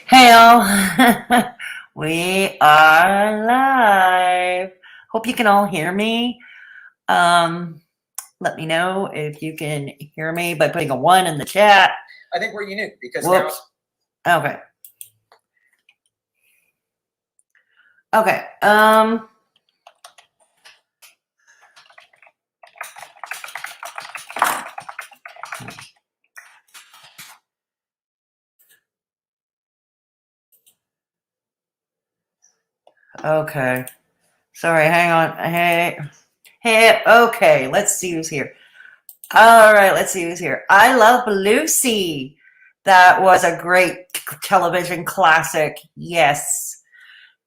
Hey all, we are live. Hope you can all hear me. Um, Let me know if you can hear me by putting a 1 in the chat. I think we're unique because Whoops. now. Okay. Okay. Okay. Sorry, hang on. Hey, okay, let's see who's here. All right, let's see who's here. I Love Lucy. That was a great television classic. Yes.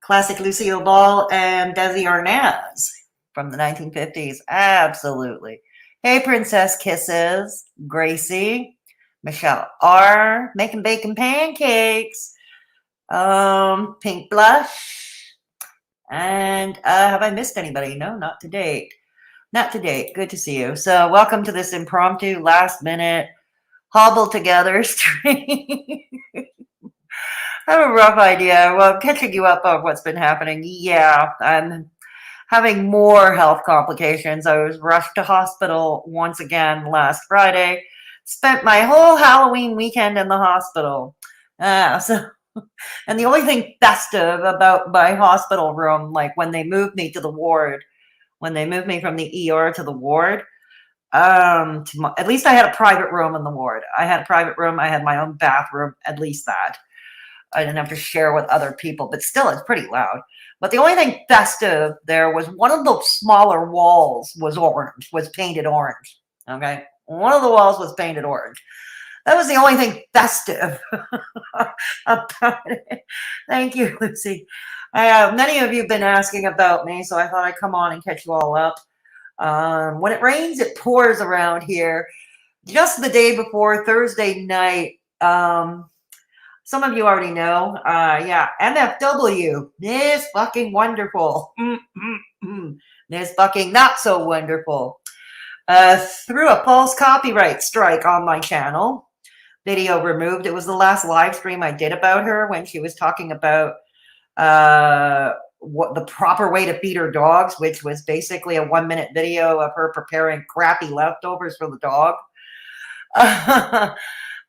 Classic Lucille Ball and Desi Arnaz from the 1950s. Absolutely. Hey, Princess Kisses. Gracie. Michelle R. Making bacon pancakes. Pink Blush. And have I missed anybody? No, not to date. Not to date. Good to see you. So welcome to this impromptu last minute hobble together stream. I have a rough idea. Well, catching you up on what's been happening. Yeah, I'm having more health complications. I was rushed to hospital once again last Friday. Spent my whole Halloween weekend in the hospital. And the only thing festive about my hospital room, like when they moved me to the ward, when they moved me from the ER to the ward, at least I had a private room in the ward. I had a private room. I had my own bathroom, at least that. I didn't have to share with other people, but still it's pretty loud. But the only thing festive there was one of the smaller walls was painted orange. Okay. One of the walls was painted orange. That was the only thing festive about it. Thank you, Lucy. Many of you have been asking about me, so I thought I'd come on and catch you all up. When it rains, it pours around here. Just the day before Thursday night, some of you already know. Yeah, MFW is fucking wonderful. Is fucking not so wonderful. Through a false copyright strike on my channel. Video removed. It was the last live stream I did about her when she was talking about what the proper way to feed her dogs, which was basically a 1-minute video of her preparing crappy leftovers for the dog.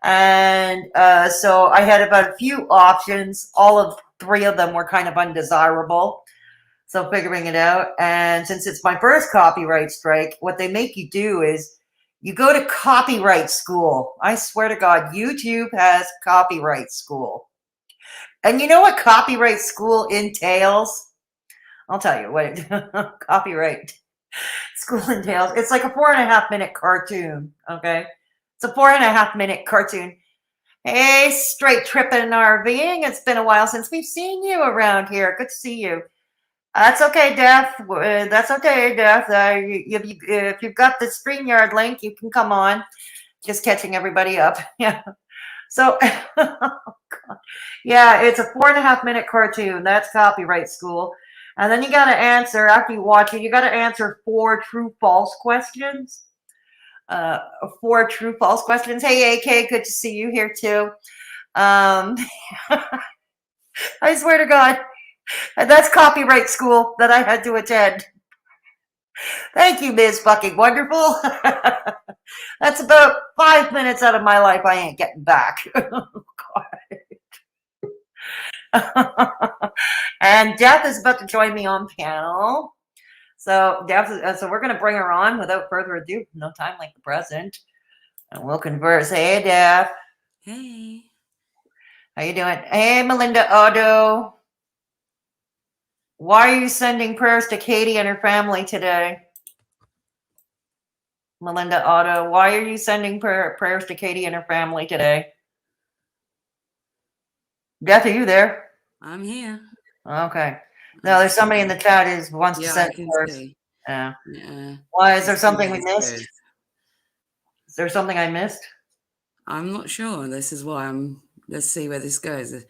And so I had about a few options. All of 3 of them were kind of undesirable. So figuring it out. And since it's my first copyright strike, what they make you do is you go to copyright school. I swear to God, YouTube has copyright school. And you know what copyright school entails? I'll tell you what copyright school entails. It's like a 4.5-minute cartoon. Okay. It's a 4.5-minute cartoon. Hey, straight tripping RVing. It's been a while since we've seen you around here. Good to see you. That's okay, Death. That's okay, Death. If you've got the StreamYard link, you can come on. Just catching everybody up. Yeah. So, yeah, it's a 4.5-minute cartoon. That's copyright school. And then you got to answer, after you watch it, you got to answer 4 true-false questions. 4 true-false questions. Hey, AK, good to see you here too. I swear to God, that's copyright school that I had to attend. Thank you, Ms. Fucking Wonderful. That's about 5 minutes out of my life I ain't getting back. And Death is about to join me on panel. So so we're going to bring her on without further ado. No time like the present. And we'll converse. Hey, Death. Hey. How you doing? Hey, Melinda Otto. Why are you sending prayers to Katie and her family today? Melinda Otto, why are you sending prayers to Katie and her family today? Death, are you there? I'm here. Okay. No, there's somebody in the chat who wants to send prayers. Yeah. Why? Is there something we missed? Is there something I missed? I'm not sure. This is why let's see where this goes.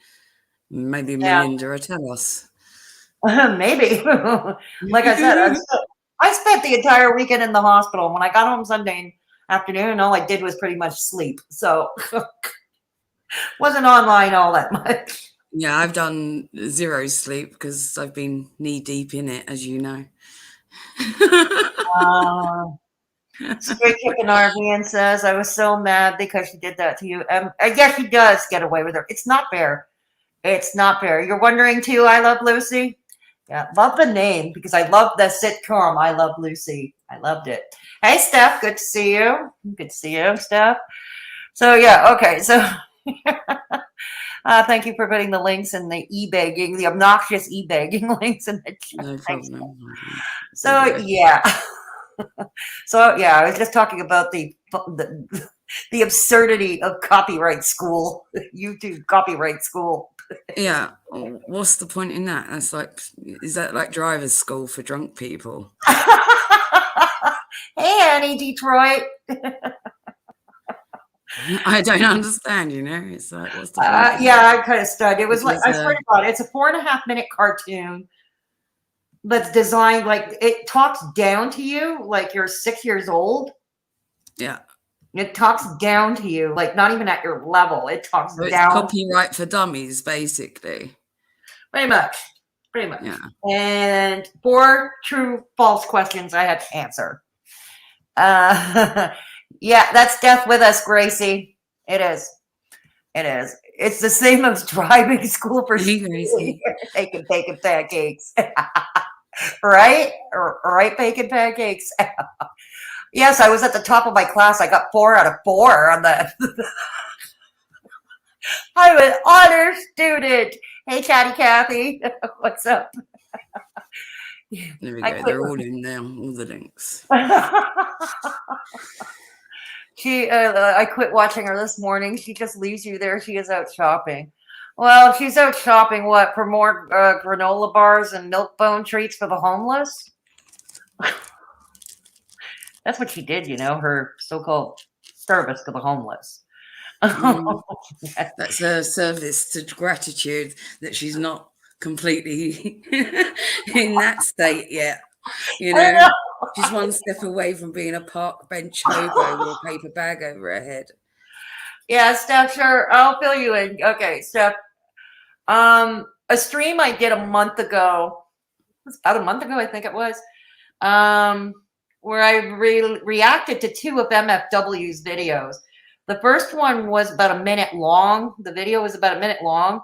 Maybe Melinda will tell us. Maybe. Like I said, I spent the entire weekend in the hospital. When I got home Sunday afternoon, all I did was pretty much sleep. So Wasn't online all that much. Yeah, I've done 0 sleep because I've been knee deep in it, as you know. Straight Chicken RVN says, I was so mad because she did that to you. I guess she does get away with it. It's not fair. It's not fair. You're wondering too, I Love Lucy? Yeah, love the name because I love the sitcom, I Love Lucy. I loved it. Hey, Steph, good to see you. Good to see you, Steph. So, yeah, okay. So, thank you for putting the links in the e-begging, the obnoxious e-begging links in the chat. No problem. So, yeah. So, yeah, I was just talking about the absurdity of copyright school, YouTube copyright school. Yeah, what's the point in that? That's like, is that like driver's school for drunk people? Hey, Annie, Detroit. I don't understand, you know. It's like, what's the point? Yeah, I kind of studied. It was Because, like, I swear to God, it's a 4.5-minute cartoon that's designed like it talks down to you like you're 6 years old. Yeah. It talks down to you, like not even at your level. It talks So it's down. copyright for dummies, basically. Pretty much. Pretty much. Yeah. And 4 true, false questions I had to answer. Yeah, that's death with us, Gracie. It is. It is. It's the same as driving school for Hey, Gracie. taking pancakes. Right? Right, bacon pancakes. Yes, I was at the top of my class. I got 4 out of 4 on the. I'm an honor student. Hey, Chatty Kathy. What's up? There we go. They're all in there, all the links. I quit watching her this morning. She just leaves you there. She is out shopping. Well, she's out shopping what for more granola bars and milk bone treats for the homeless. That's what she did, you know, her so-called service to the homeless. That's her service to gratitude that she's not completely in that state yet. You know, she's one step away from being a park bench hobo with a paper bag over her head. Yeah, Steph, sure. I'll fill you in. Okay, Steph. A stream I did a month ago. It was about a month ago, I think it was. Where I reacted to 2 of MFW's videos. The first one was about a minute long. The video was about a minute long.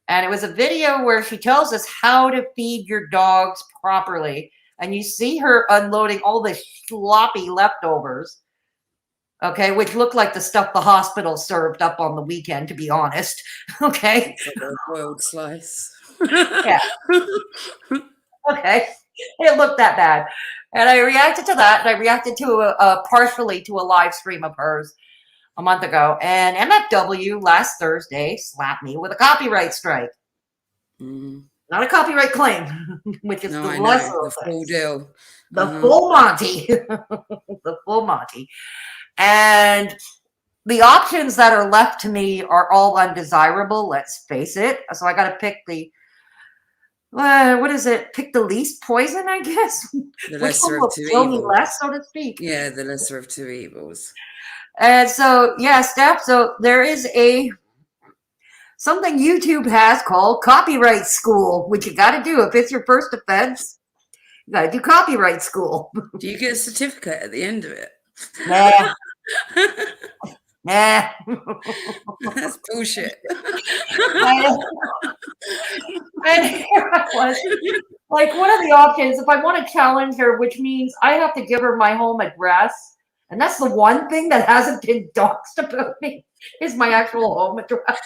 And it was a video where she tells us how to feed your dogs properly. And you see her unloading all the sloppy leftovers. Okay, which looked like the stuff the hospital served up on the weekend, to be honest. Okay. It's like a boiled slice. Yeah. Okay. It looked that bad. And I reacted to that. And I reacted to partially to a live stream of hers a month ago. And MFW last Thursday slapped me with a copyright strike. Not a copyright claim, which is the lesser of the full deal. The full Monty. The full Monty. And the options that are left to me are all undesirable, let's face it. So I got to pick the what is it? Pick the least poison, I guess. The lesser of 2 evils. Less, so to speak. Yeah, the lesser of 2 evils. And so, yeah, Steph. So there is something YouTube has called copyright school, which you got to do if it's your first offense. You got to do copyright school. Do you get a certificate at the end of it? Nah. Nah. That's bullshit. And here I was, like, one of the options, if I want to challenge her, which means I have to give her my home address, and that's the one thing that hasn't been doxed about me, is my actual home address.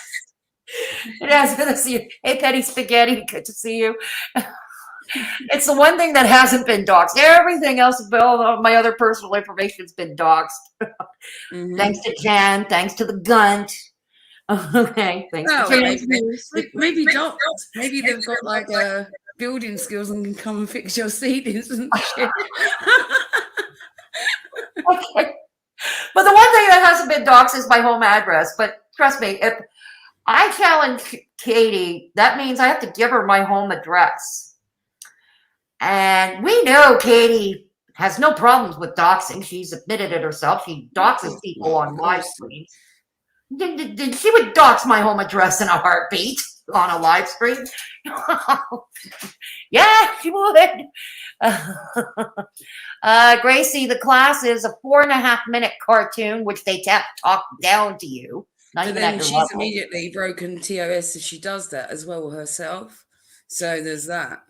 It has been to see you. Hey, Petty Spaghetti, good to see you. It's the one thing that hasn't been doxed. Everything else, all my other personal information has been doxed. Thanks to Jan, thanks to the Gunt. Okay, thanks to Jan. Maybe doxed. Maybe they've got like building skills and can come and fix your ceilings and shit. Okay. But the one thing that hasn't been doxed is my home address. But trust me, if I challenge Katie, that means I have to give her my home address. And we know Katie has no problems with doxing. She's admitted it herself. She doxes people on live streams. She would dox my home address in a heartbeat on a live stream. Yeah, she would. Gracie, the class is a 4.5 minute cartoon, which they talk down to you. Not But even at then your she's level. immediately broken TOS if she does that as well herself. So there's that.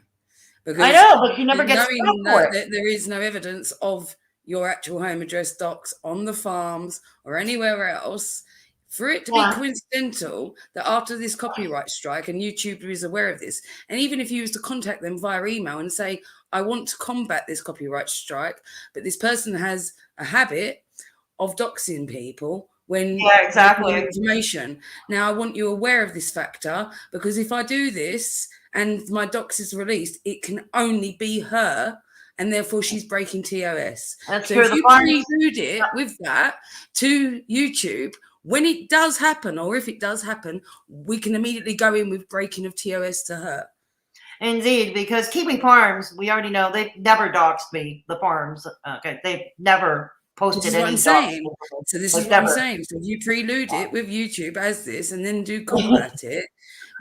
Because I know, but she never gets knowing stuck for that it. there is no evidence of your actual home address docs on the farms or anywhere else, for it to be Yeah. coincidental that after this copyright strike, and YouTube is aware of this, and even if you was to contact them via email and say, I want to combat this copyright strike, but this person has a habit of doxing people when Yeah, giving exactly. them information. Now, I want you aware of this factor, because if I do this and my docs is released, it can only be her, and therefore she's breaking TOS. That's So true. if The you farms, prelude it with that to YouTube, when it does happen, or if it does happen, we can immediately go in with breaking of TOS to her. indeed, because Kiwi Farms, we already know they've never doxed me. The farms, okay, they've never posted This is any what I'm dox. saying. So this Like, is what I'm never. saying. So if you prelude it with YouTube as this and then do combat it,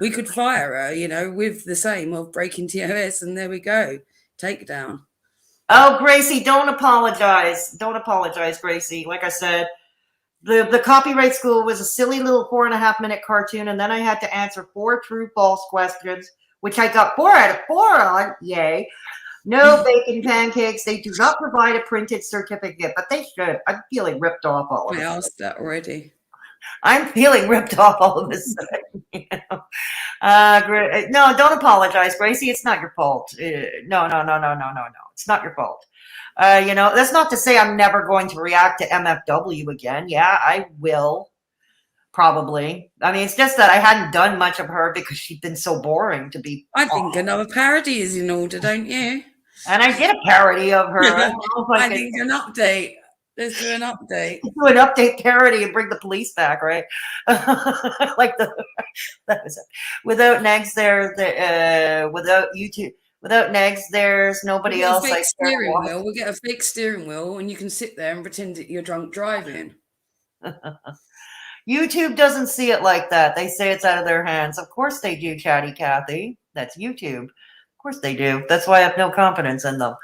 we could fire her, with the same of breaking TOS, and there we go. Takedown. Oh, Gracie, don't apologize. Don't apologize, Gracie. Like I said, the copyright school was a silly little 4.5 minute cartoon, and then I had to answer 4 true false questions, which I got 4 out of 4 on. Yay. No bacon pancakes. They do not provide a printed certificate, but they should. I'm feeling ripped off all of I a sudden. asked that already. I'm feeling ripped off all of a sudden. No, don't apologize, Gracie. It's not your fault. No. It's not your fault. That's not to say I'm never going to react to MFW again. Yeah, I will. Probably. I mean, it's just that I hadn't done much of her because she'd been so boring to be. I think another parody is in order, don't you? And I did a parody of her. I think an update. Let's do an update. Do an update parody and bring the police back, right? Like that was it. Without Negs there, without YouTube, without Negs, there's nobody We'll else. get a fake steering wheel. We'll get a fake steering wheel, and you can sit there and pretend that you're drunk driving. YouTube doesn't see it like that. They say it's out of their hands. Of course they do, Chatty Cathy. That's YouTube. Of course they do. That's why I have no confidence in them.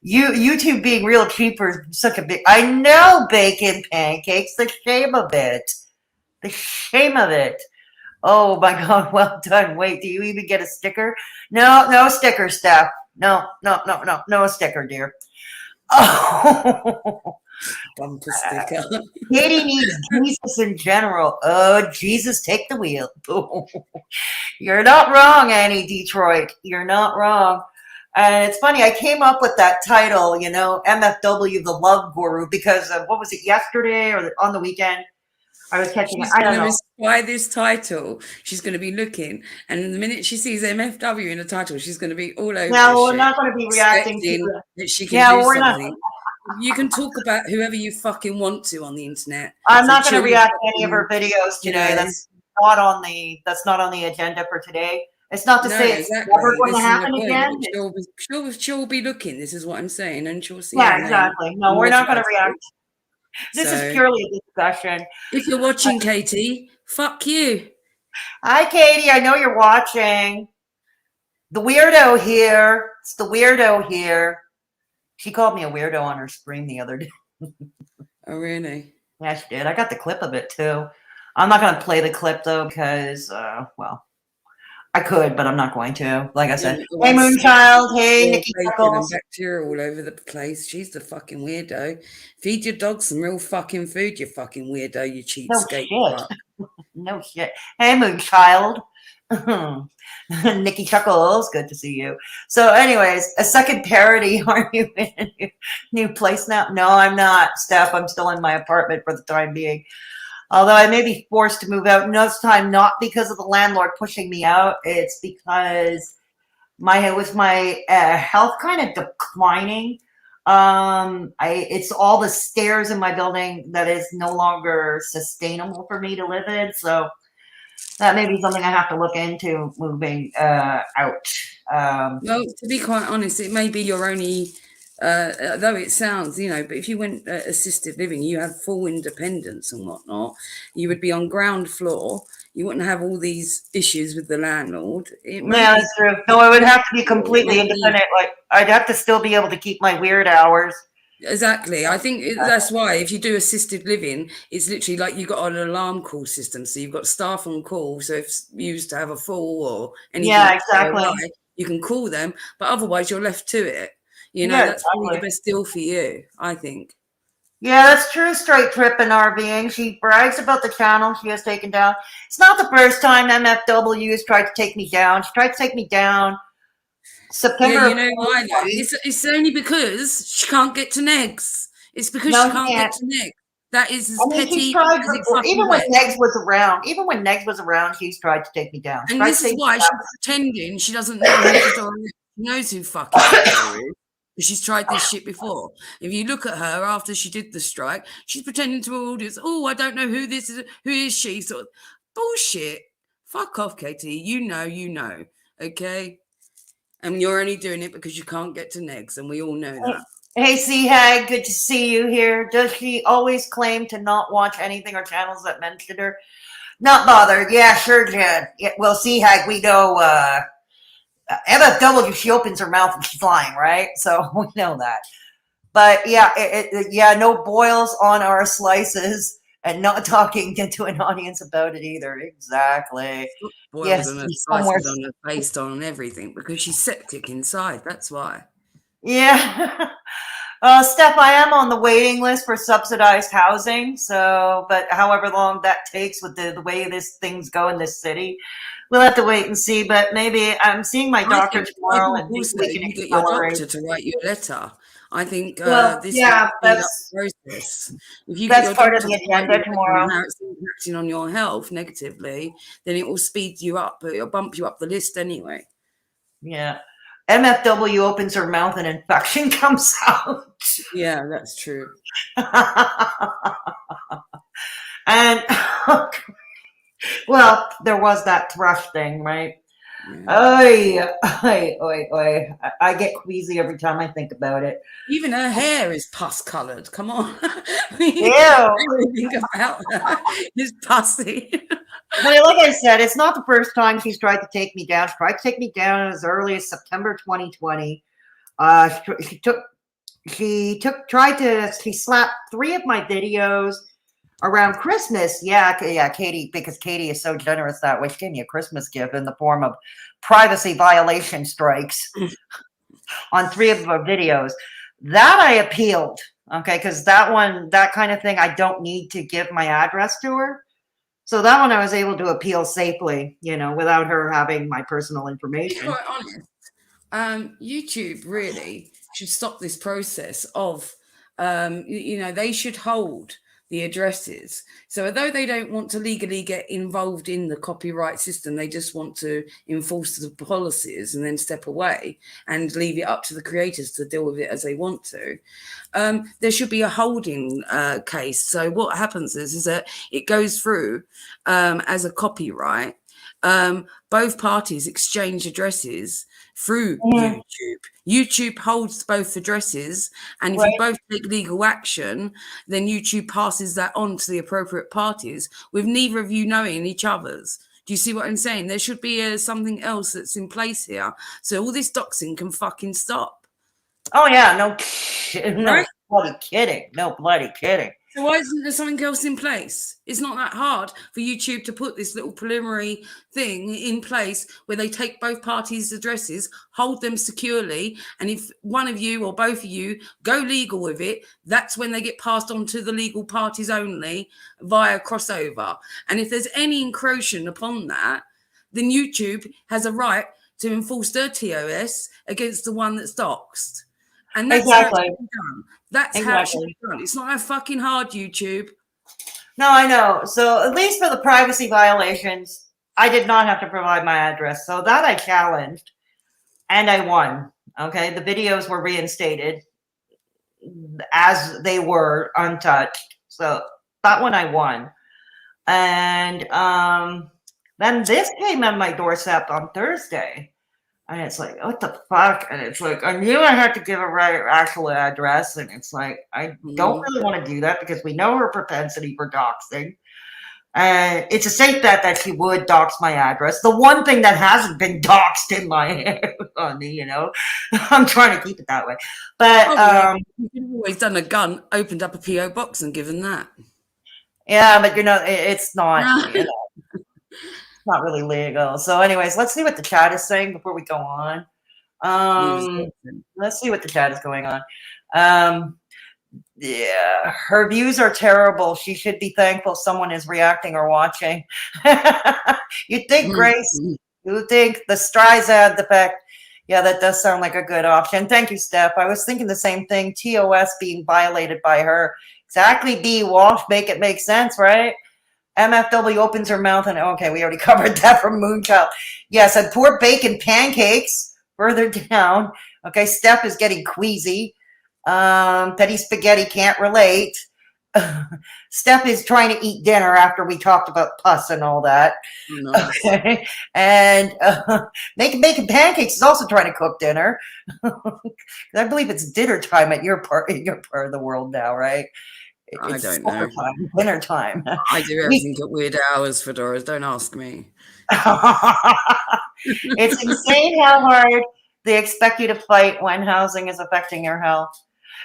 YouTube being real cheap for such a big. I know bacon pancakes. The shame of it. The shame of it. Oh my God. Well done. Wait, do you even get a sticker? No sticker, Steph. No sticker, dear. Oh. Bumper sticker. Katie needs Jesus in general. Oh, Jesus, take the wheel. You're not wrong, Annie Detroit. You're not wrong. And it's funny, I came up with that title, MFW the Love Guru, because what was it, yesterday or on the weekend? I was catching it. I don't know. By this title, she's going to be looking, and the minute she sees MFW in the title, she's going to be all over. No, we're not going to be reacting to it. That she can do we're something. not. You can talk about whoever you fucking want to on the internet. I'm not going to react to any of her videos today. That's not on the agenda for today. It's not to say it's never going to happen again. She'll be looking. This is what I'm saying, and she'll see. Yeah, exactly. No, we're not going to react. This is purely a discussion. If you're watching, Katie, fuck you. Hi, Katie. I know you're watching. The weirdo here. It's the weirdo here. She called me a weirdo on her stream the other day. Oh, really? Yeah, she did. I got the clip of it, too. I'm not going to play the clip, though, because, I could, but I'm not going to. Like I said, hey, Moonchild. Hey, Nikki Chuckles. Bacteria all over the place. She's the fucking weirdo. Feed your dog some real fucking food, you fucking weirdo, you cheapskate. No shit. No shit. Hey, Moonchild. Nikki Chuckles, good to see you. So, anyways, a second parody. Are you in a new place now? No, I'm not, Steph. I'm still in my apartment for the time being. Although I may be forced to move out this time, not because of the landlord pushing me out. It's because with my health kind of declining. It's all the stairs in my building that is no longer sustainable for me to live in. So that may be something I have to look into moving out. Well, to be quite honest, it may be your only Though it sounds, but if you went assisted living, you have full independence and whatnot. You would be on ground floor. You wouldn't have all these issues with the landlord. It may Yeah, be, that's true. No, it would have to be it completely may be independent. Like I'd have to still be able to keep my weird hours. exactly. I think that's why if you do assisted living, it's literally like you got an alarm call system. So you've got staff on call. So if you used to have a fall or anything Yeah, to go exactly. awry, you can call them. But otherwise, you're left to it. Yeah, That's probably the exactly. best deal for you, I think. Yeah, that's true. Straight trip and RVing. She brags about the channel she has taken down. It's not the first time MFW has tried to take me down. She tried to take me down Yeah, September you of know why though? 2020. It's only because she can't get to negs. It's because No, she you can't get can't. to negs. That is I as mean, she's petty tried as it before. fucking Even when gets. Negs was around, she's tried to take me down. She And tried to this is take me why she's pretending she doesn't know who Fedora is. She knows who fucking Fedora is. But she's tried this shit before. If you look at her after she did the strike, she's pretending to her audience, oh, I don't know who this is. Who is she? Sort of bullshit. Fuck off, Katie. You know. Okay? And you're only doing it because you can't get to negs, and we all know that. Hey, C Hag, good to see you here. Does she always claim to not watch anything or channels that mentioned her? Not bothered. Yeah, sure, Jen. Yeah, well, C Hag, we know MFW, she opens her mouth and she's lying, right? So we know that. But yeah, yeah, no boils on our slices and not talking to an audience about it either. Exactly. Boils Yes, on her somewhere. slices on her face on everything because she's septic inside. That's why. Yeah. Steph, I am on the waiting list for subsidized housing. So, but however long that takes with the way this things go in this city, we'll have to wait and see. But maybe I'm seeing my doctor I tomorrow think and maybe also we can you get your accelerate. doctor to write you a letter. I think Well, this will yeah, speed up the process. If you get that's your part of doctor the to write agenda you a letter on tomorrow. how it's impacting on your health negatively, then it will speed you up. It'll bump you up the list anyway. Yeah. MFW opens her mouth and infection comes out. Yeah, that's true. And well, there was that thrush thing, right? Yeah. I get queasy every time I think about it. Even her hair is pus coloured. Come on. Ew. Everything about her is pussy. Well, like I said, it's not the first time she's tried to take me down. She tried to take me down as early as September 2020. She slapped 3 of my videos around Christmas. Yeah, Katie, because Katie is so generous that way. She gave me a Christmas gift in the form of privacy violation strikes on 3 of her videos. That I appealed, okay, because that kind of thing, I don't need to give my address to her. So that one I was able to appeal safely, without her having my personal To be information. quite honest, YouTube really should stop this process of, they should hold the addresses. So although they don't want to legally get involved in the copyright system, they just want to enforce the policies and then step away and leave it up to the creators to deal with it as they want to. There should be a holding case. So what happens is that it goes through as a copyright. Both parties exchange addresses through YouTube. YouTube holds both addresses, and if you both take legal action, then YouTube passes that on to the appropriate parties with neither of you knowing each other's. Do you see what I'm saying? There should be something else that's in place here, so all this doxing can fucking stop. Oh yeah, no Right? bloody kidding. No bloody kidding. So why isn't there something else in place? It's not that hard for YouTube to put this little preliminary thing in place where they take both parties' addresses, hold them securely, and if one of you or both of you go legal with it, that's when they get passed on to the legal parties only via crossover. And if there's any encroaching upon that, then YouTube has a right to enforce their TOS against the one that's doxed. And that's how it should be done. That's how it should be done. It's not that fucking hard, YouTube. No, I know. So at least for the privacy violations, I did not have to provide my address. So that I challenged and I won. Okay. The videos were reinstated as they were untouched. So that one I won. And then this came on my doorstep on Thursday. And it's like, what the fuck? And it's like, I knew I had to give her right actual address. And it's like, I don't really want to do that because we know her propensity for doxing. And it's a safe bet that she would dox my address. The one thing that hasn't been doxed in my on me, you know, I'm trying to keep it that way. But you've always done a gun, opened up a PO box and given that. Yeah, but it's not. Not really legal. So, anyways, let's see what the chat is saying before we go on. Let's see what the chat is going on. Yeah, her views are terrible. She should be thankful someone is reacting or watching. You think, Grace? You think the Streisand effect? Yeah, that does sound like a good option. Thank you, Steph. I was thinking the same thing. TOS being violated by her. Exactly, B. Walsh. Make it make sense, right? MFW opens her mouth and okay, we already covered that from Moonchild. Yes, and poor bacon pancakes further down. Okay, Steph is getting queasy. Petty Spaghetti can't relate. Steph is trying to eat dinner after we talked about pus and all that. Nice. Okay, and making bacon pancakes is also trying to cook dinner. I believe it's dinner time at your part of the world now, right? I don't know. Dinner time. I do everything at weird hours, Fedora. Don't ask me. It's insane how hard they expect you to fight when housing is affecting your health.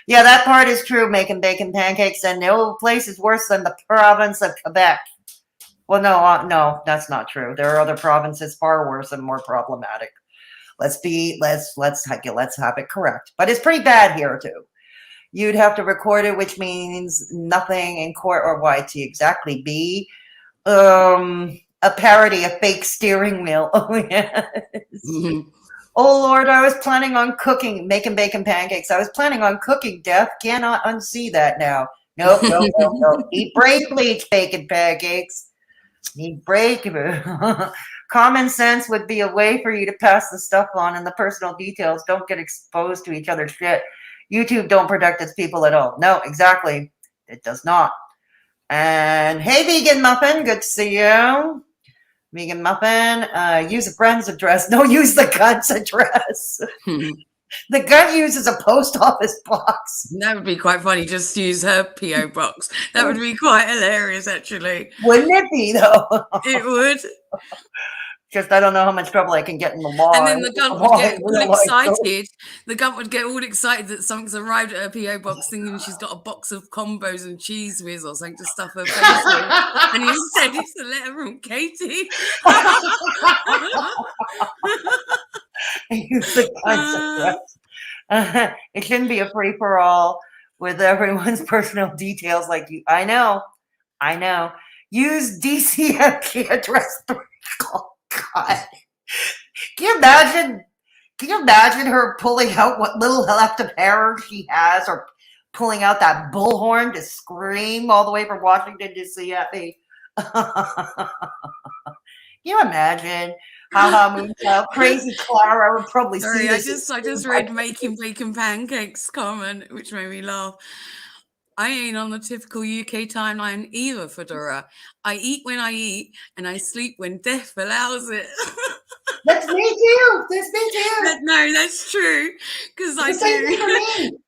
Yeah, that part is true, making bacon pancakes, and no place is worse than the province of Quebec. Well, no, that's not true. There are other provinces far worse and more problematic. Let's have it correct. But it's pretty bad here too. You'd have to record it, which means nothing in court or YT exactly. B, a parody, a fake steering wheel. Oh yes. Mm-hmm. Oh Lord, I was planning on making bacon pancakes. I was planning on cooking. Death cannot unsee that now. Nope. Eat break, please, bacon pancakes. Eat break. Common sense would be a way for you to pass the stuff on, and the personal details don't get exposed to each other's shit. YouTube don't protect its people at all. No, exactly. It does not. And hey, Vegan Muffin, good to see you. Vegan Muffin, use a friend's address. No, use the gun's address. The gun uses a post office box. That would be quite funny. Just use her PO box. That would be quite hilarious, actually. Wouldn't it be, though? It would. Just I don't know how much trouble I can get in the law. And then the gun would get all excited. The gun would get all excited that something's arrived at her PO box, thinking she's got a box of combos and cheese whiz or something to stuff her face with. And instead, it's a letter from Katie. It shouldn't be a free for all with everyone's personal details like you. I know. Use DCMP address 3. Oh, God. Can you imagine her pulling out what little left of hair she has, or pulling out that bullhorn to scream all the way from Washington to see at me? Can you imagine how crazy Clara would probably see this? I just read making bacon pancakes comment, which made me laugh. I ain't on the typical UK timeline either, Fedora. I eat when I eat, and I sleep when death allows it. That's me too. No, that's true. Because I do.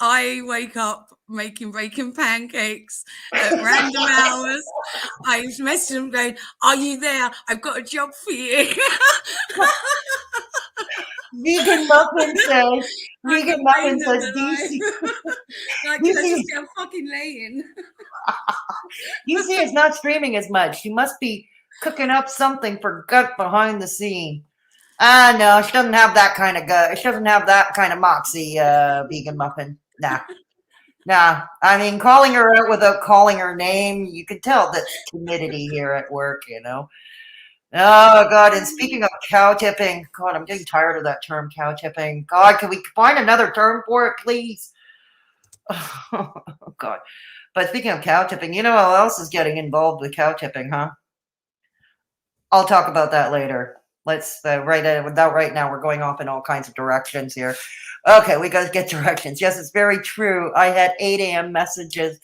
I wake up making bacon pancakes at random hours. I message them going, "Are you there? I've got a job for you." Vegan Muffin says DC. Like, can I just get a fucking lay-in? You see, it's not streaming as much. She must be cooking up something for gut behind the scene. No, she doesn't have that kind of gut. She doesn't have that kind of moxie, Vegan Muffin. Nah. I mean, calling her out without calling her name, you can tell that's timidity here at work, you know. Oh, God. And speaking of cow tipping, God, I'm getting tired of that term, cow tipping. God, can we find another term for it, please? Oh, God. But speaking of cow tipping, you know who else is getting involved with cow tipping, huh? I'll talk about that later. Let's right now. We're going off in all kinds of directions here. Okay, we got to get directions. Yes, it's very true. I had 8 a.m. messages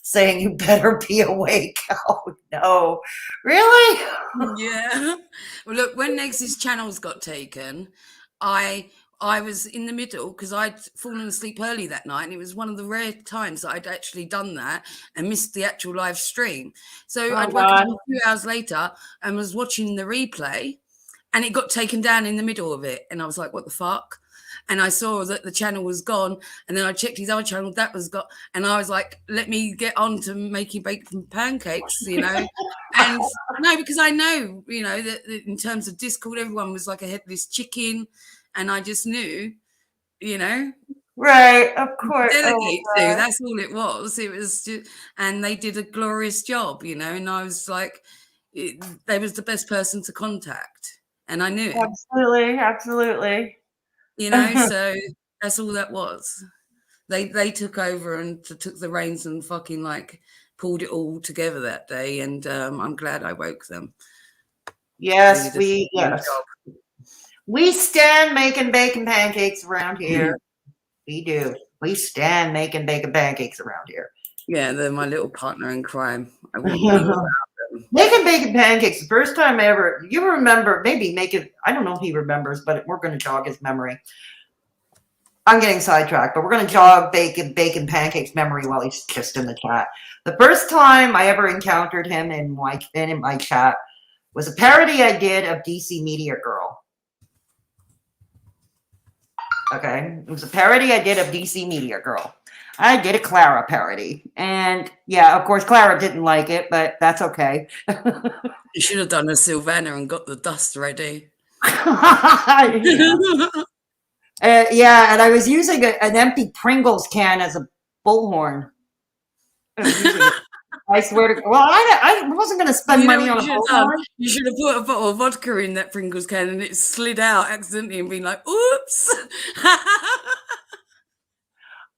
saying you better be awake. Oh no, really? Yeah. Well, look, when Negs's channels got taken, I was in the middle because I'd fallen asleep early that night, and it was one of the rare times that I'd actually done that and missed the actual live stream. So Oh I'd woken up God. a few hours later and was watching the replay, and it got taken down in the middle of it, and I was like, "What the fuck?" And I saw that the channel was gone, and then I checked his other channel, that was gone, and I was like, "Let me get on to making bacon pancakes," you know. And no, because I know, you know, that in terms of Discord, everyone was like a headless chicken, and I just knew, you know, Right, of course. Oh delegate to. God. That's all it was. It was just, and they did a glorious job, you know. And I was like, they was the best person to contact, and I knew it, Absolutely, absolutely. you know. So that's all that was. They took over and took the reins and fucking like pulled it all together that day, and I'm glad I woke them. Yes, Really yes. We stand making bacon pancakes around here. We do. We stand making bacon pancakes around here. Yeah, they're my little partner in crime. I wouldn't be without them. Making bacon pancakes, the first time ever, you remember, maybe making, I don't know if he remembers, but we're going to jog his memory. I'm getting sidetracked, but we're going to jog bacon pancakes memory while he's just in the chat. The first time I ever encountered him in my chat was a parody I did of DC Media Girl. Okay, it was a parody I did of DC Media Girl. I did a Clara parody, and yeah, of course, Clara didn't like it, but that's okay. You should have done a Sylvana and got the dust ready. Yeah, and I was using an empty Pringles can as a bullhorn. I swear to. Well, I wasn't going to spend money on a bullhorn. You should have put a bottle of vodka in that Pringles can, and it slid out accidentally, and been like, "Oops."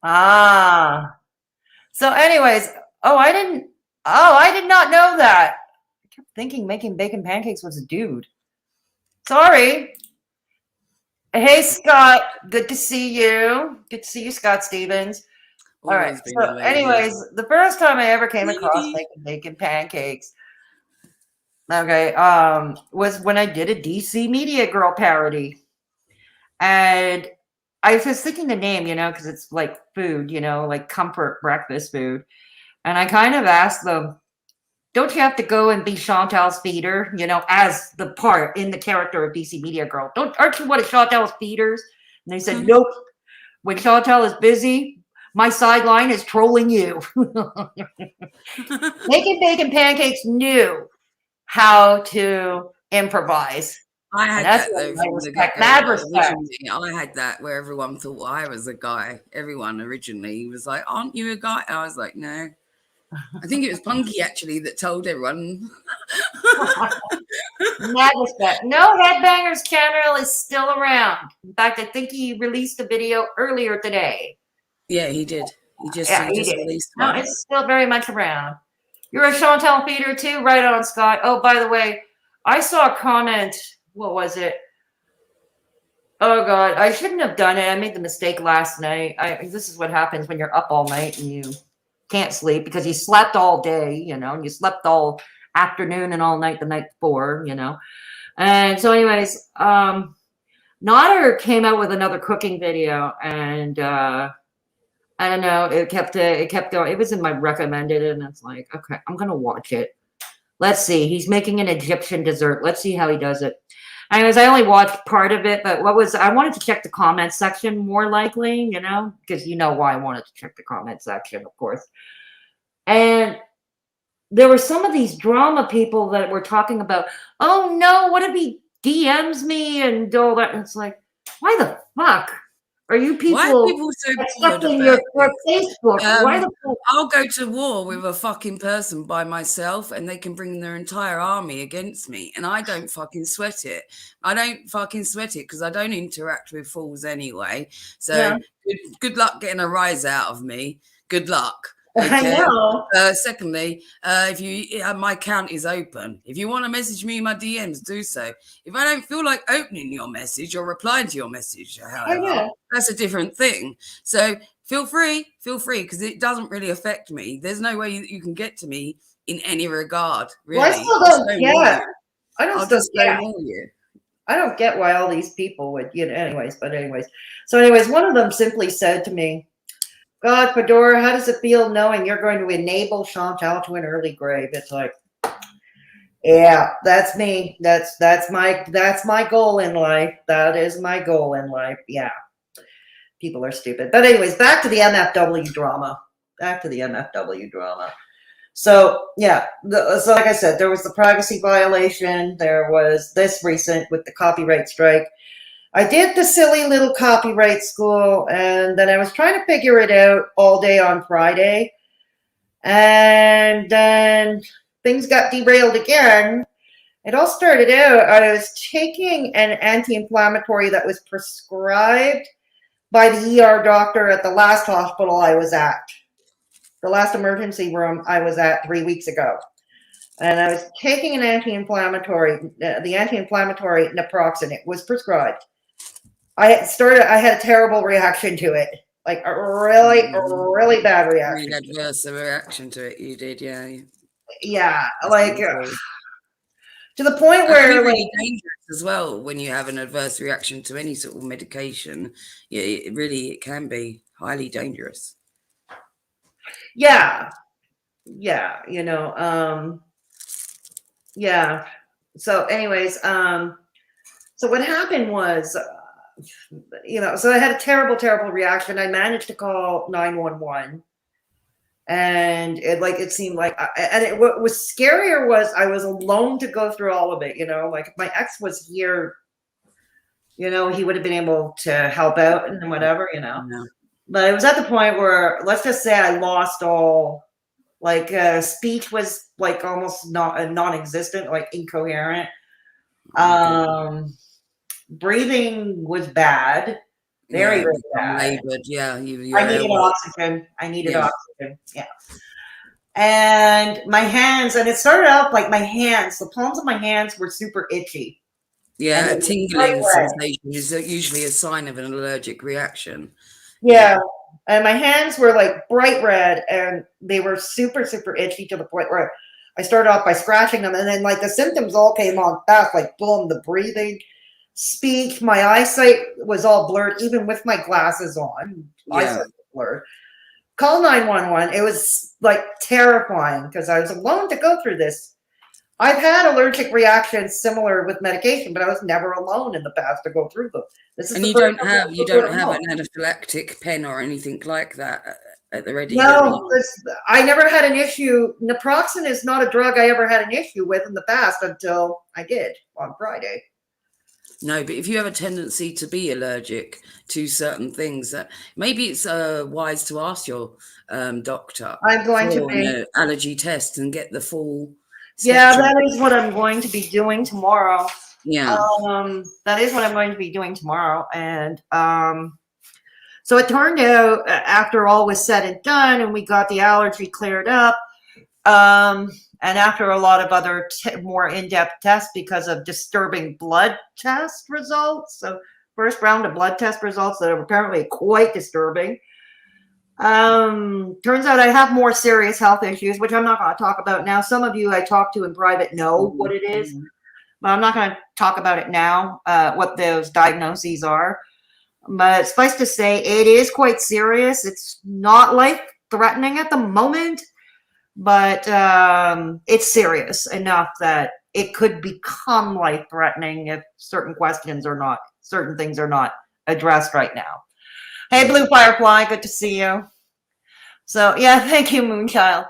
Ah. So, anyways, I did not know that. I kept thinking making bacon pancakes was a dude. Sorry. Hey, Scott. Good to see you. Good to see you, Scott Stevens. All right. So, anyways, the first time I ever came across making bacon pancakes, okay, was when I did a DC Media Girl parody, and I was just thinking the name, you know, because it's like food, you know, like comfort breakfast food, and I kind of asked them, "Don't you have to go and be Chantal's feeder, you know, as the part in the character of DC Media Girl? Aren't you one of Chantal's feeders?" And they said, "Nope. When Chantal is busy, my sideline is trolling you." Making bacon pancakes knew how to improvise. I had that though. I had that where everyone thought I was a guy. Everyone originally was like, "Aren't you a guy?" I was like, "No." I think it was Punky actually that told everyone. Mad respect. No, Headbangers channel is still around. In fact, I think he released a video earlier today. Yeah, he did. He just released one. No, it's still very much around. You're a Chantal feeder too? Right on, Scott. Oh, by the way, I saw a comment. What was it? Oh, God. I shouldn't have done it. I made the mistake last night. This is what happens when you're up all night and you can't sleep because you slept all day, you know, and you slept all afternoon and all night the night before, you know. And so anyways, Nodder came out with another cooking video, and I don't know, it kept going. It was in my recommended, and it's like, okay, I'm gonna watch it. Let's see. He's making an Egyptian dessert. Let's see how he does it. Anyways, I only watched part of it, but I wanted to check the comment section more likely, you know, because you know why I wanted to check the comment section, of course. And there were some of these drama people that were talking about, oh no, what if he DMs me and all that? And it's like, why the fuck are you people? Why are people so bored about your Facebook? Why the fuck? I'll go to war with a fucking person by myself, and they can bring their entire army against me, and I don't fucking sweat it. I don't fucking sweat it because I don't interact with fools anyway. So good luck getting a rise out of me. Good luck. I Okay. know. Secondly, if you my account is open. If you want to message me in my DMs, do so. If I don't feel like opening your message or replying to your message, however, know. that's a different thing. So feel free, because it doesn't really affect me. There's no way you can get to me in any regard, really. Well, I still I'll don't stonewall get. you. I don't I'll still just get. stonewall you. I don't get why all these people would, anyways, but anyways. So anyways, one of them simply said to me, God, Fedora, how does it feel knowing you're going to enable Chantal to an early grave? It's like, yeah, that's me. That's my goal in life. That is my goal in life. Yeah. People are stupid. But anyways, back to the MFW drama. So yeah, so like I said, there was the privacy violation. There was this recent with the copyright strike. I did the silly little copyright school, and then I was trying to figure it out all day on Friday. And then things got derailed again. It all started out, I was taking an anti-inflammatory that was prescribed by the ER doctor at the last hospital I was at. The last emergency room I was at 3 weeks ago. And I was taking an anti-inflammatory, the anti-inflammatory naproxen. It was prescribed. I had a terrible reaction to it. Like a really bad reaction. Really adverse reaction to it. You did, yeah. Yeah, like to the point where it's really dangerous as well when you have an adverse reaction to any sort of medication. Yeah, it can be highly dangerous. Yeah. Yeah. So anyways, so what happened was, so I had a terrible reaction. I managed to call 911, and it seemed like, what was scarier was I was alone to go through all of it. Like if my ex was here, he would have been able to help out and whatever, Yeah. But it was at the point where, let's just say, I lost all, speech was like almost non-existent, like incoherent. Breathing was bad, very bad. Labored, yeah. I needed oxygen. Yeah. And my hands, and it started out like my hands, the palms of my hands were super itchy. Yeah, a tingling sensation is usually a sign of an allergic reaction. Yeah. And my hands were like bright red, and they were super itchy to the point where I started off by scratching them, and then like the symptoms all came on fast, like boom, the breathing, speech, my eyesight was all blurred, even with my glasses on. Eyesight was blurred. Call 911. It was like terrifying because I was alone to go through this. I've had allergic reactions similar with medication, but I was never alone in the past to go through them. And you don't have an anaphylactic pen or anything like that at the ready? No, I never had an issue. Naproxen is not a drug I ever had an issue with in the past until I did on Friday. No, but if you have a tendency to be allergic to certain things, maybe it's wise to ask your doctor. I'm going to be an allergy test and get the full. Yeah, that is what I'm going to be doing tomorrow. Yeah. That is what I'm going to be doing tomorrow. And so it turned out, after all was said and done, and we got the allergy cleared up, and after a lot of other more in-depth tests because of disturbing blood test results, so first round of blood test results that are apparently quite disturbing. Turns out I have more serious health issues, which I'm not going to talk about now. Some of you I talk to in private know what it is, but I'm not going to talk about it now, what those diagnoses are. But suffice to say, it is quite serious. It's not life-threatening at the moment, but it's serious enough that it could become life-threatening if certain things are not addressed right now. Hey, Blue Firefly, good to see you. So, yeah, thank you, Moonchild.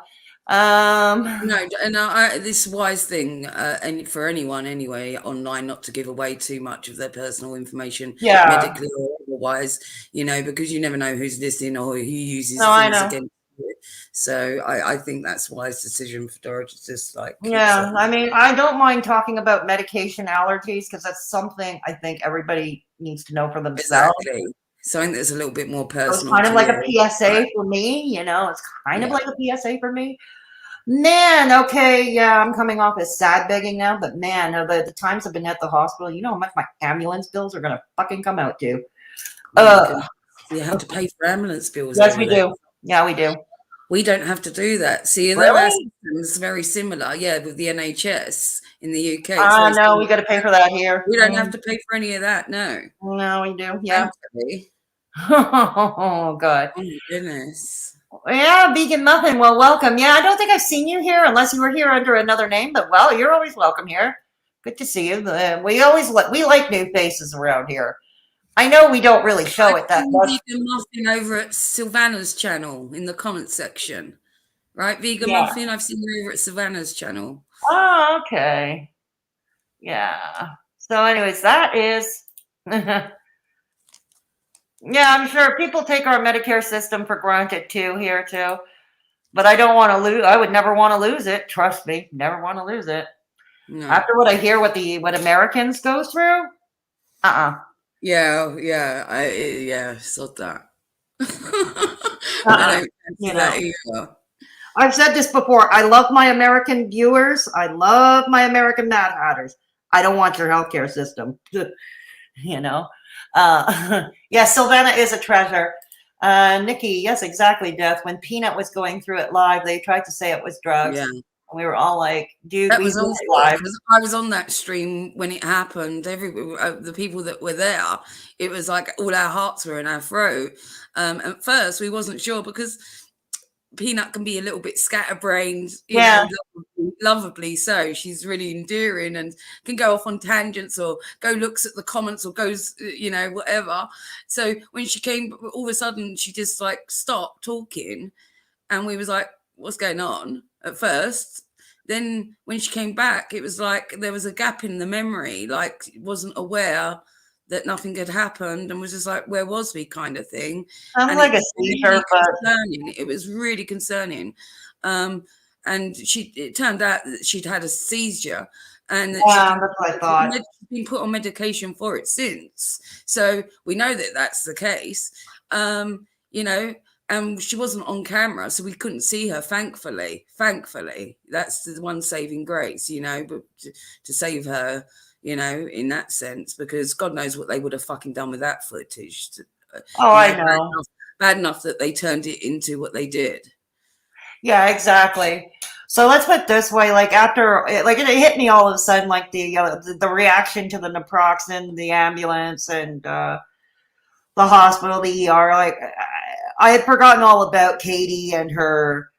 This wise thing, and for anyone anyway, online, not to give away too much of their personal information, medically or otherwise, because you never know who's listening or who uses things against you. So I think that's a wise decision for Dora to just I don't mind talking about medication allergies because that's something I think everybody needs to know for themselves. something that's a little bit more It's personal. kind of to like you. a PSA for me, you know, it's kind of like a PSA for me. Man, okay, yeah, I'm coming off as sad begging now, but man, the times I've been at the hospital, you know how much my ambulance bills are gonna fucking come out to. You have to pay for ambulance bills Yes, over we there. do. Yeah, we do. We don't have to do that. See, although our Really? system is very similar, yeah, with the NHS in the UK, it's very No, similar. we got to pay for that here. We don't have to pay for any of that, no. No, we do. Yeah. Thankfully. Oh, God. Oh my goodness. Yeah, vegan muffin. Well, welcome. Yeah, I don't think I've seen you here unless you were here under another name, but well, you're always welcome here. Good to see you. We like new faces around here. I know we don't really show it that much. Vegan Muffin over at Sylvana's channel in the comment section. Right, Vegan Yeah. Muffin, I've seen you over at Savannah's channel. Oh, okay. Yeah. So anyways, that is yeah, I'm sure people take our Medicare system for granted too here too. But I don't want to lose. I would never want to lose it. Trust me, never want to lose it. No. After what I hear, what Americans go through, Yeah, sort that. I don't you know. that either. I've said this before. I love my American viewers. I love my American Mad Hatters. I don't want your healthcare system. You know. Yeah, Sylvana is a treasure. Nikki, yes, exactly, Death. When Peanut was going through it live, they tried to say it was drugs. Yeah. We were all like, dude, That we was did also it live. because I was on that stream when it happened. The people that were there, it was like all our hearts were in our throat. At first, we wasn't sure because Peanut can be a little bit scatterbrained, you know, lovably so. She's really endearing and can go off on tangents or go looks at the comments or goes, you know, whatever. So when she came, all of a sudden she just like stopped talking, and we was like, "What's going on?" At first. Then when she came back, it was like there was a gap in the memory, like wasn't aware that nothing had happened and was just like, where was we kind of thing. Sounds And like it a was seizure, really but concerning. It was really concerning. And it turned out that she'd had a seizure and that yeah, that's what I thought. she'd been put on medication for it since. So we know that that's the case, you know, and she wasn't on camera, so we couldn't see her, thankfully. That's the one saving grace, you know, but to save her, you know, in that sense, because God knows what they would have fucking done with that footage. Oh, I know. Bad enough that they turned it into what they did. Yeah, exactly. So let's put it this way, like after, like it hit me all of a sudden, like the reaction to the naproxen, the ambulance, and the hospital, the ER. Like I had forgotten all about Katie and her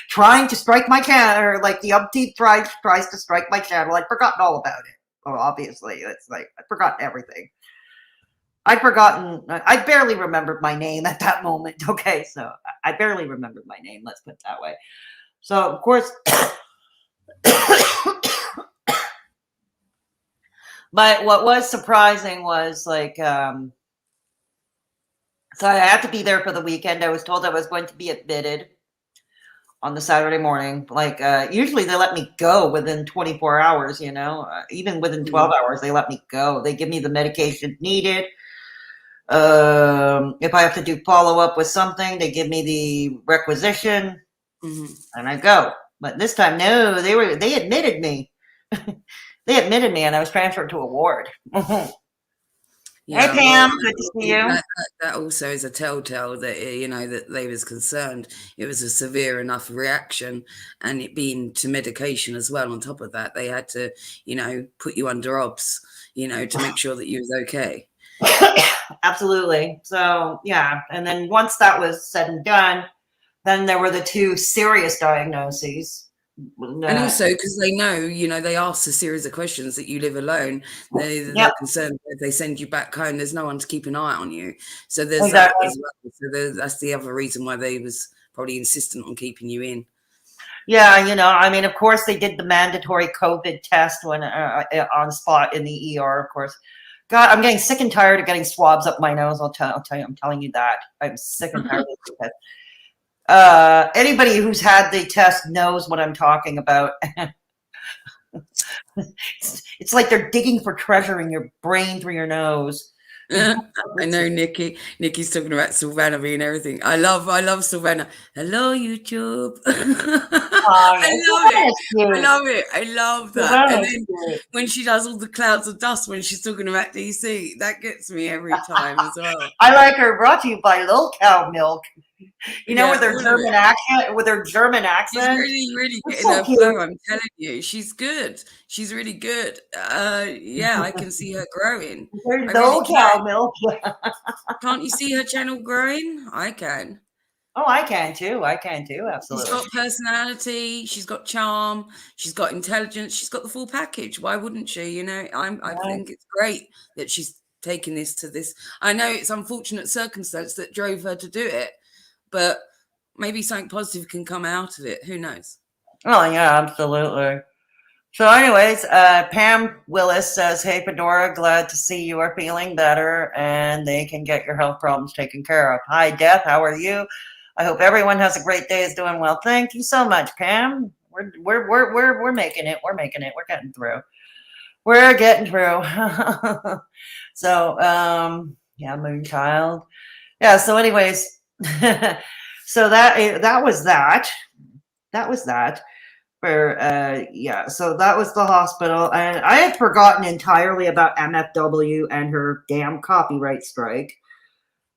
trying to strike my channel, or like the umpteenth tries to strike my channel. I'd forgotten all about it. Well, obviously, it's like I'd forgotten everything. I barely remembered my name at that moment. Okay, so I barely remembered my name. Let's put it that way. So, of course, but what was surprising was like, so I had to be there for the weekend. I was told I was going to be admitted on the Saturday morning. Like, usually they let me go within 24 hours, you know, even within 12 hours, they let me go. They give me the medication needed. If I have to do follow up with something, they give me the requisition and I go. But this time, no, they admitted me. They admitted me and I was transferred to a ward. Yeah, hey Pam, good to see you. That also is a telltale that, you know, that they was concerned. It was a severe enough reaction, and it being to medication as well. On top of that, they had to, you know, put you under obs, you know, to make sure that you was okay. Absolutely. So yeah, and then once that was said and done, then there were the two serious diagnoses. And also because they know, you know, they ask a series of questions that you live alone. They're concerned that if they send you back home, there's no one to keep an eye on you. So there's that as well. So that's the other reason why they was probably insistent on keeping you in. Yeah, you know, I mean, of course, they did the mandatory COVID test when on spot in the ER, of course. God, I'm getting sick and tired of getting swabs up my nose. I'll tell you, I'm telling you that. I'm sick and tired of it. Anybody who's had the test knows what I'm talking about. It's like they're digging for treasure in your brain through your nose. I know Nikki. Nikki's talking about Sylvana being everything. I love Sylvana. Hello, YouTube. Oh, yeah. I love it. I Cute. love it. I love that. And Savannah's then cute. when she does all the clouds of dust when she's talking about DC, that gets me every time as well. I like her. Brought to you by Little Cow Milk. You know, Yeah, with her all of German it. accent. With her German She's accent. really, really It's getting so her flow. cute. I'm telling you, she's good. She's really good. Yeah, I can see her growing. There's I really Little Cow can. Milk. Can't you see her channel growing? I can. Oh, I can too. I can too. She's Absolutely. got personality. She's got charm. She's got intelligence. She's got the full package. Why wouldn't she? You know, I think it's great that she's taking this to this. I know it's unfortunate circumstance that drove her to do it, but maybe something positive can come out of it. Who knows? Oh yeah, absolutely. So, anyways, Pam Willis says, "Hey, Fedora, glad to see you are feeling better and they can get your health problems taken care of. Hi, Death. How are you? I hope everyone has a great day. Is doing well. Thank you so much, Pam. We're making it. We're making it. We're getting through. We're getting through. So, yeah, Moonchild. Yeah. So, anyways, so that was that. That was that. For yeah, so that was the hospital, and I had forgotten entirely about MFW and her damn copyright strike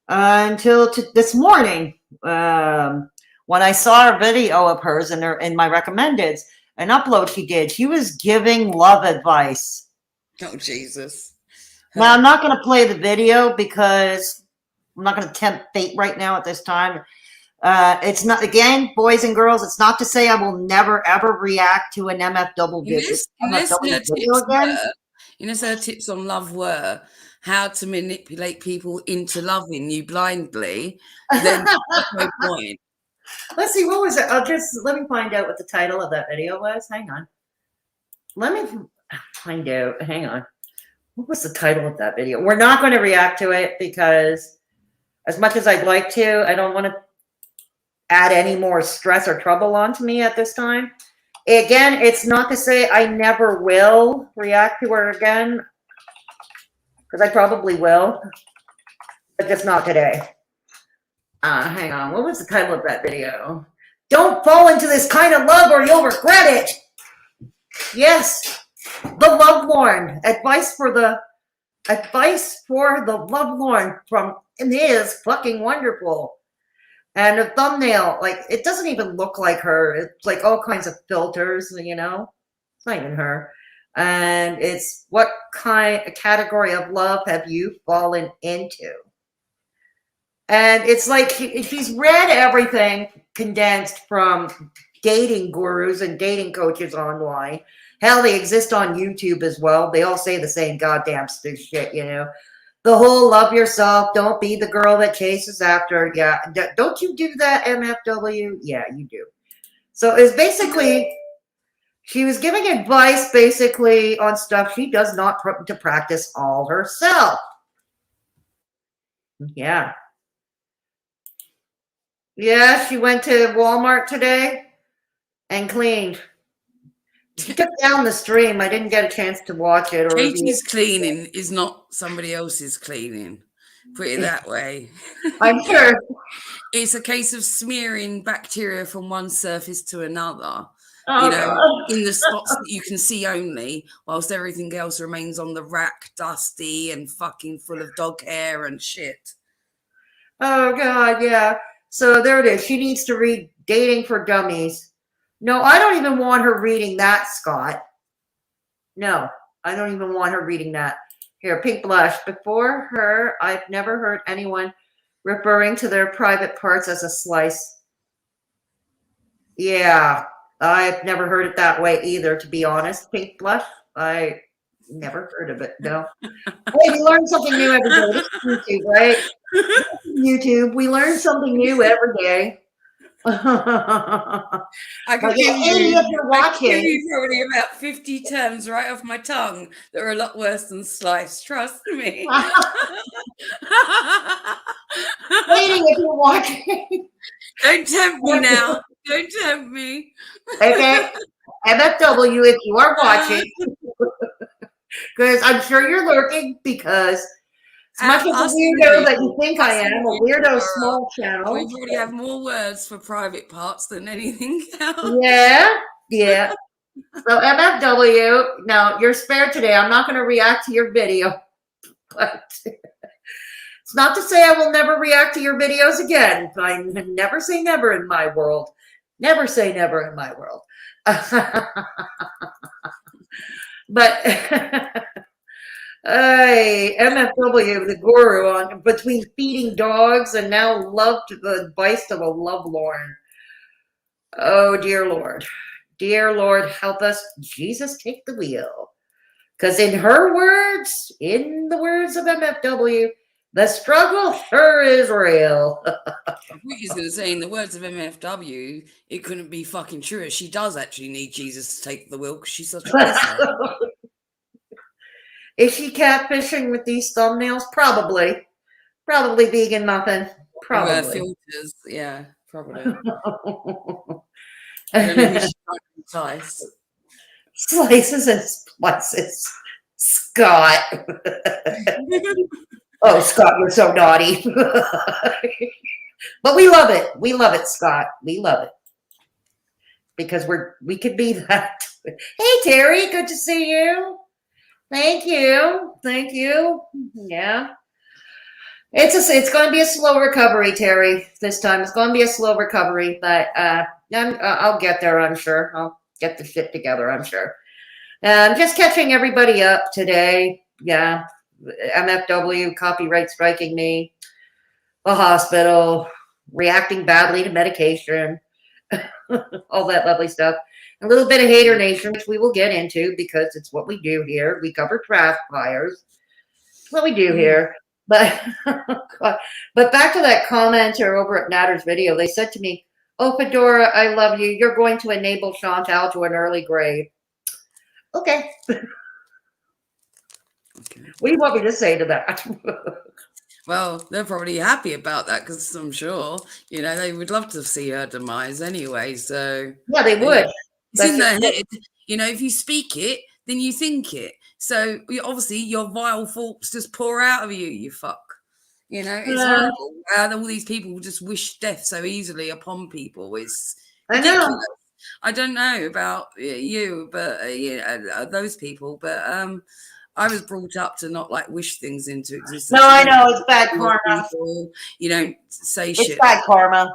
until this morning, when I saw a video of hers in my recommendeds, an upload she did. She was giving love advice. Oh, Jesus. Now I'm not going to play the video because I'm not going to tempt fate right now at this time. It's not, again, boys and girls, it's not to say I will never ever react to an MFW video, again. You know, her tips on love were how to manipulate people into loving you blindly. Then no point. Let's see, what was it? Let me find out what the title of that video was. Hang on. Let me find out. Hang on. What was the title of that video? We're not going to react to it because as much as I'd like to, I don't want to add any more stress or trouble onto me at this time. Again, it's not to say I never will react to her again, because I probably will, but just not today. Hang on. What was the title of that video? Don't fall into this kind of love or you'll regret it. Yes, the lovelorn. Advice for the lovelorn from Is Fucking Wonderful. And the thumbnail, like, it doesn't even look like her. It's like all kinds of filters, you know? It's not even her. And it's what category of love have you fallen into? And it's like she's read everything condensed from dating gurus and dating coaches online. Hell, they exist on YouTube as well. They all say the same goddamn shit, you know? The whole love yourself, don't be the girl that chases after. Yeah, don't you do that, MFW? Yeah, you do. So it's basically, she was giving advice basically on stuff she does not put into practice all herself. Yeah. Yeah, she went to Walmart today and cleaned. She took down the stream. I didn't get a chance to watch it. Katie's cleaning is not somebody else's cleaning. Put it that way. I'm sure. It's a case of smearing bacteria from one surface to another. Oh, you know, God. in the spots that you can see only, whilst everything else remains on the rack, dusty and fucking full of dog hair and shit. Oh, God, yeah. So there it is. She needs to read Dating for Dummies. No, I don't even want her reading that, Scott. No, I don't even want her reading that. Here, Pink Blush. Before her, I've never heard anyone referring to their private parts as a slice. Yeah, I've never heard it that way either, to be honest. Pink Blush, I never heard of it, no. Hey, we learn something new every day. This is YouTube, right? YouTube, we learn something new every day. I could give you probably about 50 terms right off my tongue that are a lot worse than slice. Trust me. Waiting if you're watching. Don't tempt me now. Don't tempt me. Okay, MFW, if you are watching, because I'm sure you're lurking. Because As much as a Us weirdo that you individuals, think I us am, a individuals weirdo are, small channel. we already have more words for private parts than anything else. Yeah. So MFW, now you're spared today. I'm not going to react to your video, but it's not to say I will never react to your videos again. I never say never in my world. Never say never in my world. But hey, MFW, the guru, on between feeding dogs and now love to the advice of a lovelorn. Oh, dear Lord. Dear Lord, help us. Jesus, take the wheel. Because in her words, in the words of MFW, the struggle sure is real. I thought you was going to say, in the words of MFW, it couldn't be fucking true. She does actually need Jesus to take the wheel because she's such a pisser. Is she catfishing with these thumbnails? Probably. Probably vegan muffin. Probably. Filters, yeah, probably. I don't know who she's trying to entice. Slices and splices. Scott. Oh, Scott, you're so naughty. But we love it. We love it, Scott. We love it. Because we could be that. Hey, Terry, good to see you. Thank you. Thank you. Yeah. It's going to be a slow recovery, Terry. This time it's going to be a slow recovery, but I'll get there. I'm sure. I'll get the shit together. I'm sure. I'm just catching everybody up today. Yeah, MFW copyright striking me. The hospital, reacting badly to medication, all that lovely stuff. A little bit of haydurnation, which we will get into because it's what we do here. We cover trash fires. It's what we do here. But but back to that commenter over at Natter's video, they said to me, "Oh, Fedora, I love you. You're going to enable Chantal to an early grave." Okay. What do you want me to say to that? Well, they're probably happy about that because I'm sure, they would love to see her demise anyway. So yeah, they would. It's in their head. If you speak it, then you think it. So obviously your vile thoughts just pour out of you, you fuck. It's horrible how all these people just wish death so easily upon people. It's ridiculous. I know. I don't know about you, but those people. But I was brought up to not wish things into existence. No, I know it's bad karma. People, you don't say shit. It's bad karma.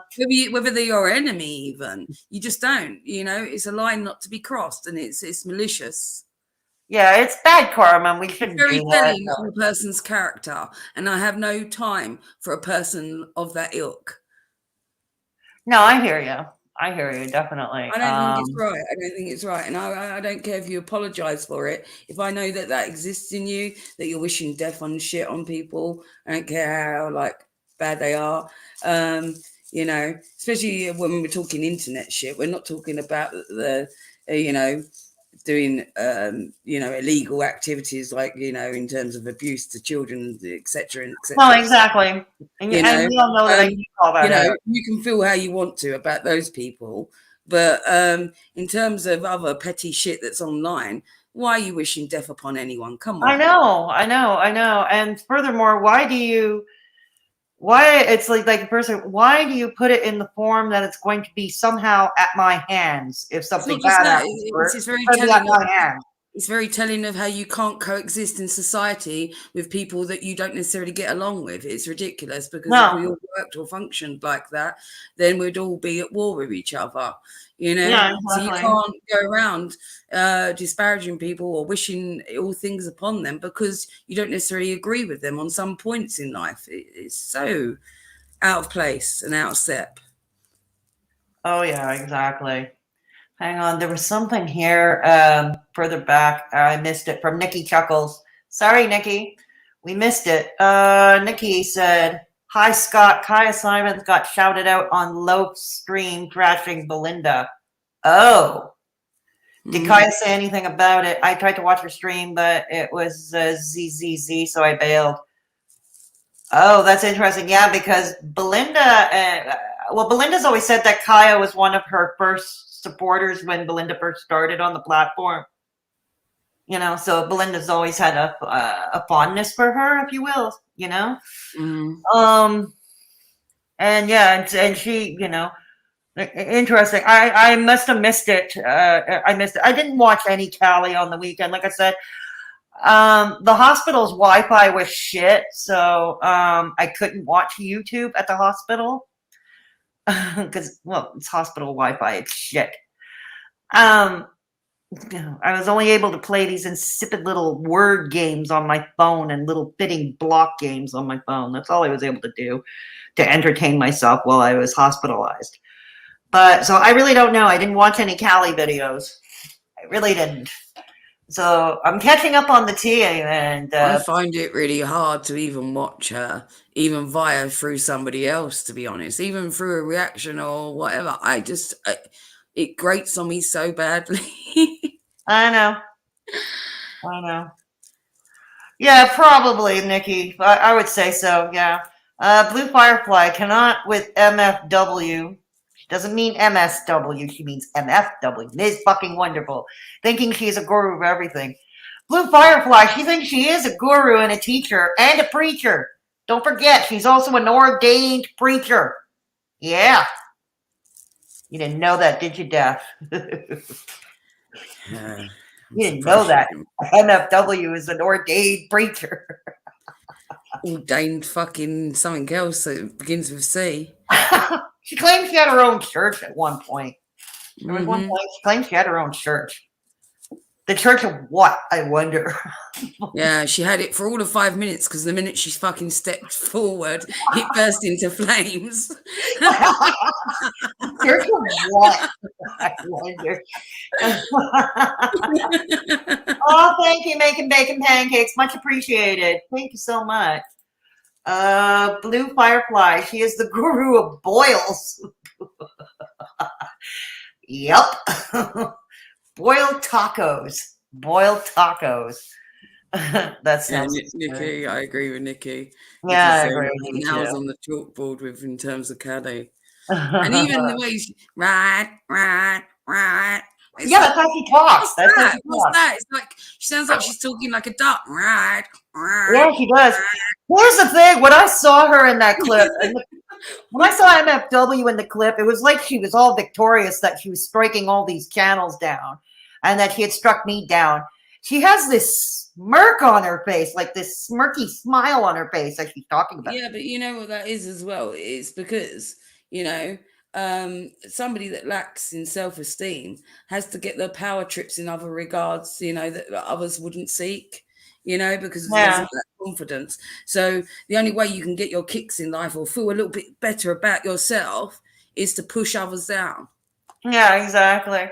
Whether they're your enemy, even you just don't. It's a line not to be crossed, and it's malicious. Yeah, it's bad karma. We shouldn't very do that. telling of a person's character, and I have no time for a person of that ilk. No, I hear you. I hear you, definitely. I don't think it's right. I don't think it's right. And I don't care if you apologize for it. If I know that exists in you, that you're wishing death on shit on people, I don't care how bad they are. Especially when we're talking internet shit, we're not talking about the doing illegal activities in terms of abuse to children, etc. No, exactly. And we all know that you can feel how you want to about those people, but in terms of other petty shit that's online, why are you wishing death upon anyone? Come on. I know. And furthermore, why it's like a person, why do you put it in the form that it's going to be somehow at my hands if something bad happens? It's very telling of how you can't coexist in society with people that you don't necessarily get along with. It's ridiculous because if we all worked or functioned like that, then we'd all be at war with each other. Yeah, so you can't go around disparaging people or wishing all things upon them because you don't necessarily agree with them on some points in life. It's so out of place and out of step. Oh yeah, exactly. Hang on, there was something here further back. I missed it from Nikki Chuckles. Sorry, Nikki, we missed it. Nikki said, "Hi, Scott. Kaya Simons got shouted out on Loaf's stream trashing Belinda." Oh, did Kaya say anything about it? I tried to watch her stream, but it was ZZZ, so I bailed. Oh, that's interesting. Yeah, because Belinda, Belinda's always said that Kaya was one of her first supporters when Belinda first started on the platform. So Belinda's always had a fondness for her, if you will. you know? Mm. And yeah, and she, you know, interesting. I must have missed it. I missed it. I didn't watch any Cali on the weekend. Like I said, the hospital's Wi-Fi was shit, so I couldn't watch YouTube at the hospital because, well, it's hospital Wi-Fi. It's shit. I was only able to play these insipid little word games on my phone and little fitting block games on my phone. That's all I was able to do to entertain myself while I was hospitalized. But so I really don't know. I didn't watch any Cali videos. I really didn't. So I'm catching up on the tea, and I find it really hard to even watch her, even via through somebody else, to be honest, even through a reaction or whatever. It grates on me so badly. I know. Yeah, probably, Nikki. I would say so. Yeah. Blue Firefly cannot with MFW. She doesn't mean MSW. She means MFW. Ms. fucking wonderful. Thinking she's a guru of everything. Blue Firefly, she thinks she is a guru and a teacher and a preacher. Don't forget, she's also an ordained preacher. Yeah. You didn't know that, did you, Daph? Yeah, You didn't know that. MFW is an ordained preacher. Ordained fucking something else that begins with C. She claimed she had her own church at one point. There was one point she claimed she had her own church. The church of what, I wonder? Yeah, she had it for all of 5 minutes because the minute she fucking stepped forward, it burst into flames. Church of what, I wonder? Oh, thank you, making bacon pancakes. Much appreciated. Thank you so much. Blue Firefly. She is the guru of boils. Yep. Boiled tacos. That sounds Nikki, I agree with Nikki. Yeah, I agree with Nikki nails too. on the chalkboard with in terms of caddy. And even the way she right. Yeah, that's how she talks. That's how she What's talks. that? It's like she sounds like she's talking like a duck. Right. Yeah, she does. Here's the thing. When I saw her in that clip, when I saw MFW in the clip, it was like she was all victorious that she was striking all these channels down and that she had struck me down. She has this smirk on her face, like this smirky smile on her face as she's talking about. Yeah, but you know what that is as well? It's because, somebody that lacks in self-esteem has to get their power trips in other regards, that others wouldn't seek, because there's that confidence. So the only way you can get your kicks in life or feel a little bit better about yourself is to push others down. Yeah, exactly.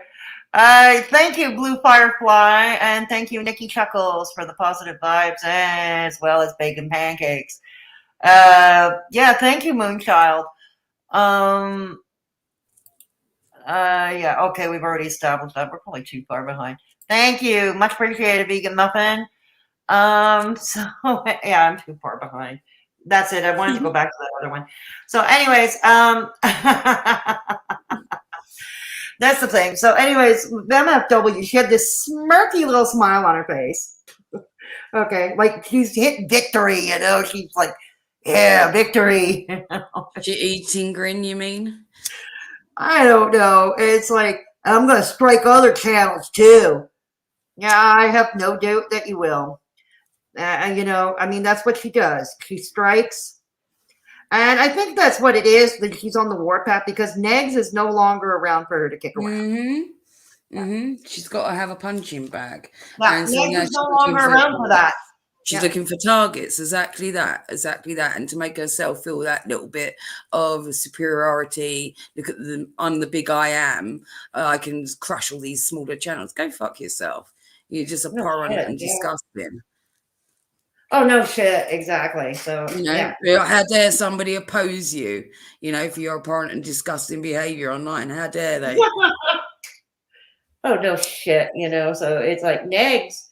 Thank you, Blue Firefly, and thank you, Nikki Chuckles, for the positive vibes as well as bacon pancakes. Yeah, thank you, Moonchild. Yeah, okay, we've already established that. We're probably too far behind. Thank you. Much appreciated, Vegan Muffin. So yeah, I'm too far behind. That's it. I wanted to go back to that other one. So, anyways, that's the thing. So, anyways, MFW, she had this smirky little smile on her face. Okay, like she's hit victory, She's like, yeah, victory. She eating grin, you mean? I don't know. It's like, I'm going to strike other channels too. Yeah, I have no doubt that you will. That's what she does. She strikes. And I think that's what it is, that she's on the warpath because Negs is no longer around for her to kick around. She's got to have a punching bag. Yeah, and so Negs is no longer around for that. She's looking for targets, exactly that. And to make herself feel that little bit of superiority. Look at I'm the big I am. I can crush all these smaller channels. Go fuck yourself. You're just abhorrent and disgusting. Oh, no shit. Exactly. So, yeah. How dare somebody oppose you, for your abhorrent and disgusting behavior online? How dare they? Oh, no shit. So it's like Negs.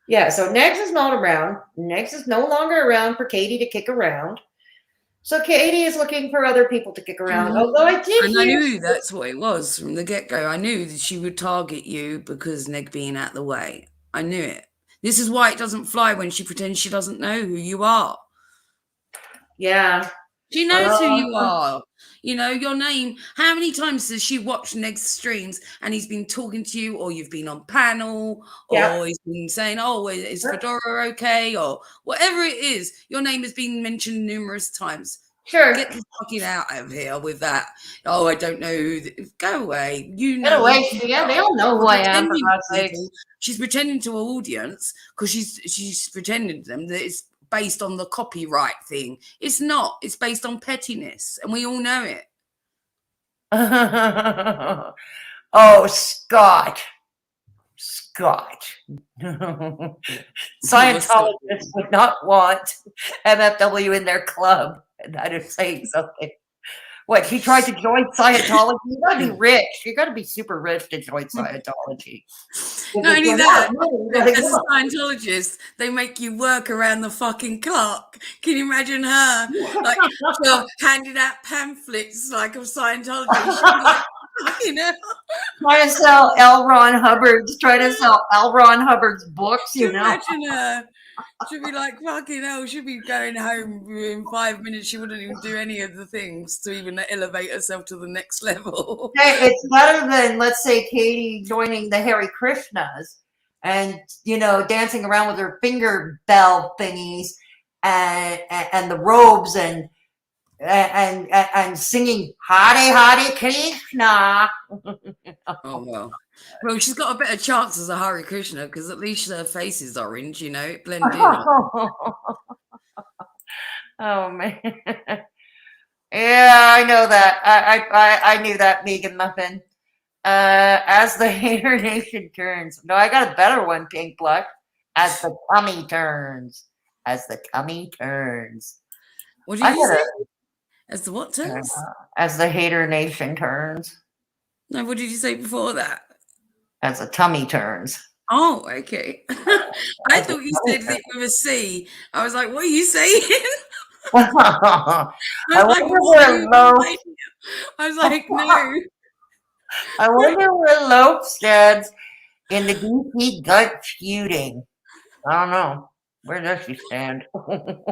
Yeah, so Negs is not around. Negs is no longer around for Katie to kick around. So Katie is looking for other people to kick around. Although I knew that's what it was from the get-go. I knew that she would target you because Neg being out the way. I knew it. This is why it doesn't fly when she pretends she doesn't know who you are. Yeah. She knows who you are. You know, your name. How many times has she watched Neg's streams and he's been talking to you, or you've been on panel, or he's been saying, oh, is Fedora okay? Or whatever it is, your name has been mentioned numerous times. Sure. Get the fucking out of here with that. Oh, I don't know who. Go away. You know. Get away. Yeah, they all know who I am, for God's sake. She's pretending to an audience because she's pretending to them that it's based on the copyright thing. It's not. It's based on pettiness, and we all know it. Oh, Scott. Scientologists would not want MFW in their club. And that is saying something. What, he tried to join Scientology? You gotta be rich. You gotta be super rich to join Scientology. Not only that, as a Scientologist, they make you work around the fucking clock. Can you imagine her? Like, handing out pamphlets like of Scientology. You know? Trying to sell L. Ron Hubbard's books, you know? Imagine her. She'd be like, fucking hell, she'd be going home in 5 minutes. She wouldn't even do any of the things to even elevate herself to the next level. Hey, it's better than, let's say, Katie joining the Hare Krishnas and, you know, dancing around with her finger bell thingies and the robes and singing Hare Hare Krishna. Oh, well. Well, she's got a better chance as a Hare Krishna because at least her face is orange, you know, it blends in. Oh, man. Yeah, I know that. I knew that, Megan Muffin. As the haydurnation turns. No, I got a better one, Pink Blush. As the tummy turns. As the tummy turns. What did you say? As the what turns? As the haydurnation turns. No, what did you say before that? As the tummy turns. Oh, okay. I thought you said it with a C. I was like, what are you saying? I was like, no. I wonder where Loaf stands in the DC gut feuding. I don't know. Where does she stand? That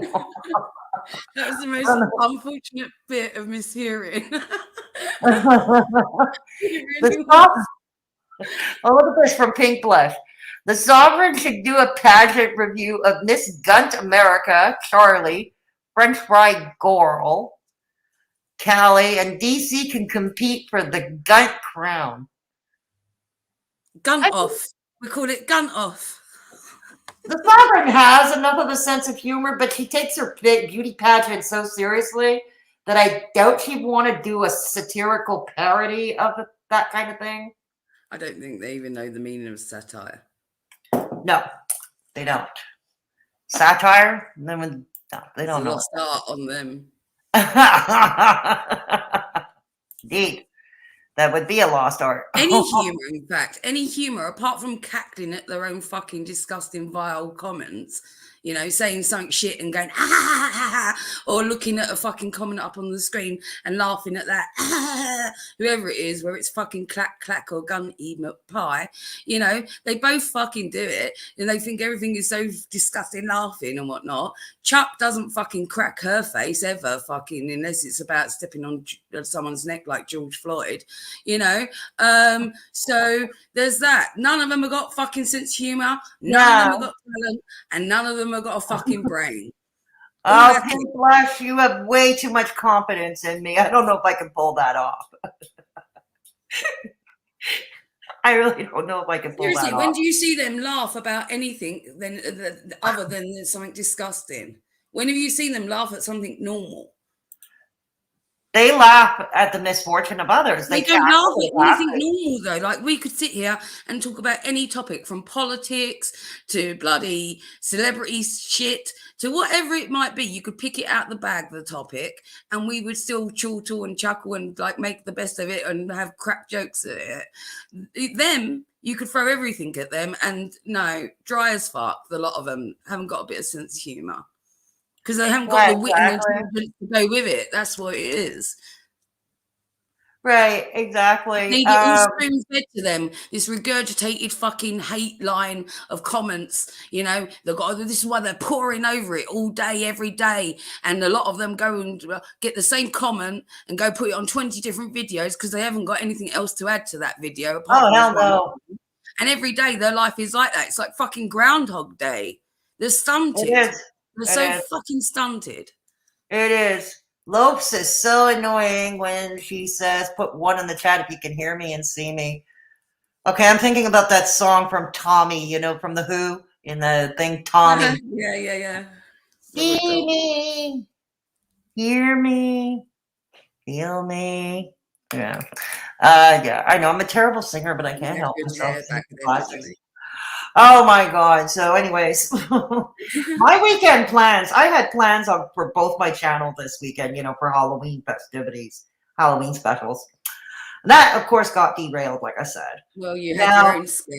was the most unfortunate bit of mishearing. Oh, look at this from Pink Blush. The Sovereign should do a pageant review of Miss Gunt America, Charlie, French Fry Goral, Callie, and DC can compete for the Gunt crown. Gunt off. We call it Gunt off. The Sovereign has enough of a sense of humor, but she takes her beauty pageant so seriously that I doubt she'd want to do a satirical parody of that kind of thing. I don't think they even know the meaning of satire. No, they don't. Satire? No, they don't know. Lost art on them. Indeed. That would be a lost art. Any humor, in fact, any humor, apart from cackling at their own fucking disgusting, vile comments, you know, saying something shit and going, ha, ha, ha, ha, or looking at a fucking comment up on the screen and laughing at that, whoever it is, whether it's fucking clack, clack or gun pie, you know, they both fucking do it and they think everything is so disgusting, laughing and whatnot. Chuck doesn't fucking crack her face ever, fucking, unless it's about stepping on someone's neck like George Floyd, you know. So there's that. None of them have got fucking sense of humor. None of them have got talent, and none of them have got a fucking brain. Oh, Pink Blush, you have way too much confidence in me. I don't know if I can pull that off. I really don't know if I can pull that off. When do you see them laugh about anything other than something disgusting? When have you seen them laugh at something normal? They laugh at the misfortune of others. They don't laugh at anything normal, though. Like, we could sit here and talk about any topic, from politics to bloody celebrity shit to whatever it might be. You could pick it out the bag, the topic, and we would still chortle and chuckle and like make the best of it and have crap jokes at it. Them, you could throw everything at them, and no, dry as fuck. The lot of them haven't got a bit of sense of humour. Because they haven't got the wit and the to go with it. That's what it is. Right, exactly. Need it all spoon fed to them. This regurgitated fucking hate line of comments. You know, they've got. This is why they're pouring over it all day, every day, and a lot of them go and get the same comment and go put it on 20 different videos because they haven't got anything else to add to that video. Apart Oh, from hell this one. no. And every day their life is like that. It's like fucking Groundhog Day. They're stunted. It is. They're It so is. fucking stunted. It is. Lopes is so annoying when she says, put one in the chat if you can hear me and see me. Okay, I'm thinking about that song from Tommy, you know, from The Who, in the thing, Tommy. Yeah. See me, hear me, feel me. Yeah. Yeah, I know I'm a terrible singer, but I can't help myself. Oh my God. So anyways, my weekend plans. I had plans for both my channel this weekend, you know, for Halloween festivities, Halloween specials. That, of course, got derailed, like I said. Well, you had your own scare.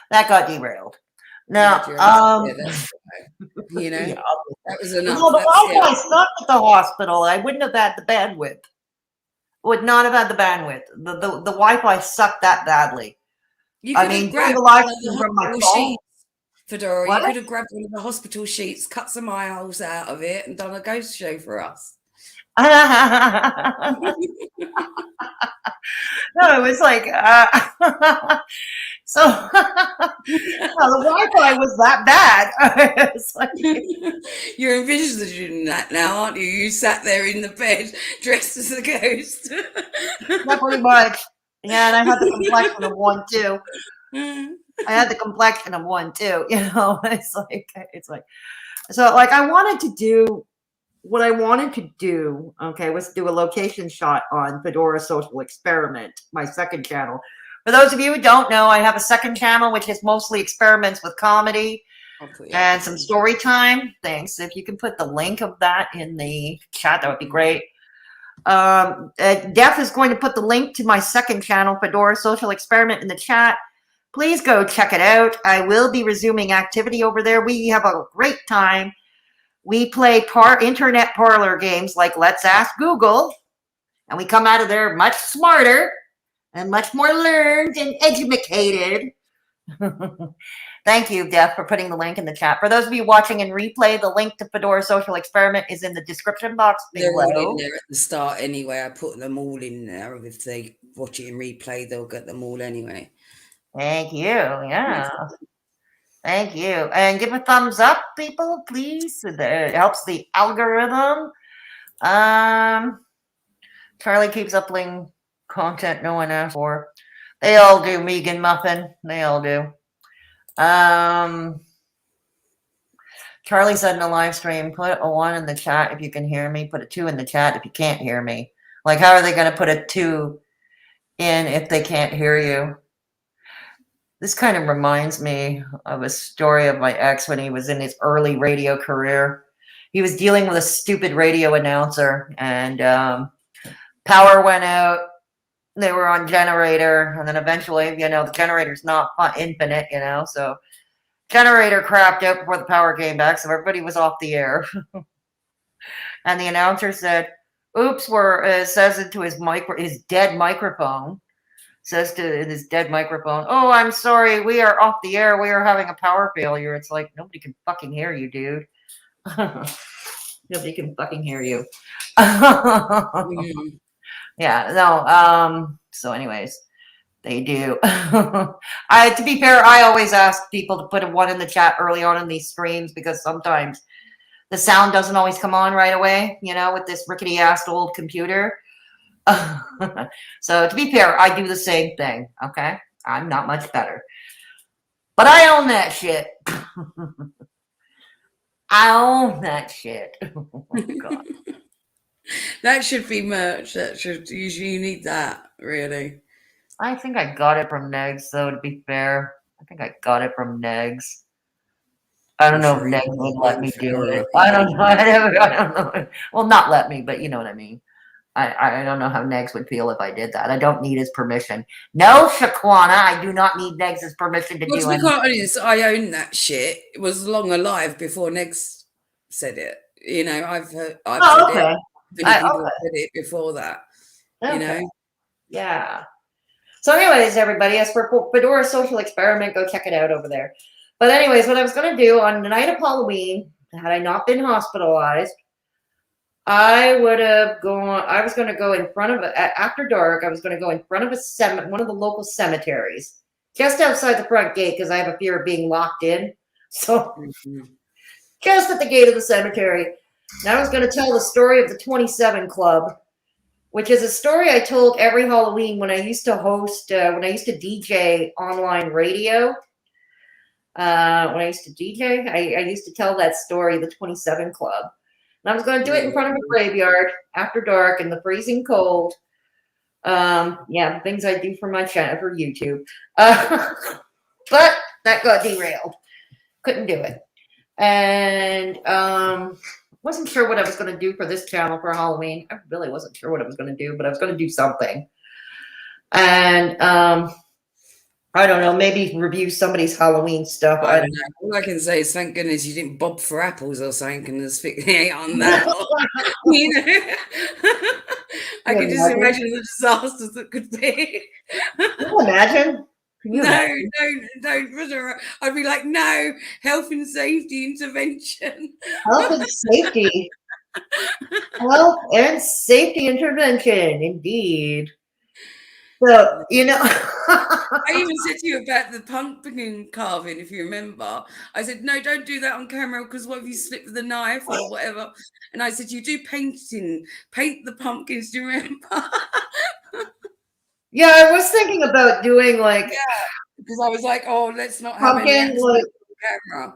That got derailed. Now, you know, yeah, that was enough. well, the Wi-Fi sucked at the hospital. I wouldn't have had the bandwidth. Would not have had the bandwidth. The Wi-Fi sucked that badly. You could have grabbed the live stream from my phone. Sheets, Fedora. What? You could have grabbed one of the hospital sheets, cut some eye holes out of it, and done a ghost show for us. No, it was like so. The Wi-Fi was that bad. It's like, you're envisioning that now, aren't you? You sat there in the bed dressed as a ghost. not pretty much. Yeah, and I had the complexion of one too. I had the complexion of one too. You know, it's like, so like I wanted to do what I wanted to do. Okay, was do a location shot on Fedora Social Experiment, my second channel. For those of you who don't know, I have a second channel which is mostly experiments with comedy and some story time. Thanks. If you can put the link of that in the chat, that would be great. Def is going to put the link to my second channel, Fedora Social Experiment, in the chat. Please go check it out. I will be resuming activity over there. We have a great time. We play internet parlor games like Let's Ask Google, and we come out of there much smarter and much more learned and educated. Thank you, Def, for putting the link in the chat. For those of you watching in replay, the link to Fedora Social Experiment is in the description box below. They're all in there at the start anyway. I put them all in there. If they watch it in replay, they'll get them all anyway. Thank you. Yeah. Thank you. And give a thumbs up, people, please. It helps the algorithm. Charlie keeps uploading content no one asked for. They all do, Megan Muffin. They all do. Charlie said in the live stream, put a 1 in the chat if you can hear me. Put a 2 in the chat if you can't hear me. Like, how are they going to put a 2 in if they can't hear you? This kind of reminds me of a story of my ex when he was in his early radio career. He was dealing with a stupid radio announcer, and power went out. They were on generator, and then eventually, you know, the generator's not infinite, you know, so generator crapped out before the power came back, so everybody was off the air. And the announcer said, oops, says into his dead microphone, says to his dead microphone, oh, I'm sorry, we are off the air, we are having a power failure. It's like, nobody can fucking hear you, dude. Nobody can fucking hear you. Yeah, no, so anyways, they do. To be fair, I always ask people to put a 1 in the chat early on in these streams because sometimes the sound doesn't always come on right away, you know, with this rickety-ass old computer. So to be fair, I do the same thing, okay? I'm not much better. But I own that shit. I own that shit. Oh, God. That should be merch. You need that, really. I think I got it from Negs, though, to be fair. I think I got it from Negs. I don't know if Negs would let me do it. I don't know. I don't know. Well, not let me, but you know what I mean. I don't know how Negs would feel if I did that. I don't need his permission. No, Shaquana, I do not need Negs' permission to do anything. I own that shit. It was long alive before Negs said it. You know, I've said okay. it. Many people have said it before that, okay. you know. Yeah. So anyways, everybody, as for Fedora Social Experiment, go check it out over there. But anyways, what I was going to do on the night of Halloween, had I not been hospitalized, I was going to go in front of, after dark, I was going to go in front of one of the local cemeteries, just outside the front gate, because I have a fear of being locked in. So just at the gate of the cemetery. And I was going to tell the story of the 27 Club, which is a story I told every Halloween when I used to DJ online radio. When I used to DJ, I used to tell that story, the 27 Club. And I was going to do it in front of a graveyard after dark in the freezing cold. Yeah, things I do for my channel, for YouTube. But that got derailed. Couldn't do it. And wasn't sure what I was going to do for this channel for Halloween. I really wasn't sure what I was going to do, but I was going to do something. And I don't know, maybe review somebody's Halloween stuff. I don't know. All I can say is thank goodness you didn't bob for apples or something and asphyxiate on that. You know? I can just imagine the disasters that could be. Can you imagine? No. I'd be like, no, health and safety intervention. Health and safety. Health and safety intervention, indeed. So, you know. I even said to you about the pumpkin carving, if you remember. I said, no, don't do that on camera because what if you slip with a knife or whatever? And I said, you do paint the pumpkins, do you remember? Yeah, I was thinking about doing like because I was like, oh, let's not have any accidents on camera.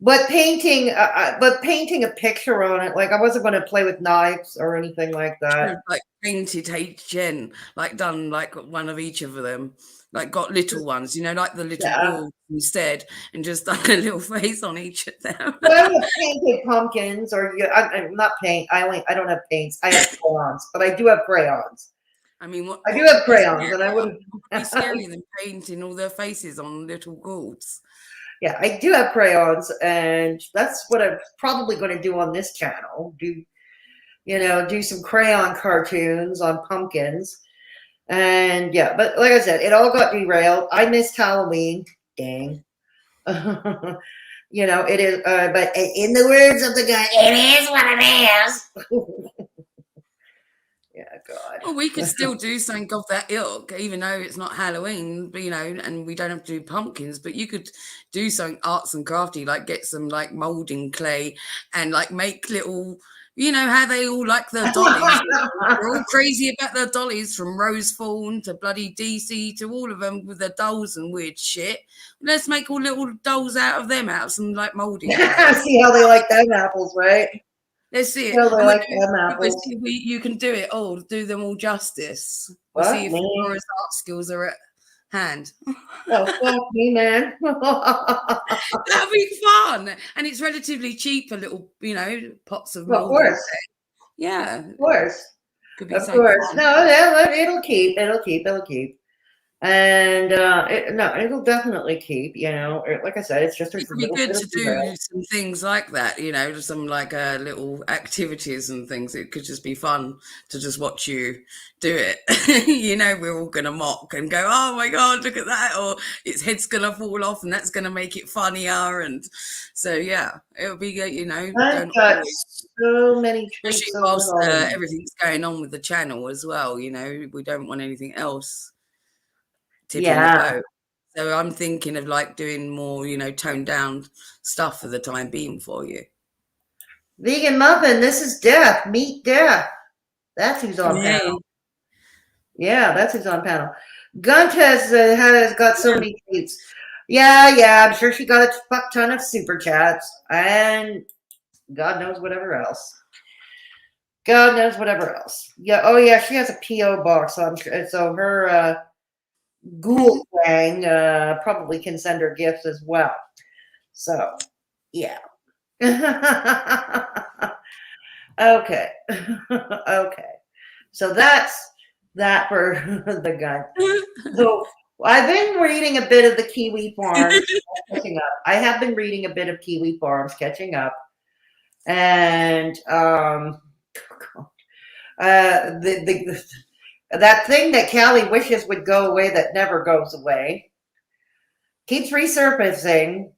But painting a picture on it, like I wasn't going to play with knives or anything like that. Like painted HGen, like done like one of each of them, like got little ones, you know, like the little balls instead, and just done a little face on each of them. But I have painted pumpkins, or I'm not paint. I don't have paints. I have crayons, but I do have crayons. I mean, I do have crayons, and I wouldn't be scary than painting all their faces on little gourds. Yeah, I do have crayons, and that's what I'm probably going to do on this channel. Do some crayon cartoons on pumpkins, and yeah. But like I said, it all got derailed. I missed Halloween. Dang. It is. But in the words of the guy, it is what it is. Yeah, God. Well, we could still do something of that ilk, even though it's not Halloween, but, and we don't have to do pumpkins, but you could do something arts and crafty, like get some like molding clay and like make little, how they all like their dollies. They're all crazy about their dollies, from Rose Fawn to bloody DC to all of them with their dolls and weird shit. Let's make all little dolls out of some like molding. See how they like them apples, right? Let's see it. Like you can do it all. Do them all justice. We'll see if Laura's art skills are at hand. Oh, fuck me, man. That'll be fun, and it's relatively cheap. A little, pots of mold. Of course. Yeah. Of course. Could be of course. Fun. No, it'll keep. And it'll definitely keep, like I said, it's just it would be good to do some things like that, some like little activities and things. It could just be fun to just watch you do it. We're all gonna mock and go, oh my god, look at that, or its head's gonna fall off and that's gonna make it funnier. And so it'll be good, I've got so many tricks, especially whilst everything's going on with the channel as well. We don't want anything else. So I'm thinking of like doing more, toned down stuff for the time being for you. Vegan Muffin, this is Death. Meet Death. That's who's on panel. Yeah, that's who's on panel. Gunt has got so many tweets. Yeah, I'm sure she got a fuck ton of super chats and God knows whatever else. Yeah, oh yeah, she has a P.O. box, so I'm sure. So her Ghoul Gang probably can send her gifts as well. So, yeah. Okay. So that's that for the gun. So I've been reading a bit of the Kiwi Farms, catching up. I have been reading a bit of Kiwi Farms, catching up. And That thing that Callie wishes would go away that never goes away keeps resurfacing,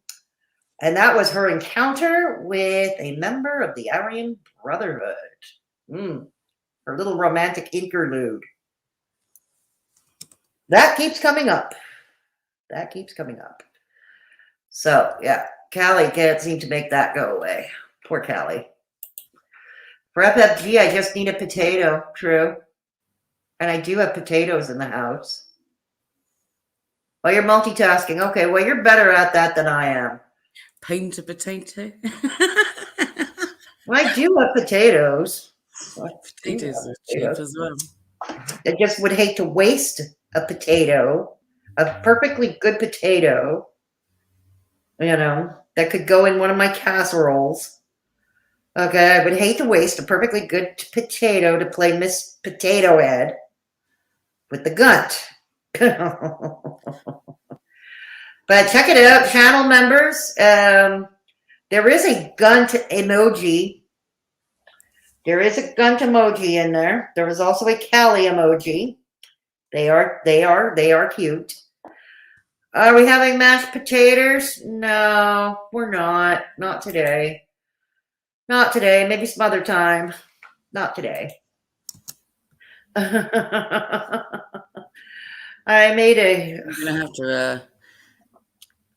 and that was her encounter with a member of the Aryan Brotherhood. Her little romantic interlude. That keeps coming up. So, yeah, Callie can't seem to make that go away. Poor Callie. For FFG, I just need a potato. True. And I do have potatoes in the house. Well, you're multitasking. Okay, well, you're better at that than I am. Paint a potato. Well, I do have potatoes. Potatoes are cheap as well. I just would hate to waste a potato, a perfectly good potato, that could go in one of my casseroles. Okay, I would hate to waste a perfectly good potato to play Miss Potato Head with the gunt. But check it out, channel members. There is a gunt emoji. There is a gunt emoji in there. There is also a Callie emoji. They are cute. Are we having mashed potatoes? No, we're not. Not today. Not today. Maybe some other time. Not today. I made a. You're gonna have to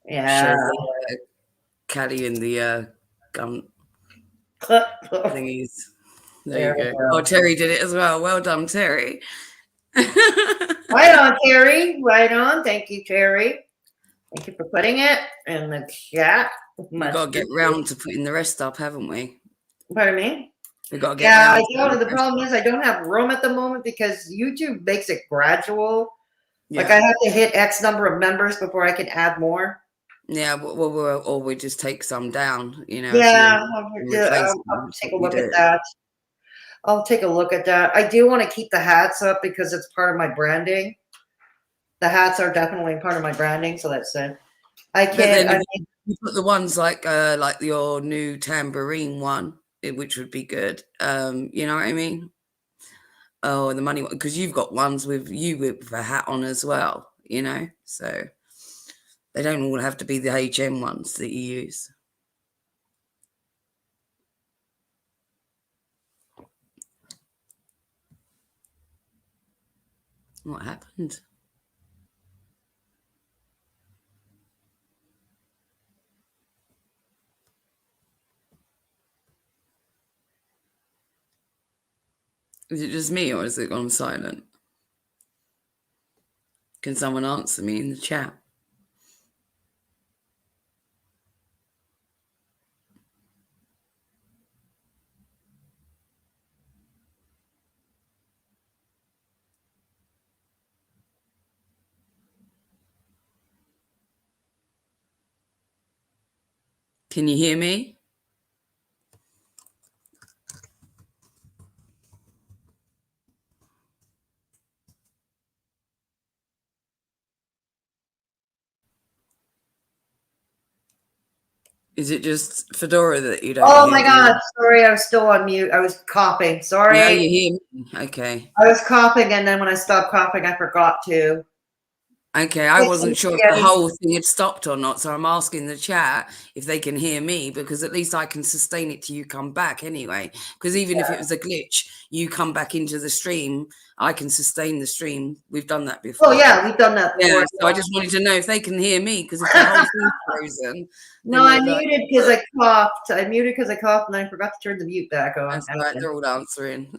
Yeah. show Callie in the gum thingies. There you go. Oh, Terry did it as well. Well done, Terry. Right on, Terry. Right on. Thank you, Terry. Thank you for putting it in the chat. We've got to get round to putting the rest up, haven't we? Pardon me? We've got to get round. Yeah, the problem is I don't have room at the moment because YouTube makes it gradual. Yeah. Like I have to hit X number of members before I can add more. Yeah, or we just take some down, Yeah, I'll take a look at that. I'll take a look at that. I do want to keep the hats up because it's part of my branding. The hats are definitely part of my branding, so that's it. I can't. You put the ones like your new tambourine one, which would be good. You know what I mean? Oh, the money, because you've got ones with a hat on as well, so they don't all have to be the HM ones that you use. What happened? Is it just me or is it gone silent? Can someone answer me in the chat? Can you hear me? Is it just Fedora that you don't Oh hear? my God. Sorry, I was still on mute. I was coughing. Sorry. Now you hear me? Okay. I was coughing, and then when I stopped coughing, I forgot to. Okay, I wasn't sure if the whole thing had stopped or not, so I'm asking the chat if they can hear me, because at least I can sustain it till you come back anyway. Because even if it was a glitch, you come back into the stream, I can sustain the stream. We've done that before. Oh yeah, we've done that before. Yeah, so I just wanted to know if they can hear me, because if the whole thing's frozen. No, I muted because I coughed. I muted because I coughed, and I forgot to turn the mute back on. That's right, they're all answering.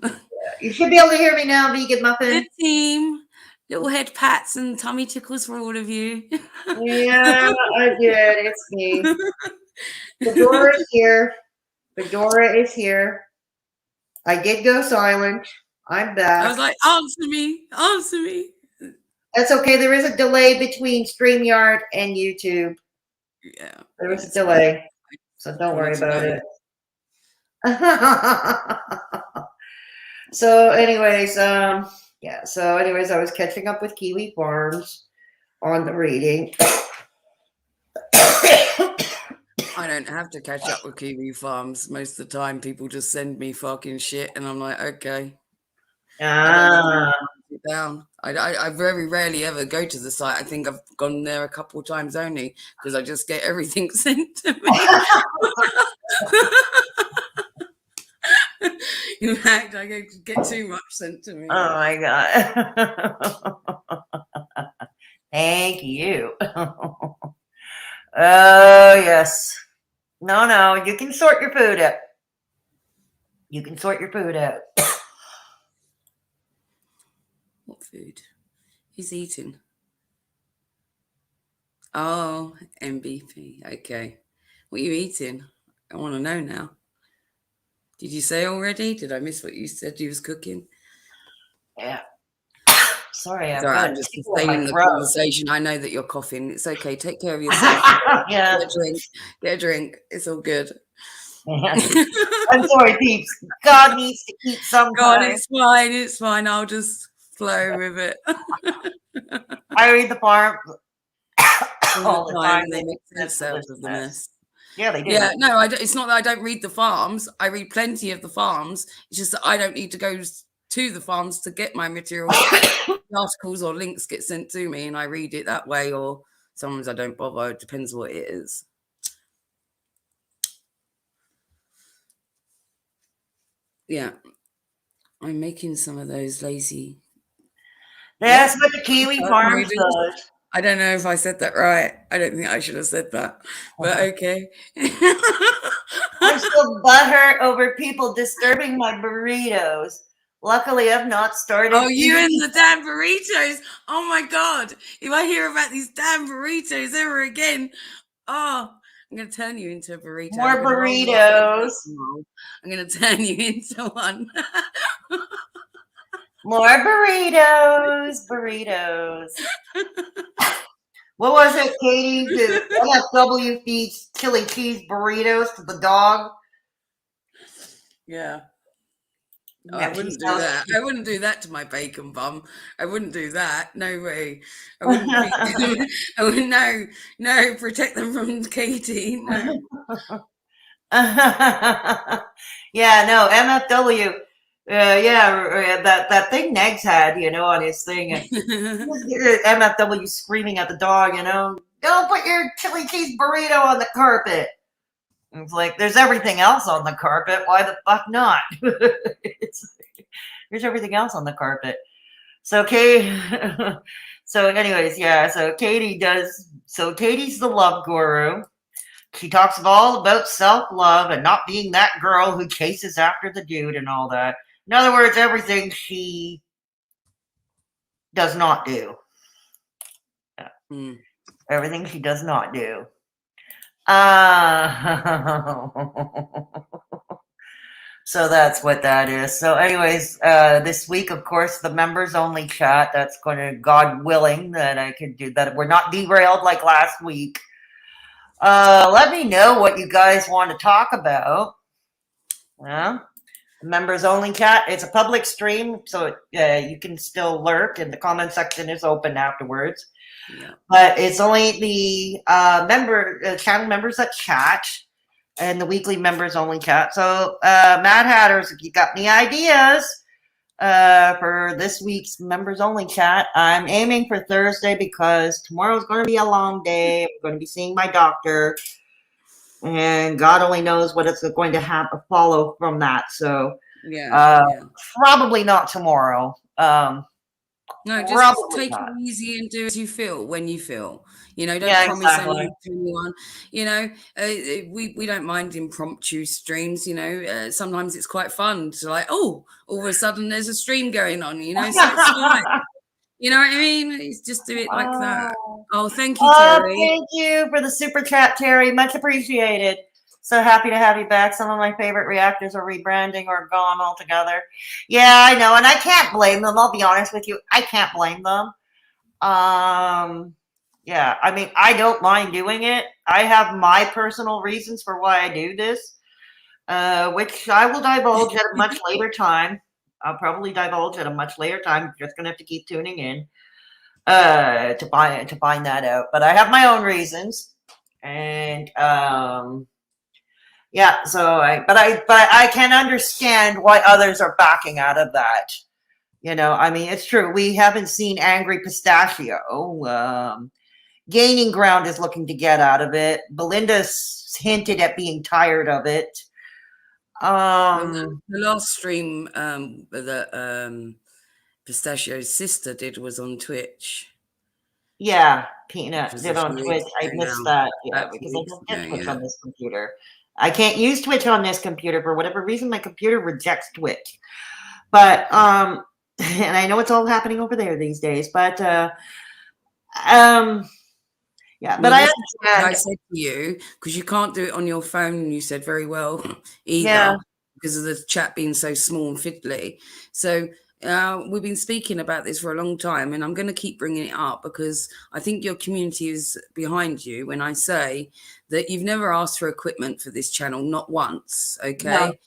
You should be able to hear me now, Vegan Muffin. Good team. Little head pats and tummy tickles for all of you. Yeah, I did. It's me. Fedora is here. Fedora is here. I did go silent. I'm back. I was like, answer me. Answer me. That's okay. There is a delay between StreamYard and YouTube. Yeah. There is a delay. So don't worry about it. So anyways, yeah, so anyways, I was catching up with Kiwi Farms on the reading. I don't have to catch up with Kiwi Farms. Most of the time, people just send me fucking shit, and I'm like, okay. I don't know how to sit down. I very rarely ever go to the site. I think I've gone there a couple of times only because I just get everything sent to me. In fact, I get too much sent to me. Oh my God. Thank you. Oh, yes. No, you can sort your food out. You can sort your food out. What food? He's eating. Oh, MVP. Okay. What are you eating? I want to know now. Did you say already? Did I miss what you said you was cooking? Yeah. Sorry, It's I've all right. got I'm just tickle in my sustaining the throat. conversation. I know that you're coughing. It's okay. Take care of yourself. Yeah. Get a drink. Get a drink. It's all good. I'm sorry, peeps. God needs to keep some God, time. it's fine. It's fine. I'll just flow with it. I read the farm All the time, and They they make sense themselves of the mess. Yeah, they do. Yeah, no, it's not that I don't read the farms. I read plenty of the farms. It's just that I don't need to go to the farms to get my materials. Articles or links get sent to me, and I read it that way. Or sometimes I don't bother. It depends what it is. Yeah, I'm making some of those lazy. That's what the Kiwi Farms noodles. does. I don't know if I said that right. I don't think I should have said that, but okay. I'm still butthurt over people disturbing my burritos. Luckily, I've not started. Oh, you and the damn burritos. Oh my God. If I hear about these damn burritos ever again, oh, I'm going to turn you into a burrito. More burritos. I'm going to turn you into one. More burritos. What was it, Katie? The MFW feeds chili cheese burritos to the dog. Yeah. Oh, Yeah, I wouldn't do that. I wouldn't do that to my bacon bum. I wouldn't do that. No way. I wouldn't feed them. I would no, protect them from Katie. No. Yeah, no, MFW. That thing Negs had, on his thing. MFW screaming at the dog, don't put your chili cheese burrito on the carpet. It's like, there's everything else on the carpet. Why the fuck not? There's everything else on the carpet. So, so anyways, yeah, so Katie's the love guru. She talks all about self-love and not being that girl who chases after the dude and all that. In other words, everything she does not do. Everything she does not do. So that's what that is. So anyways, this week, of course, the members only chat. That's going to, God willing, that I can do that. We're not derailed like last week. Let me know what you guys want to talk about. Yeah. Members only chat. It's a public stream, so you can still lurk, and the comment section is open afterwards. Yeah. But it's only the channel members that chat, and the weekly members only chat. So, Mad Hatters, if you got any ideas for this week's members only chat, I'm aiming for Thursday because tomorrow's going to be a long day. I'm going to be seeing my doctor, and God only knows what it's going to follow from that. So, probably not tomorrow. No, just take it easy and do as you feel when you feel. Don't promise anything to anyone. We don't mind impromptu streams. Sometimes it's quite fun to all of a sudden there's a stream going on. So it's fine. You know what I mean? It's just do it like that. Oh, thank you, Terry. Thank you for the super chat, Terry. Much appreciated. So happy to have you back. Some of my favorite reactors are rebranding or gone altogether. Yeah, I know. And I can't blame them. I'll be honest with you. I can't blame them. Yeah, I mean, I don't mind doing it. I have my personal reasons for why I do this, which I will divulge at a much later time. I'll probably divulge at a much later time. You're just going to have to keep tuning in to find that out. But I have my own reasons. And yeah, so but I can understand why others are backing out of that. I mean, it's true. We haven't seen Angry Pistachio. Gaining Ground is looking to get out of it. Belinda's hinted at being tired of it. The last stream that Pistachio's sister did was on Twitch. Yeah, Peanut Which was did a on few Twitch. weeks I ago missed now. that. Yeah, About 2 because I weeks don't get ago, Twitch yeah. on this computer. I can't use Twitch on this computer for whatever reason. My computer rejects Twitch. But and I know it's all happening over there these days. But yeah, but Well, I this is what I understand. said to you, because you can't do it on your phone, you said very well, either, Yeah. because of the chat being so small and fiddly. So we've been speaking about this for a long time, and I'm going to keep bringing it up because I think your community is behind you when I say that you've never asked for equipment for this channel, not once, okay?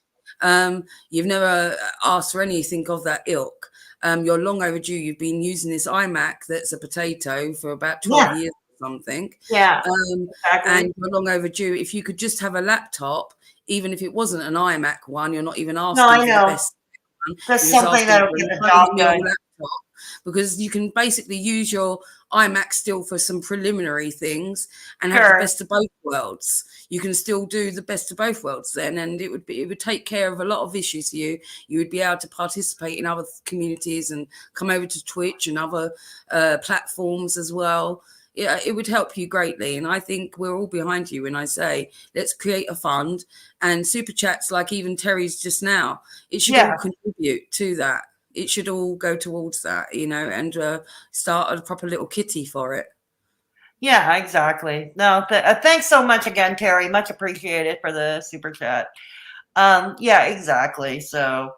You've never asked for anything of that ilk. You're long overdue. You've been using this iMac that's a potato for about 12 years or something. Yeah. Exactly. And you're long overdue. If you could just have a laptop, even if it wasn't an iMac one, you're not even asking for the best one. That's You're something asking that'll for get a the job run-of-the-mill done. laptop, because you can basically use your iMac still for some preliminary things and have the best of both worlds. You can still do the best of both worlds then, and it would take care of a lot of issues for you. You would be able to participate in other communities and come over to Twitch and other platforms as well. Yeah, it would help you greatly. And I think we're all behind you when I say, let's create a fund, and super chats like even Terry's just now, it should all contribute to that. It should all go towards that, and start a proper little kitty for it. Yeah, exactly. No, thanks so much again, Terry. Much appreciated for the super chat. Yeah, exactly. So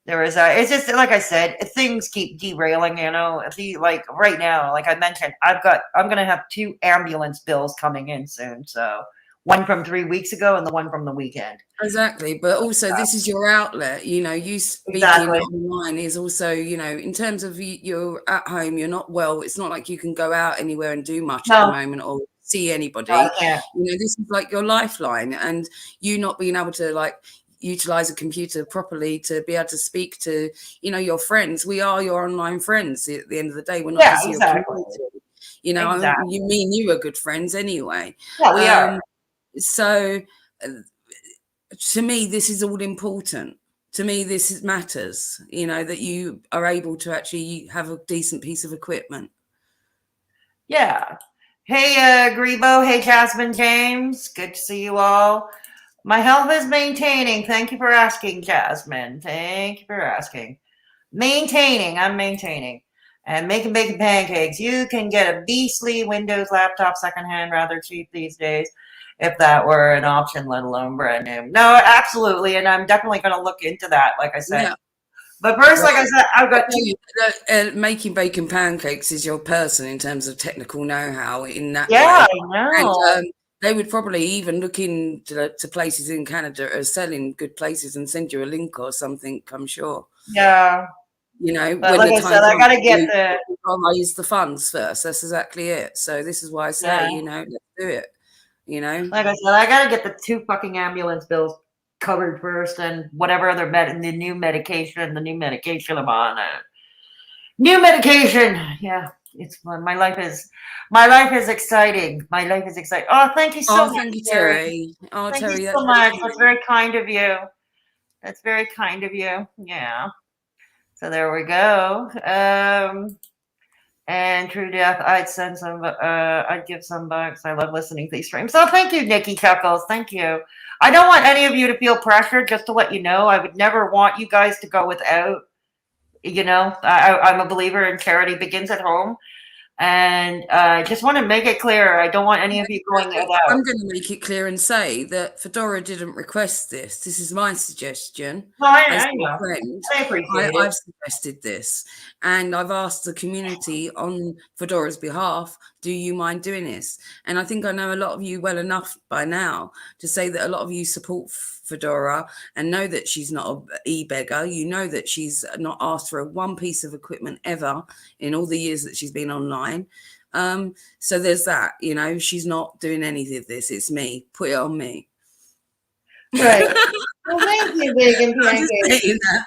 there is it's just like I said, things keep derailing, like right now, like I mentioned, I'm gonna have 2 ambulance bills coming in soon. So one from 3 weeks ago and the one from the weekend. Exactly. But also this is your outlet, you speaking online is also, in terms of you're at home, you're not well, it's not like you can go out anywhere and do much at the moment or see anybody. This is like your lifeline, and you not being able to like utilize a computer properly to be able to speak to, your friends. We are your online friends at the end of the day. We're not just your community. You mean you are good friends anyway. Yeah, we are. So to me, this is all important. To me, this matters, that you are able to actually have a decent piece of equipment. Yeah. Hey, Grebo. Hey, Jasmine James. Good to see you all. My health is maintaining. Thank you for asking, Jasmine. Thank you for asking. I'm maintaining. And making bacon pancakes. You can get a beastly Windows laptop secondhand, rather cheap these days, if that were an option, let alone brand new. No, absolutely. And I'm definitely going to look into that, like I said. Yeah. But first, like I said, I've got making bacon pancakes is your person in terms of technical know-how in that way. Yeah, I know. And, they would probably even look into places in Canada as selling good places and send you a link or something, I'm sure. Yeah. But when like I said, I got to get I use the funds first. That's exactly it. So this is why I say, let's do it. Like I said, I got to get the 2 fucking ambulance bills covered first, and whatever other the new medication I'm on. New medication. Yeah. It's fun. My life is exciting. My life is exciting. Oh, thank you so much, thank you, Terry. Oh, thank Terry, you so much. That's very kind of you. That's very kind of you. Yeah. So there we go. And True Death, I'd send some. I'd give some bucks. I love listening to these streams. So thank you, Nikki Chuckles. Thank you. I don't want any of you to feel pressured. Just to let you know, I would never want you guys to go without. I'm a believer in charity begins at home. And I just want to make it clear, I don't want any of you going out. I'm going to make it clear and say that Fedora didn't request this. This is my suggestion. Well, I know. I appreciate I've suggested this, and I've asked the community on Fedora's behalf, do you mind doing this? And I think I know a lot of you well enough by now to say that a lot of you support Fedora and know that she's not an e-beggar. You know that she's not asked for one piece of equipment ever in all the years that she's been online. So there's that, you know, she's not doing any of this. It's me. Put it on me. Right. Well, thank you, Bacon I'm just Pancake. saying that.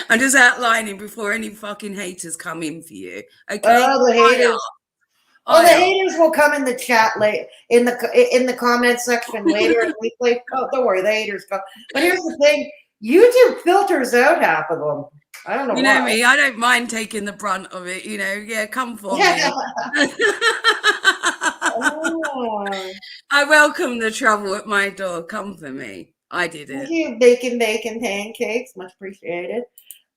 I'm just outlining before any fucking haters come in for you. Okay. Oh, the haters. Oh, the I are. haters will come in the chat late in the comment section later in replay. Oh, don't worry, the haters come. But here's the thing: YouTube filters out half of them. I don't know. You know why. me. I don't mind taking the brunt of it. You know, yeah, come for me. Oh. I welcome the trouble at my door. Come for me. I did Thank it. you, Bacon Pancakes. Much appreciated.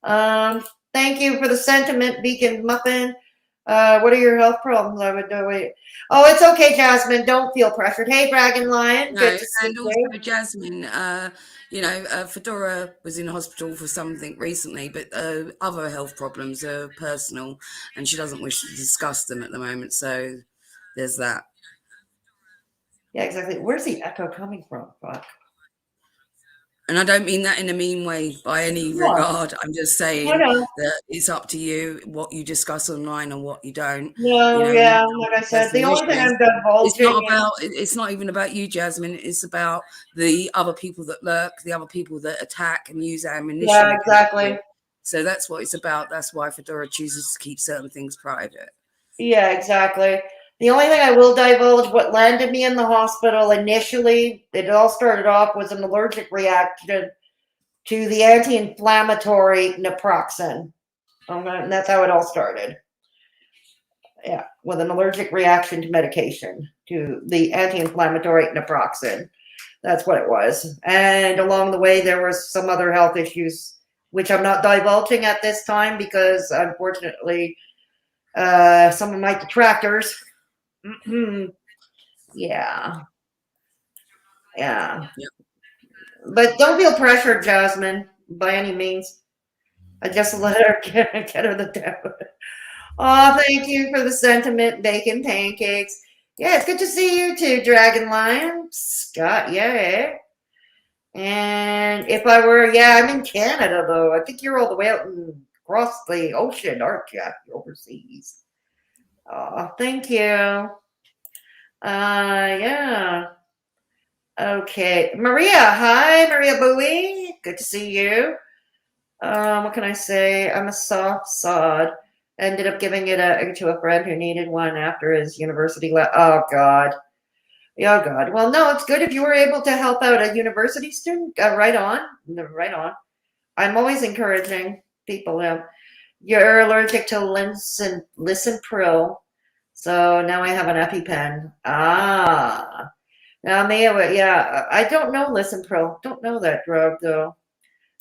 Thank you for the sentiment, Beacon Muffin. What are your health problems? I would know. Wait. Oh, it's okay, Jasmine. Don't feel pressured. Hey, Dragon Lion. No, Good to see and you. also Jasmine, you know, Fedora was in hospital for something recently, but other health problems are personal, and she doesn't wish to discuss them at the moment. So there's that. Yeah, exactly. Where's the echo coming from? Fuck. And I don't mean that in a mean way by any regard. I'm just saying that it's up to you what you discuss online and what you don't. No, you know, yeah, like I said, the only thing I'm divulging it's not even about you, Jasmine. It's about the other people that lurk, the other people that attack and use ammunition. Yeah, exactly. So that's what it's about. That's why Fedora chooses to keep certain things private. Yeah, exactly. The only thing I will divulge, what landed me in the hospital initially, it all started off was an allergic reaction to the anti-inflammatory naproxen. And that's how it all started. Yeah, with an allergic reaction to medication, to the anti-inflammatory naproxen. That's what it was. And along the way, there were some other health issues, which I'm not divulging at this time because, unfortunately, some of my detractors. Yeah. Yeah. Yep. But don't feel pressured, Jasmine, by any means. I just let her get her the devil. Oh, thank you for the sentiment, Bacon Pancakes. Yeah, it's good to see you too, Dragon Lion. Scott, yeah. And if I were, yeah, I'm in Canada though. I think you're all the way out across the ocean, aren't you? Overseas. Oh, thank you. Yeah. Okay. Maria, hi, Maria Bowie. Good to see you. What can I say? I'm a soft sod. Ended up giving it to a friend who needed one after his university. Oh God. Oh God. Well, no, it's good if you were able to help out a university student. Right on. Right on. I'm always encouraging people. You're allergic to Lisenpril, so now I have an EpiPen. Ah. Now, yeah, I don't know Lisenpril. Don't know that drug though.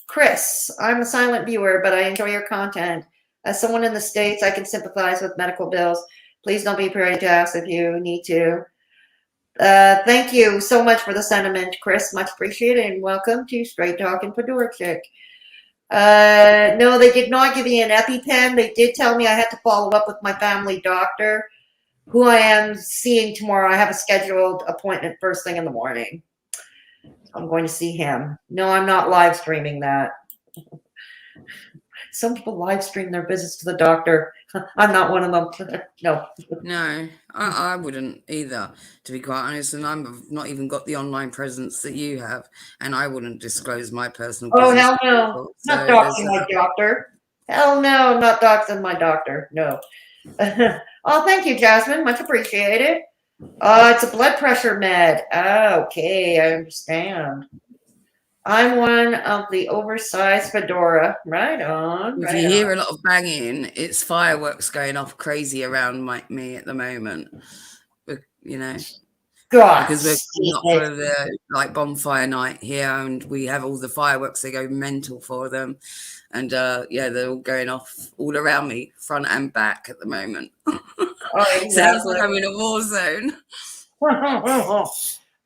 Chris, I'm a silent viewer, but I enjoy your content. As someone in the States, I can sympathize with medical bills. Please don't be afraid to ask if you need to. Thank you so much for the sentiment, Chris. Much appreciated, and welcome to Straight Talkin' Fedora Chick. No, they did not give me an EpiPen. They did tell me I had to follow up with my family doctor, who I am seeing tomorrow. I have a scheduled appointment first thing in the morning. I'm going to see him. No, I'm not live streaming that. Some people live stream their visits to the doctor. I'm not one of them. No. No, I wouldn't either, to be quite honest. And I've not even got the online presence that you have, and I wouldn't disclose my personal business. Oh, hell no. So Not doxing my doctor. Hell no, I'm not doxing my doctor. No. Oh, thank you, Jasmine. Much appreciated. It's a blood pressure med. Okay, I understand. I'm one of the oversized Fedora. Right on. If right you on. hear a lot of banging, it's fireworks going off crazy around me at the moment. But, you know, God, because we're not for the bonfire night here, and we have all the fireworks. They go mental for them, and yeah, they're all going off all around me, front and back at the moment. Oh, exactly. Sounds like I'm in a war zone.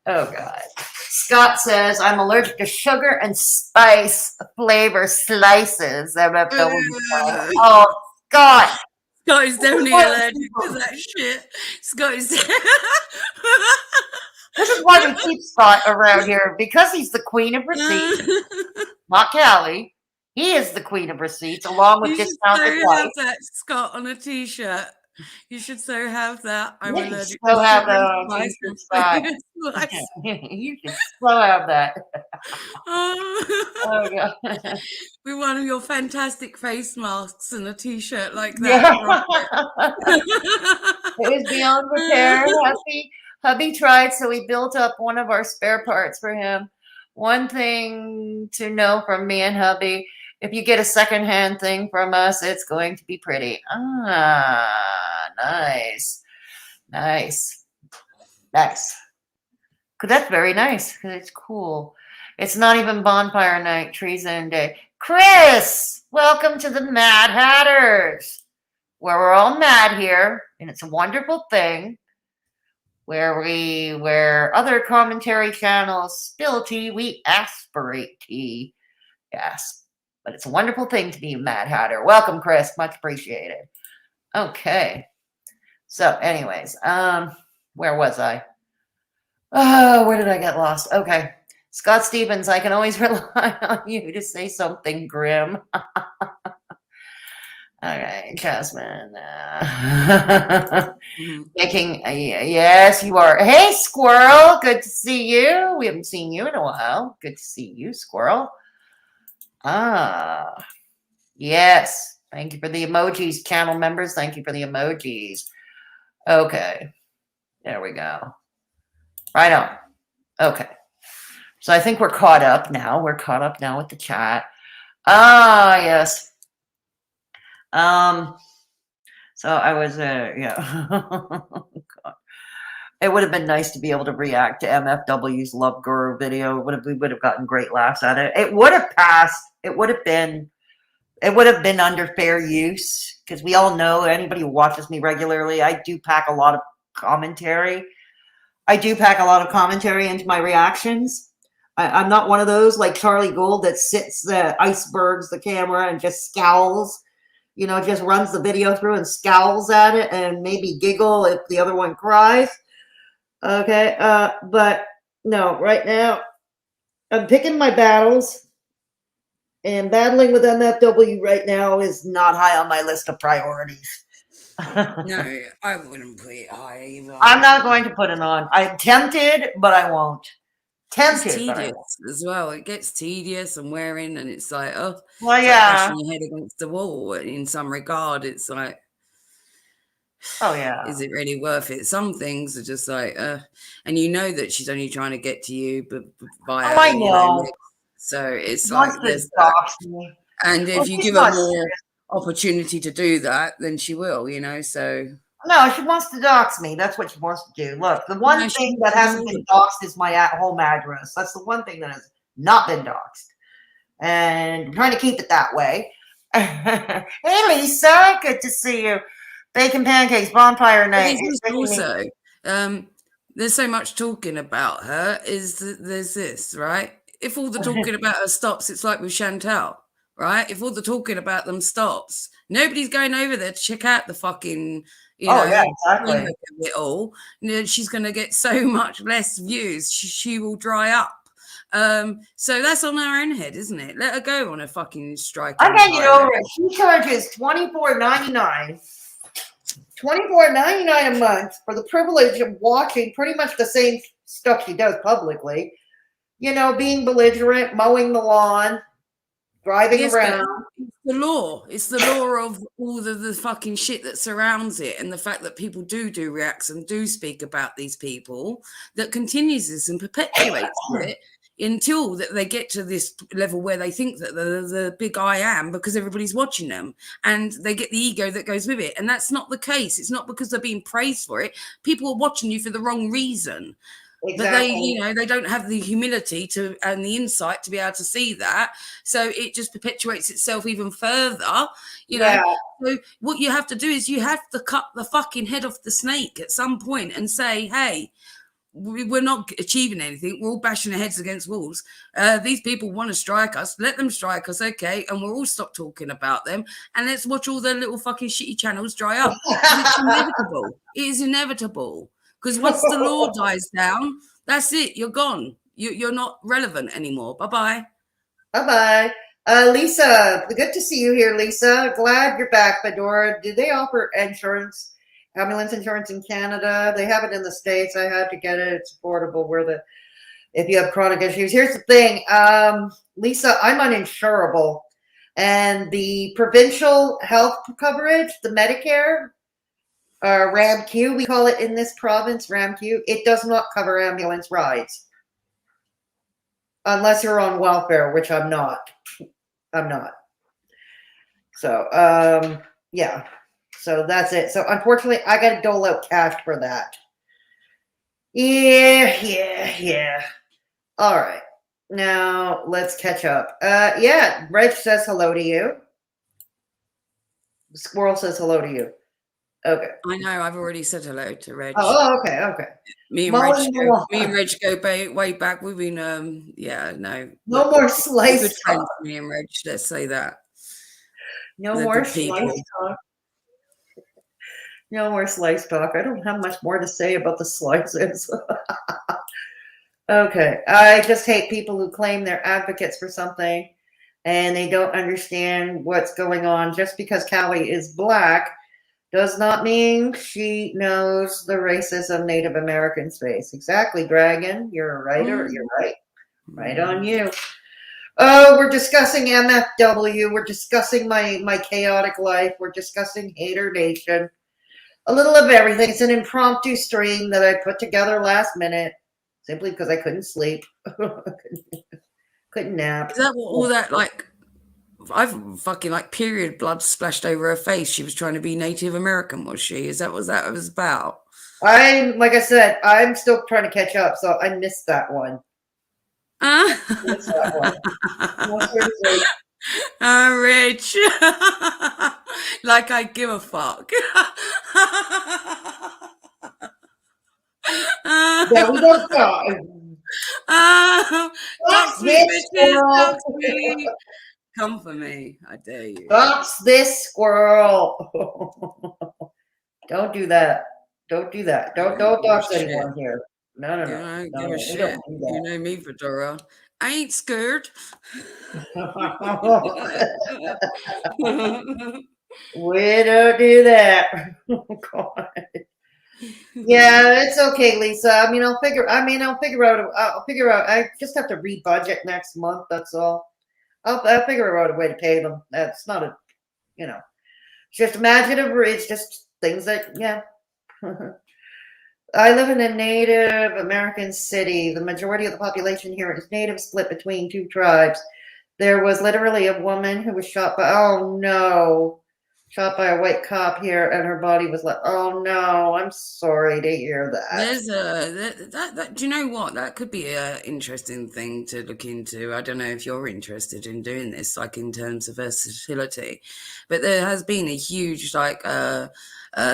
Oh God. Scott says I'm allergic to sugar and spice flavor slices. MFW. Oh God. Scott is definitely allergic to that shit. Scott is. This is why we keep Scott around here, because he's the queen of receipts. Not Callie. He is the queen of receipts, along with You should discounted so life. have that Scott on a t-shirt. You should so have that. I'm You should allergic so to have sugar that and on a spice. t-shirt side. Spice. You should so have that. Oh. Oh god. With one of your fantastic face masks and a t-shirt like that. Yeah. It was beyond repair. Hubby tried, so we built up one of our spare parts for him. One thing to know from me and hubby, if you get a secondhand thing from us, it's going to be pretty. Ah, nice. Nice. Nice. 'Cause that's very nice. 'Cause it's cool. It's not even bonfire night, trees in day. Chris, welcome to the Mad Hatters, where we're all mad here, and it's a wonderful thing. Where other commentary channels spill tea, we aspirate tea. Yes, but it's a wonderful thing to be a Mad Hatter. Welcome, Chris. Much appreciated. Okay. So, anyways, where was I? Oh, where did I get lost? Okay. Scott Stevens, I can always rely on you to say something grim. All right, Jasmine. Making, yes, you are. Hey, Squirrel, good to see you. We haven't seen you in a while. Good to see you, Squirrel. Ah, yes. Thank you for the emojis, channel members. Thank you for the emojis. Okay, there we go. Right on. Okay. So I think we're caught up now. We're caught up now with the chat. Ah, yes. So I was, yeah. God. It would have been nice to be able to react to MFW's Love Guru video. We would have gotten great laughs at it. It would have passed. It would have been under fair use, because we all know, anybody who watches me regularly, I do pack a lot of commentary. Into my reactions. I'm not one of those like Charlie Gould that sits the icebergs the camera and just scowls, just runs the video through and scowls at it and maybe giggle if the other one cries. Okay, but no, right now I'm picking my battles, and battling with MFW right now is not high on my list of priorities. No, I wouldn't put it high either. I'm not going to put it on. I'm tempted, but I won't. It's tedious as well. It gets tedious and wearing, and it's like, oh, well, it's yeah, like bashing your head against the wall. In some regard, it's like, oh yeah, is it really worth it? Some things are just like, and you know that she's only trying to get to you, but via, I know. So it's like there's and if you give her more opportunity to do that, then she will, So no, she wants to dox me. That's what she wants to do. Look, the one thing that hasn't been doxed is my home address. That's the one thing that has not been doxed, and I'm trying to keep it that way. Hey, Lisa, good to see you. Bacon pancakes, bonfire night. Also, there's so much talking about her. There's this, right? If all the talking about her stops, it's like with Chantal, right? If all the talking about them stops, nobody's going over there to check out the fucking. Yeah, exactly. It all. She's going to get so much less views. She will dry up. So that's on her own head, isn't it? Let her go on a fucking strike. I can't get over it. She charges $24.99. $24.99 a month for the privilege of watching pretty much the same stuff she does publicly. Being belligerent, mowing the lawn, driving around. It's the law of all the fucking shit that surrounds it, and the fact that people do reacts and do speak about these people that continues this and perpetuates it until that they get to this level where they think that they're the big I am because everybody's watching them, and they get the ego that goes with it. And that's not the case. It's not because they're being praised for it. People are watching you for the wrong reason. Exactly. But they don't have the humility and the insight to be able to see that. So it just perpetuates itself even further, So what you have to do is you have to cut the fucking head off the snake at some point and say, hey, we're not achieving anything. We're all bashing our heads against walls. These people want to strike us. Let them strike us, okay? And we'll all stop talking about them. And let's watch all their little fucking shitty channels dry up. It's inevitable. It is inevitable. Because once the law dies down, that's it. You're gone. You're not relevant anymore. Bye-bye. Bye-bye. Lisa, good to see you here, Lisa. Glad you're back, Fedora. Do they offer insurance ambulance insurance in Canada. They have it in the States. I had to get it. It's affordable if you have chronic issues. Here's the thing, Lisa, I'm uninsurable. And the provincial health coverage, the Medicare, RAMQ, we call it in this province, RAMQ, it does not cover ambulance rides. Unless you're on welfare, which I'm not. I'm not. So, yeah. So that's it. So unfortunately, I got to dole out cash for that. Yeah. All right. Now let's catch up. Yeah, Reg says hello to you. Squirrel says hello to you. Okay. I know. I've already said hello to Reg. Oh, okay. Me and Reg go way back. We've been, no more slice good talk. friends, me and Reg. Let's say that. No more slice talk. No more slice talk. I don't have much more to say about the slices. Okay. I just hate people who claim they're advocates for something and they don't understand what's going on. Just because Callie is Black does not mean she knows the racism Native Americans face. Exactly, Dragon. You're a writer. You're right. Right on you. Oh, we're discussing MFW. We're discussing my chaotic life. We're discussing haydurnation. A little of everything. It's an impromptu stream that I put together last minute. Simply because I couldn't sleep. Couldn't nap. Is that what all that, like, I've fucking, like, period blood splashed over her face? She was trying to be Native American, was she? Is that what that was about? Like I said, I'm still trying to catch up, so I missed that one. Missed that one. No, seriously. Rich. Like I give a fuck. Yeah, we don't talk. Dox me, bitches, dox me. Come for me, I dare you. Dox this squirrel. Don't do that. Don't do that. Don't dox anyone here. No. I don't give a shit. You know me, Fedora. I ain't scared. We don't do that. God. Yeah, it's okay, Lisa. I'll figure out. I just have to rebudget next month. That's all. I'll figure out a way to pay them. That's not just imaginative. It's just things that, yeah. I live in a Native American city. The majority of the population here is Native, split between two tribes. There was literally a woman who was shot by a white cop here, and her body was like, oh no, I'm sorry to hear that. There's do you know what? That could be an interesting thing to look into. I don't know if you're interested in doing this, like in terms of versatility, but there has been a huge, a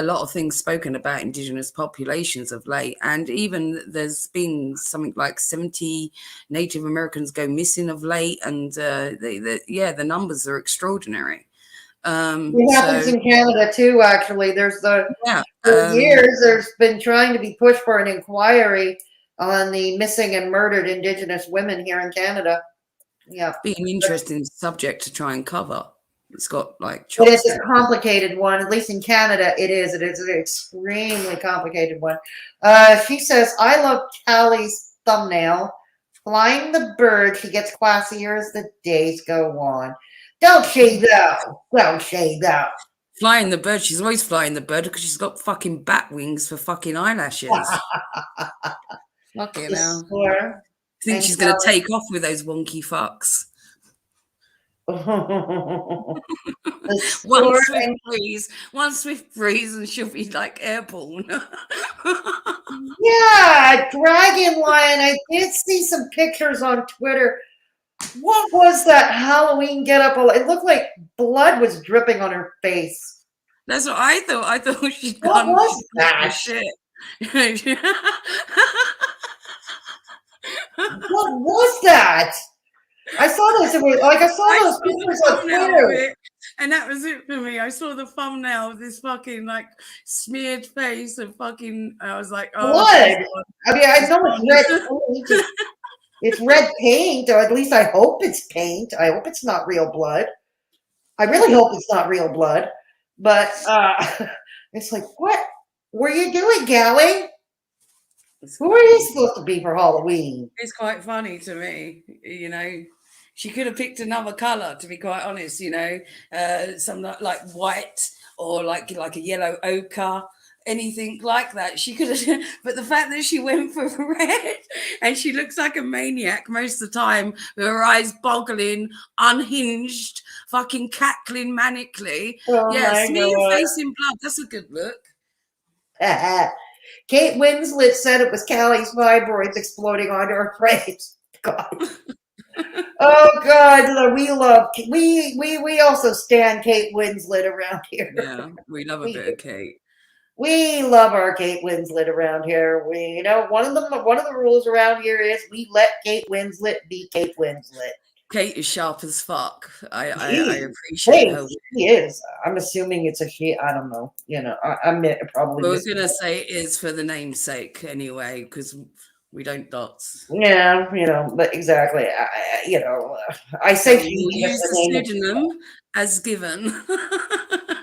lot of things spoken about Indigenous populations of late, and even there's been something like 70 Native Americans go missing of late, and the numbers are extraordinary. It happens in Canada too, actually. For years there's been trying to be pushed for an inquiry on the missing and murdered Indigenous women here in Canada. Yeah. Be an interesting subject to try and cover. It's got but it's a complicated one, at least in Canada it is. It is an extremely complicated one. She says, I love Callie's thumbnail. Flying the bird, she gets classier as the days go on. Don't shade though. Don't shade though. Flying the bird. She's always flying the bird because she's got fucking bat wings for fucking eyelashes. Fucking hell. I think she's going to take off with those wonky fucks. One swift breeze and she'll be like airborne. Yeah, Dragon Lion. I did see some pictures on Twitter. What was that Halloween getup? It looked like blood was dripping on her face. That's what I thought. I thought she'd gone. What was that? Shit. What was that? I saw those. I saw those pictures on Twitter. And that was it for me. I saw the thumbnail of this fucking smeared face and fucking. I was like, oh, blood. I know it's red. It's red paint, or at least I hope it's paint. I hope it's not real blood. I really hope it's not real blood. But it's like, what? What are you doing, Callie? It's Who are quite, you supposed to be for Halloween? it's quite funny to me, you know. She could have picked another color, to be quite honest. You know, some like white or like a yellow ochre, anything like that. She could have, but the fact that she went for red and she looks like a maniac most of the time with her eyes boggling, unhinged, fucking cackling manically. Oh Yeah, my smear your God. face in blood. That's a good look. Kate Winslet said it was Callie's fibroids exploding onto her face. God. Oh God, we also stand Kate Winslet around here. Yeah, we love a We bit do. of Kate. We love our Kate Winslet around here. One of the rules around here is we let Kate Winslet be Kate Winslet. Kate is sharp as fuck. I Hey, appreciate her. she is. I'm assuming it's a she. I don't know. I'm probably We're just. gonna say it is for the namesake anyway, because we don't dots. Yeah, but exactly. I So say we'll she just use the the name of pseudonym as given.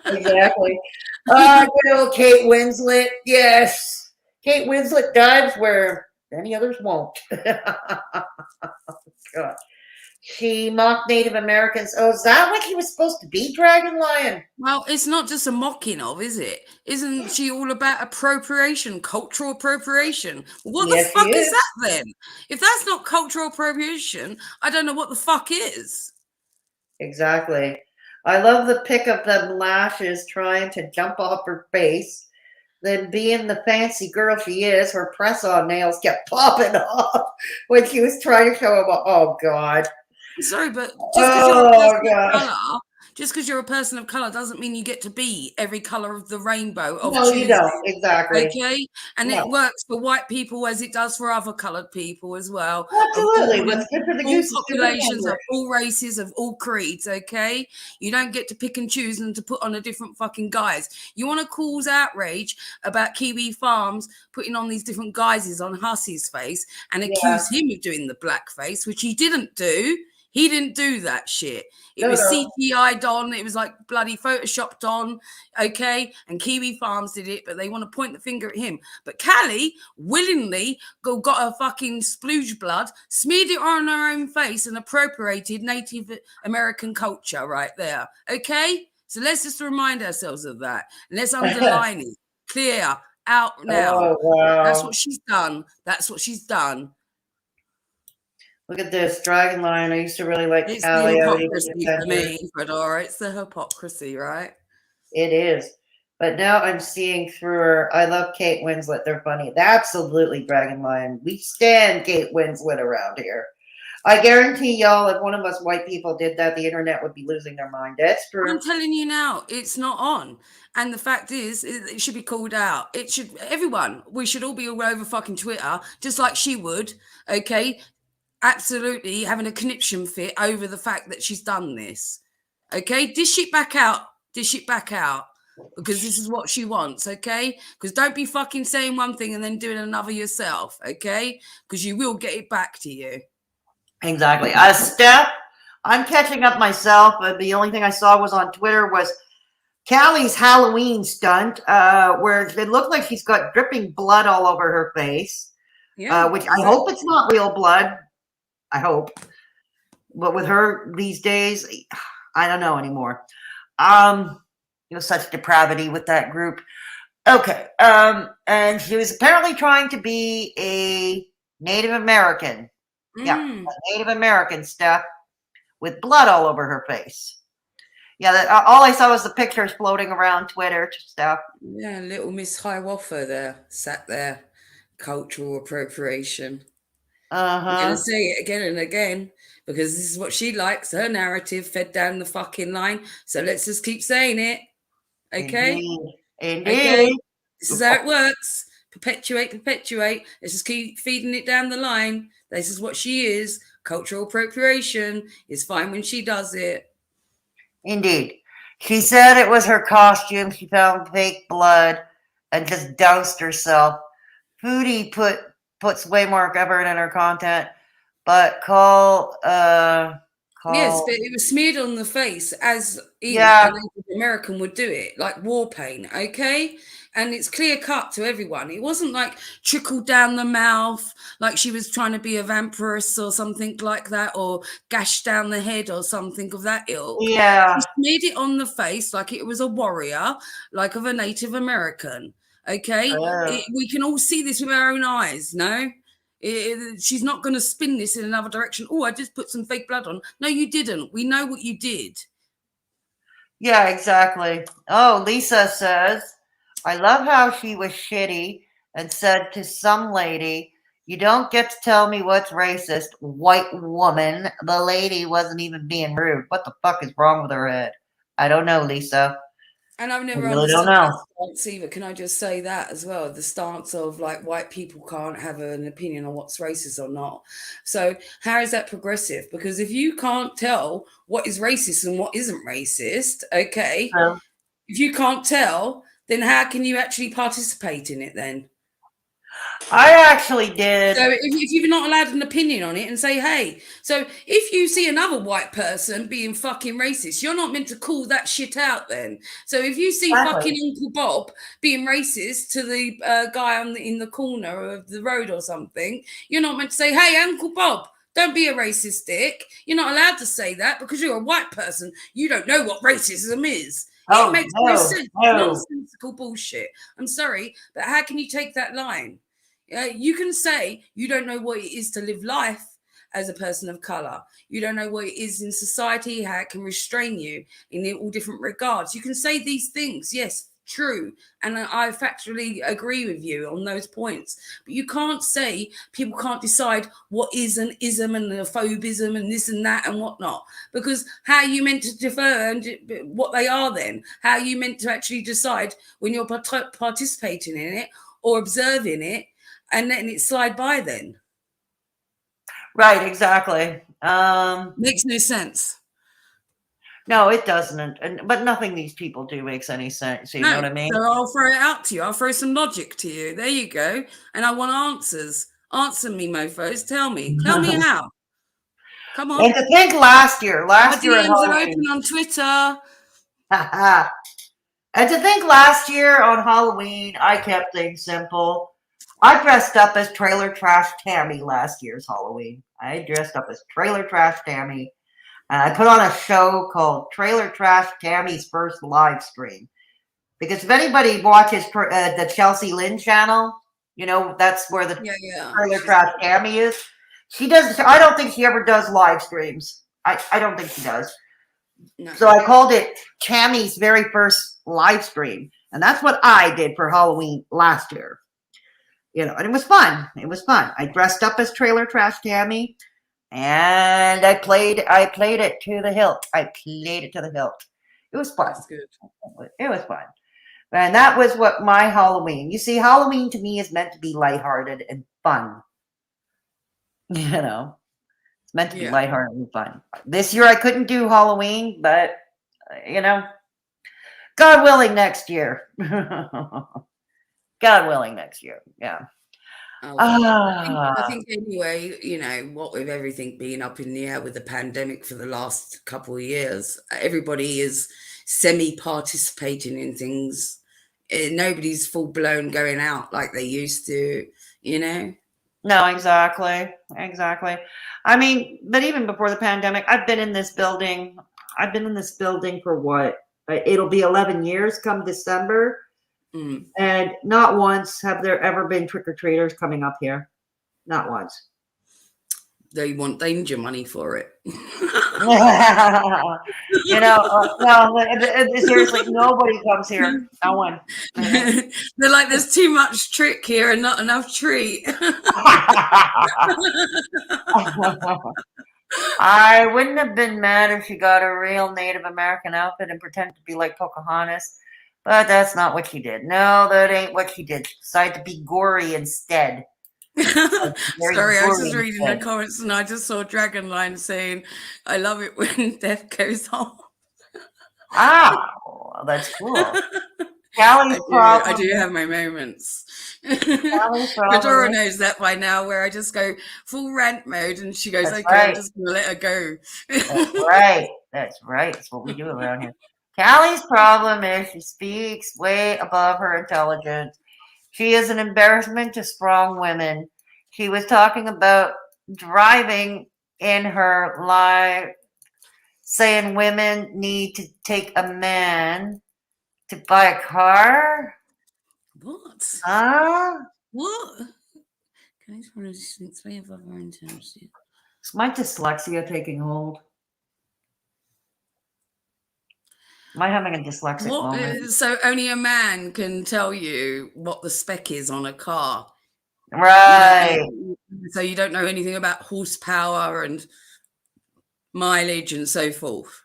exactly. Good old Kate Winslet. Yes, Kate Winslet dives where many others won't. God. She mocked Native Americans. Oh, is that what he was supposed to be, Dragon Lion? Well, it's not just a mocking of, is it? Isn't she all about appropriation, cultural appropriation? What the Yes, she fuck is is. that then? If that's not cultural appropriation, I don't know what the fuck is. Exactly. I love the pic of them lashes trying to jump off her face. Then, being the fancy girl she is, her press-on nails kept popping off when she was trying to show them. Oh God. Sorry, but Oh God. just because you're a person of color doesn't mean you get to be every color of the rainbow of No, you choosing. don't. Exactly. Okay, and No. it works for white people as it does for other colored people as well. Absolutely. What's good for the All goose is good for the populations, gander. of all races, of all creeds. Okay, you don't get to pick and choose and to put on a different fucking guise. You want to cause outrage about Kiwi Farms putting on these different guises on Hussey's face and Yeah. accuse him of doing the blackface, which he didn't do. He didn't do that shit. It No, was no. CGI'd on. It was like bloody photoshopped on. Okay. And Kiwi Farms did it, but they want to point the finger at him. But Callie willingly got her fucking splooge blood, smeared it on her own face, and appropriated Native American culture right there. Okay. So let's just remind ourselves of that. And let's underline it. Clear out now. Oh wow. That's what she's done. That's what she's done. Look at this Dragon Lion. I used to really like It's the Callie. I would even hypocrisy defend for her. me, Fedora. It's the hypocrisy, right? It is. But now I'm seeing through her. I love Kate Winslet. They're funny. Absolutely, Dragon Lion. We stand Kate Winslet around here. I guarantee y'all, if one of us white people did that, the internet would be losing their mind. That's true. I'm telling you now, it's not on. And the fact is, it should be called out. It should, everyone, we should all be all over fucking Twitter, just like she would, okay? Absolutely having a conniption fit over the fact that she's done this. Okay, dish it back out. Dish it back out. Because this is what she wants, okay? Because don't be fucking saying one thing and then doing another yourself, okay? Because you will get it back to you. Exactly. Steph, I'm catching up myself. The only thing I saw was on Twitter was Callie's Halloween stunt, where it looked like she's got dripping blood all over her face. Yeah, which I hope it's not real blood. I hope. But with her these days, I don't know anymore. Such depravity with that group. Okay. And she was apparently trying to be a Native American. Yeah, a Native American stuff with blood all over her face. Yeah, all I saw was the pictures floating around Twitter stuff. Yeah, little Miss Hiawatha there, sat there. Cultural appropriation. I'm going to say it again and again because this is what she likes. Her narrative fed down the fucking line. So let's just keep saying it. Okay? Indeed. Okay? This is how it works. Perpetuate. Let's just keep feeding it down the line. This is what she is. Cultural appropriation is fine when she does it. Indeed. She said it was her costume. She found fake blood and just doused herself. Foodie puts way more effort in her content, but Yes, but it was smeared on the face as a Native American would do it, like war paint, okay? and it's clear cut to everyone. It wasn't like trickled down the mouth, like she was trying to be a vampiress or something like that, or gashed down the head or something of that ilk. Yeah. She made it on the face like it was a warrior, like of a Native American. Okay, we can all see this with our own eyes. No, she's not going to spin this in another direction. Oh, I just put some fake blood on. No, you didn't. We know what you did. Yeah, exactly. Oh, Lisa says, I love how she was shitty and said to some lady, you don't get to tell me what's racist, white woman. The lady wasn't even being rude. What the fuck is wrong with her head? I don't know, Lisa. And I've never I really understood don't know. that stance either. Can I just say that as well? The stance of like white people can't have an opinion on what's racist or not. So how is that progressive? Because if you can't tell what is racist and what isn't racist, okay, if you can't tell, then how can you actually participate in it then? I actually did. So if you're not allowed an opinion on it and say, hey, so if you see another white person being fucking racist, you're not meant to call that shit out then. So if you see fucking Uncle Bob being racist to the guy in the corner of the road or something, you're not meant to say, hey, Uncle Bob, don't be a racist dick. You're not allowed to say that because you're a white person. You don't know what racism is. It makes no sense. Nonsensical bullshit. I'm sorry, but how can you take that line? You can say you don't know what it is to live life as a person of color. You don't know what it is in society, how it can restrain you in all different regards. You can say these things, yes, true. And I factually agree with you on those points. But you can't say people can't decide what is an ism and a phobism and this and that and whatnot. Because how are you meant to defer and what they are then? How are you meant to actually decide when you're participating in it or observing it? And letting it slide by then. Right, exactly. Makes no sense. No, it doesn't. But nothing these people do makes any sense. You know what I mean? So I'll throw it out to you. I'll throw some logic to you. There you go. And I want answers. Answer me, mofos. Tell me. Tell me how. Come on. And to think last year My at DMs are Halloween. open on Twitter. And to think last year on Halloween, I kept things simple. I dressed up as Trailer Trash Tammy last year's Halloween. I dressed up as Trailer Trash Tammy. And I put on a show called Trailer Trash Tammy's First Live Stream. Because if anybody watches the Chelsea Lynn channel, you know, that's where the Trailer Trash Tammy is. She does. I don't think she ever does live streams. I don't think she does. No. So I called it Tammy's very first live stream. And that's what I did for Halloween last year. You know, and it was fun. It was fun. I dressed up as Trailer Trash Tammy, and I played it to the hilt. I played it to the hilt. It was fun. That's good. It was fun. And that was what my Halloween. You see, Halloween to me is meant to be lighthearted and fun. You know, it's meant to be lighthearted and fun. This year I couldn't do Halloween, but you know, God willing, next year. God willing, next year. Yeah. I think anyway, you know, what with everything being up in the air with the pandemic for the last couple of years, everybody is semi-participating in things. Nobody's full-blown going out like they used to, you know? No, exactly. Exactly. I mean, but even before the pandemic, I've been in this building. I've been in this building for what? It'll be 11 years come December. And not once have there ever been trick-or-treaters coming up here. Not once. They want danger money for it. You know, no, seriously, nobody comes here. No one. They're like, there's too much trick here and not enough treat. I wouldn't have been mad if she got a real Native American outfit and pretended to be like Pocahontas. But that's not what she did. No, that ain't what she did. She decided to be gory instead. Sorry, I was just reading the comments and I just saw Dragonline saying, I love it when death goes on. Well, that's cool. I do have my moments. Fedora knows that by now, where I just go full rant mode and she goes, I'm just going to let her go. That's right. That's right. That's what we do around here. Callie's problem is she speaks way above her intelligence. She is an embarrassment to strong women. She was talking about driving in her live, saying women need to take a man to buy a car. What? Huh? What? Okay, for a distance, way above our intelligence. Is my dyslexia taking hold? Am I having a dyslexic moment? So only a man can tell you what the spec is on a car. Right. So you don't know anything about horsepower and mileage and so forth.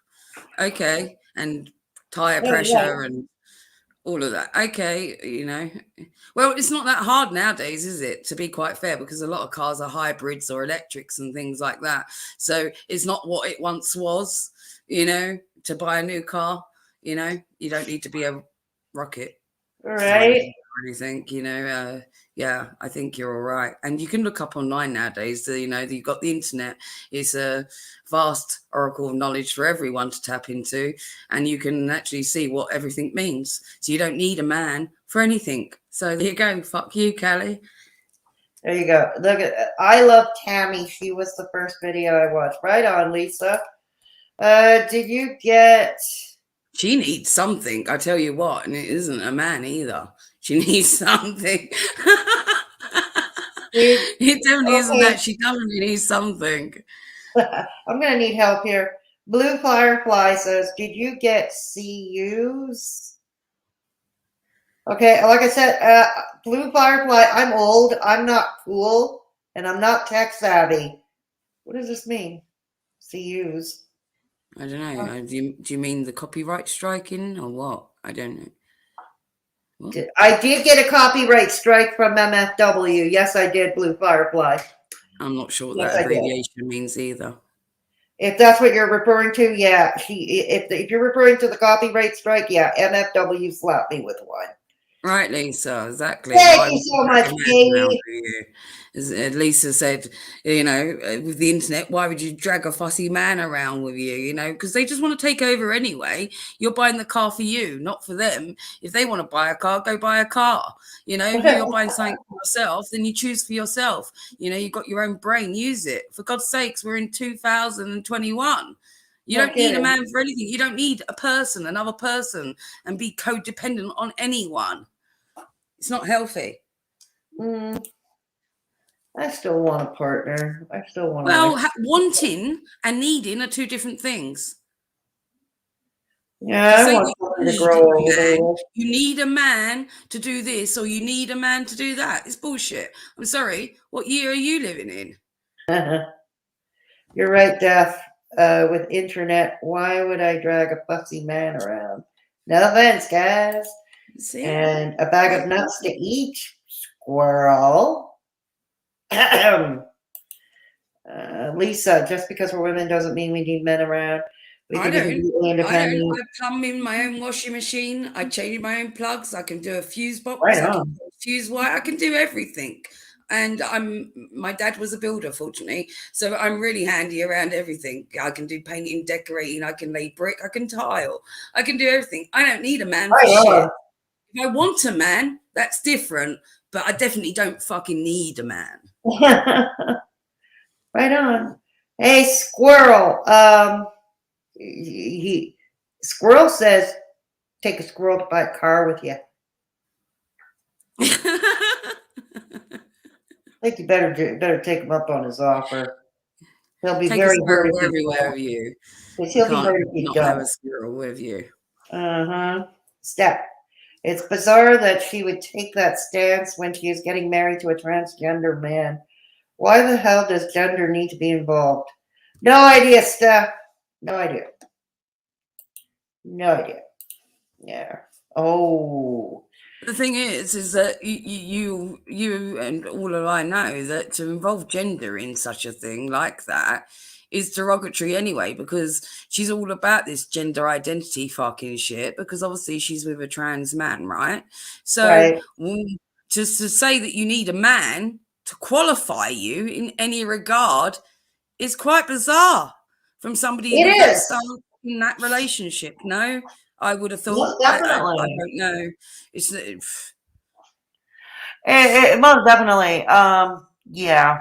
Okay. And tire pressure and all of that. Okay. Well, it's not that hard nowadays, is it? To be quite fair, because a lot of cars are hybrids or electrics and things like that. So it's not what it once was, to buy a new car. You don't need to be a rocket. Right. Or anything, yeah, I think you're all right. And you can look up online nowadays, you've got the internet. It's a vast oracle of knowledge for everyone to tap into. And you can actually see what everything means. So you don't need a man for anything. So there you go. Fuck you, Callie. There you go. Look at I Love Tammy. She was the first video I watched. Right on, Lisa. Did you get... She needs something, I tell you what, and it isn't a man either. She needs something. It definitely isn't that. She definitely needs something. I'm going to need help here. Blue Firefly says, did you get CUs? Okay, like I said, Blue Firefly, I'm old, I'm not cool, and I'm not tech savvy. What does this mean? CUs. I don't know. Do you mean the copyright striking or what? I don't know. What? I did get a copyright strike from MFW. Yes, I did, Blue Firefly. I'm not sure what that abbreviation means either. If that's what you're referring to, yeah. If you're referring to the copyright strike, yeah, MFW slapped me with one. Right, Lisa, exactly. Thank you so much, Katie. Lisa said, with the internet, why would you drag a fussy man around with you? Because they just want to take over anyway. You're buying the car for you, not for them. If they want to buy a car, go buy a car. If you're buying something for yourself, then you choose for yourself. You've got your own brain, use it. For God's sakes, we're in 2021. You don't need a man for anything. You don't need another person, and be codependent on anyone. It's not healthy. I still want a partner. I still want. Well, wanting and needing are two different things. Yeah, I want to grow. You need a man to do this, or you need a man to do that. It's bullshit. I'm sorry. What year are you living in? You're right, Death. With internet, why would I drag a fussy man around? No offense, guys. And a bag of nuts to eat, squirrel. Lisa, just because we're women doesn't mean we need men around. I don't. I plumb in my own washing machine. I change my own plugs. I can do a fuse box. Right I on. can do a fuse wire. I can do everything. And my dad was a builder, fortunately. So I'm really handy around everything. I can do painting, decorating. I can lay brick. I can tile. I can do everything. I don't need a man for shit. If I want a man, that's different. But I definitely don't fucking need a man. Right on. Hey, Squirrel. Squirrel says, take a squirrel to buy a car with you. I think you better take him up on his offer. He'll be very hurt if everywhere with you. He'll be hurt if you don't have a squirrel with you. Step. It's bizarre that she would take that stance when she is getting married to a transgender man. Why the hell does gender need to be involved? No idea, Steph. No idea. No idea. Yeah. Oh. The thing is that you and all of I know that to involve gender in such a thing like that is derogatory anyway, because she's all about this gender identity fucking shit, because obviously she's with a trans man, right? So just to say that you need a man to qualify you in any regard is quite bizarre from somebody in that relationship. No, I would have Most thought. I definitely. don't know. It's Most definitely. Yeah.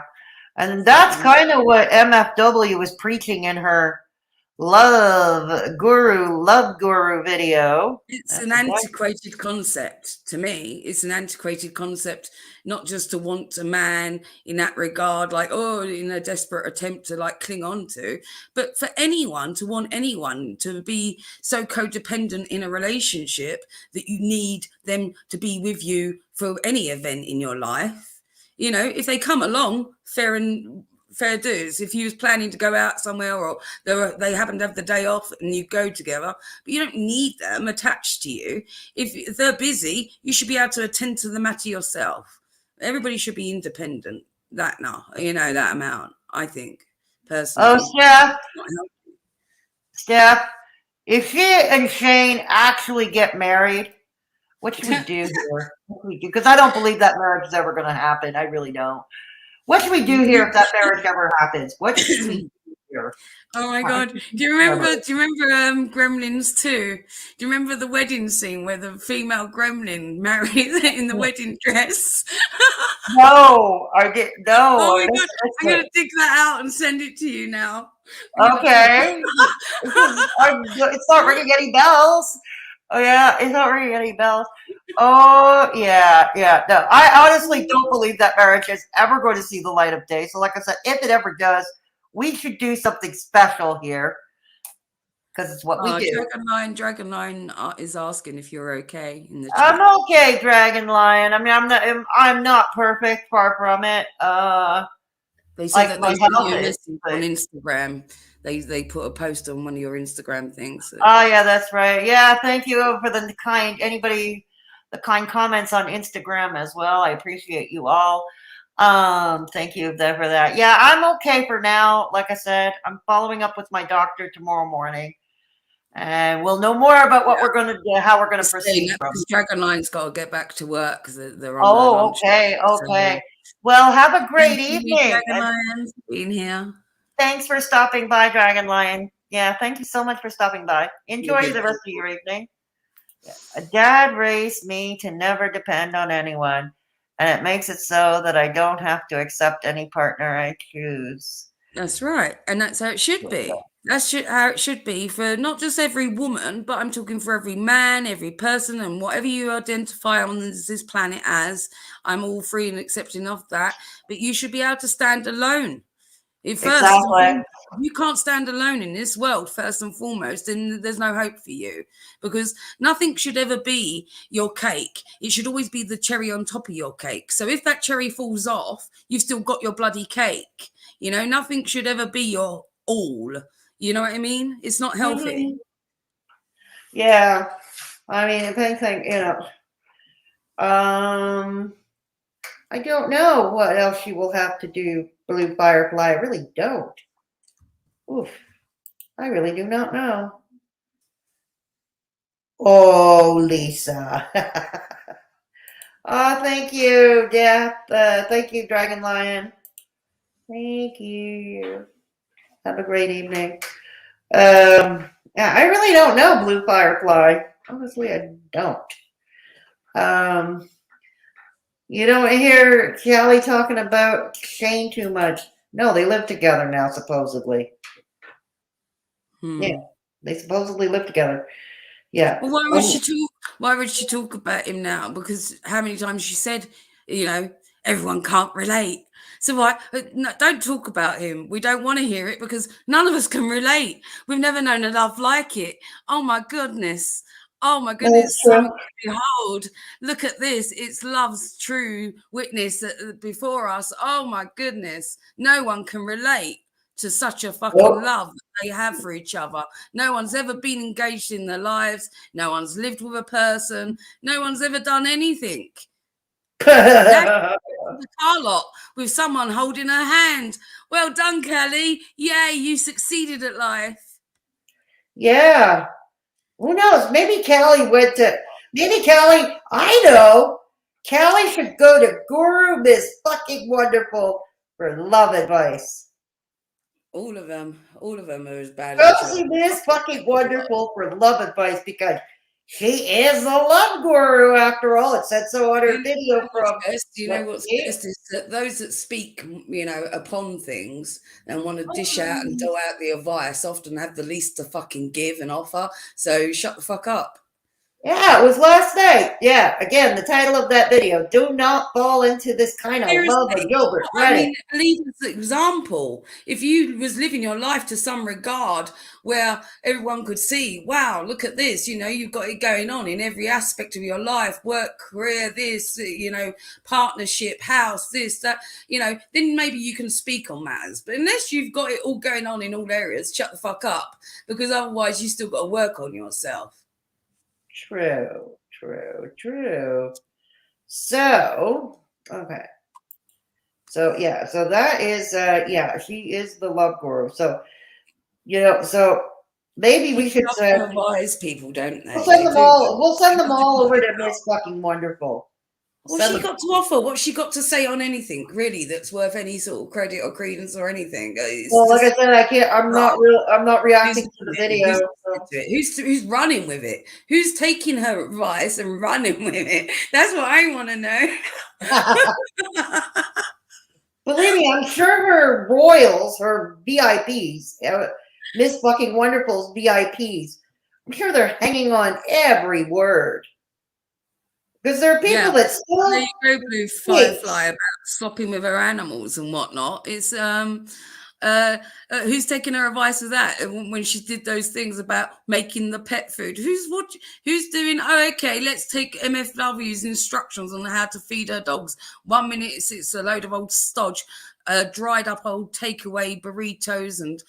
And that's kind of what MFW was preaching in her Love Guru video. It's That's an exactly. antiquated concept to me. It's an antiquated concept, not just to want a man in that regard, like, oh, in a desperate attempt to like cling on to, but for anyone to want anyone to be so codependent in a relationship that you need them to be with you for any event in your life. You know, if they come along, fair dues. If you was planning to go out somewhere or they happen to have the day off and you go together, but you don't need them attached to you. If they're busy, you should be able to attend to the matter yourself. Everybody should be independent. That amount, I think, Oh, personally. Steph, if she and Shane actually get married, what should we do here? What should we do? Because I don't believe that marriage is ever going to happen. I really don't. What should we do here if that marriage ever happens? What should we do here? Oh my God. Do you remember Gremlins 2? Do you remember the wedding scene where the female gremlin married in the wedding dress? No, I did. No. Oh my God. I'm going to dig that out and send it to you now. Okay. It's not ringing any bells. Oh, yeah. It's not ringing any bells. Oh, yeah. Yeah. No, I honestly don't believe that marriage is ever going to see the light of day. So, like I said, if it ever does, we should do something special here because it's what we do. Dragonline is asking if you're okay in the chat. I'm okay, Dragon Lion. I mean, I'm not perfect, far from it. They said that they sent you a message but... on Instagram. They put a post on one of your Instagram things. So. Oh yeah, that's right. Yeah, thank you for the kind comments on Instagram as well. I appreciate you all. Thank you for that. Yeah, I'm okay for now. Like I said, I'm following up with my doctor tomorrow morning. And we'll know more about what we're going to do, how we're going to proceed. Because Dragonline's got to get back to work because they're on their lunch. Okay. Well, have a great evening. Dragonlion, being here. Thanks for stopping by, Dragon Lion. Yeah, thank you so much for stopping by. Enjoy the rest of your evening. A dad raised me to never depend on anyone, and it makes it so that I don't have to accept any partner I choose. That's right, and that's how it should be. That's how it should be for not just every woman, but I'm talking for every man, every person, and whatever you identify on this planet as. I'm all free and accepting of that, but you should be able to stand alone. Exactly. You can't stand alone in this world, first and foremost, and there's no hope for you, because nothing should ever be your cake. It should always be the cherry on top of your cake. So if that cherry falls off, you've still got your bloody cake. You know, nothing should ever be your all. You know what I mean? It's not healthy. Mm-hmm. Yeah. I mean, if anything, I don't know what else you will have to do, Blue Firefly. I really don't. Oof. I really do not know. Oh, Lisa. Oh, thank you, Death. Thank you, Dragon Lion. Thank you. Have a great evening. Yeah, I really don't know, Blue Firefly. Honestly, I don't. You don't hear Kelly talking about Shane too much. No, they live together now, supposedly. Yeah, they supposedly live together. Yeah. Well, why would she talk about him now? Because how many times she said, everyone can't relate. So why? No, don't talk about him. We don't want to hear it because none of us can relate. We've never known a love like it. Oh my goodness. Oh my goodness. Behold, look at this. It's love's true witness before us. Oh my goodness. No one can relate to such a fucking love that they have for each other. No one's ever been engaged in their lives. No one's lived with a person. No one's ever done anything. The car lot with someone holding her hand. Well done, Kelly. Yay, you succeeded at life. Yeah. Who knows? Maybe Kelly I know. Kelly should go to Guru Miss Fucking Wonderful for love advice. All of them are as bad as Miss Fucking Wonderful for love advice because She is the love guru after all. It said so on her video from. You know what's best is that those that speak, upon things and want to dish out and dole out the advice often have the least to fucking give and offer. So shut the fuck up. Yeah, it was last night. Yeah, again, the title of that video: "Do not fall into this kind of love of Gilbert." I mean, leave as an example. If you was living your life to some regard where everyone could see, wow, look at this, you've got it going on in every aspect of your life, work, career, this, partnership, house, this, that, then maybe you can speak on matters. But unless you've got it all going on in all areas, shut the fuck up, because otherwise you still got to work on yourself. True. So, okay. So, yeah, so that is, she is the love guru. So, so maybe we should advise people, don't they? We'll send them all. We'll send them all over to Miss Fucking Wonderful. What's she got to offer? What's she got to say on anything really that's worth any sort of credit or credence or anything? Well, like I said, I can't. I'm not reacting to the video. Who's running with it? Who's taking her advice and running with it? That's what I want to know. Believe me, I'm sure her royals, her VIPs, Miss Fucking Wonderful's VIPs, I'm sure they're hanging on every word. Because there are people that still. There you go, Blue Firefly, about slopping with her animals and whatnot. It's who's taking her advice with that when she did those things about making the pet food? Who's doing? Oh, okay, let's take MFW's instructions on how to feed her dogs. 1 minute it's a load of old stodge, dried up old takeaway burritos and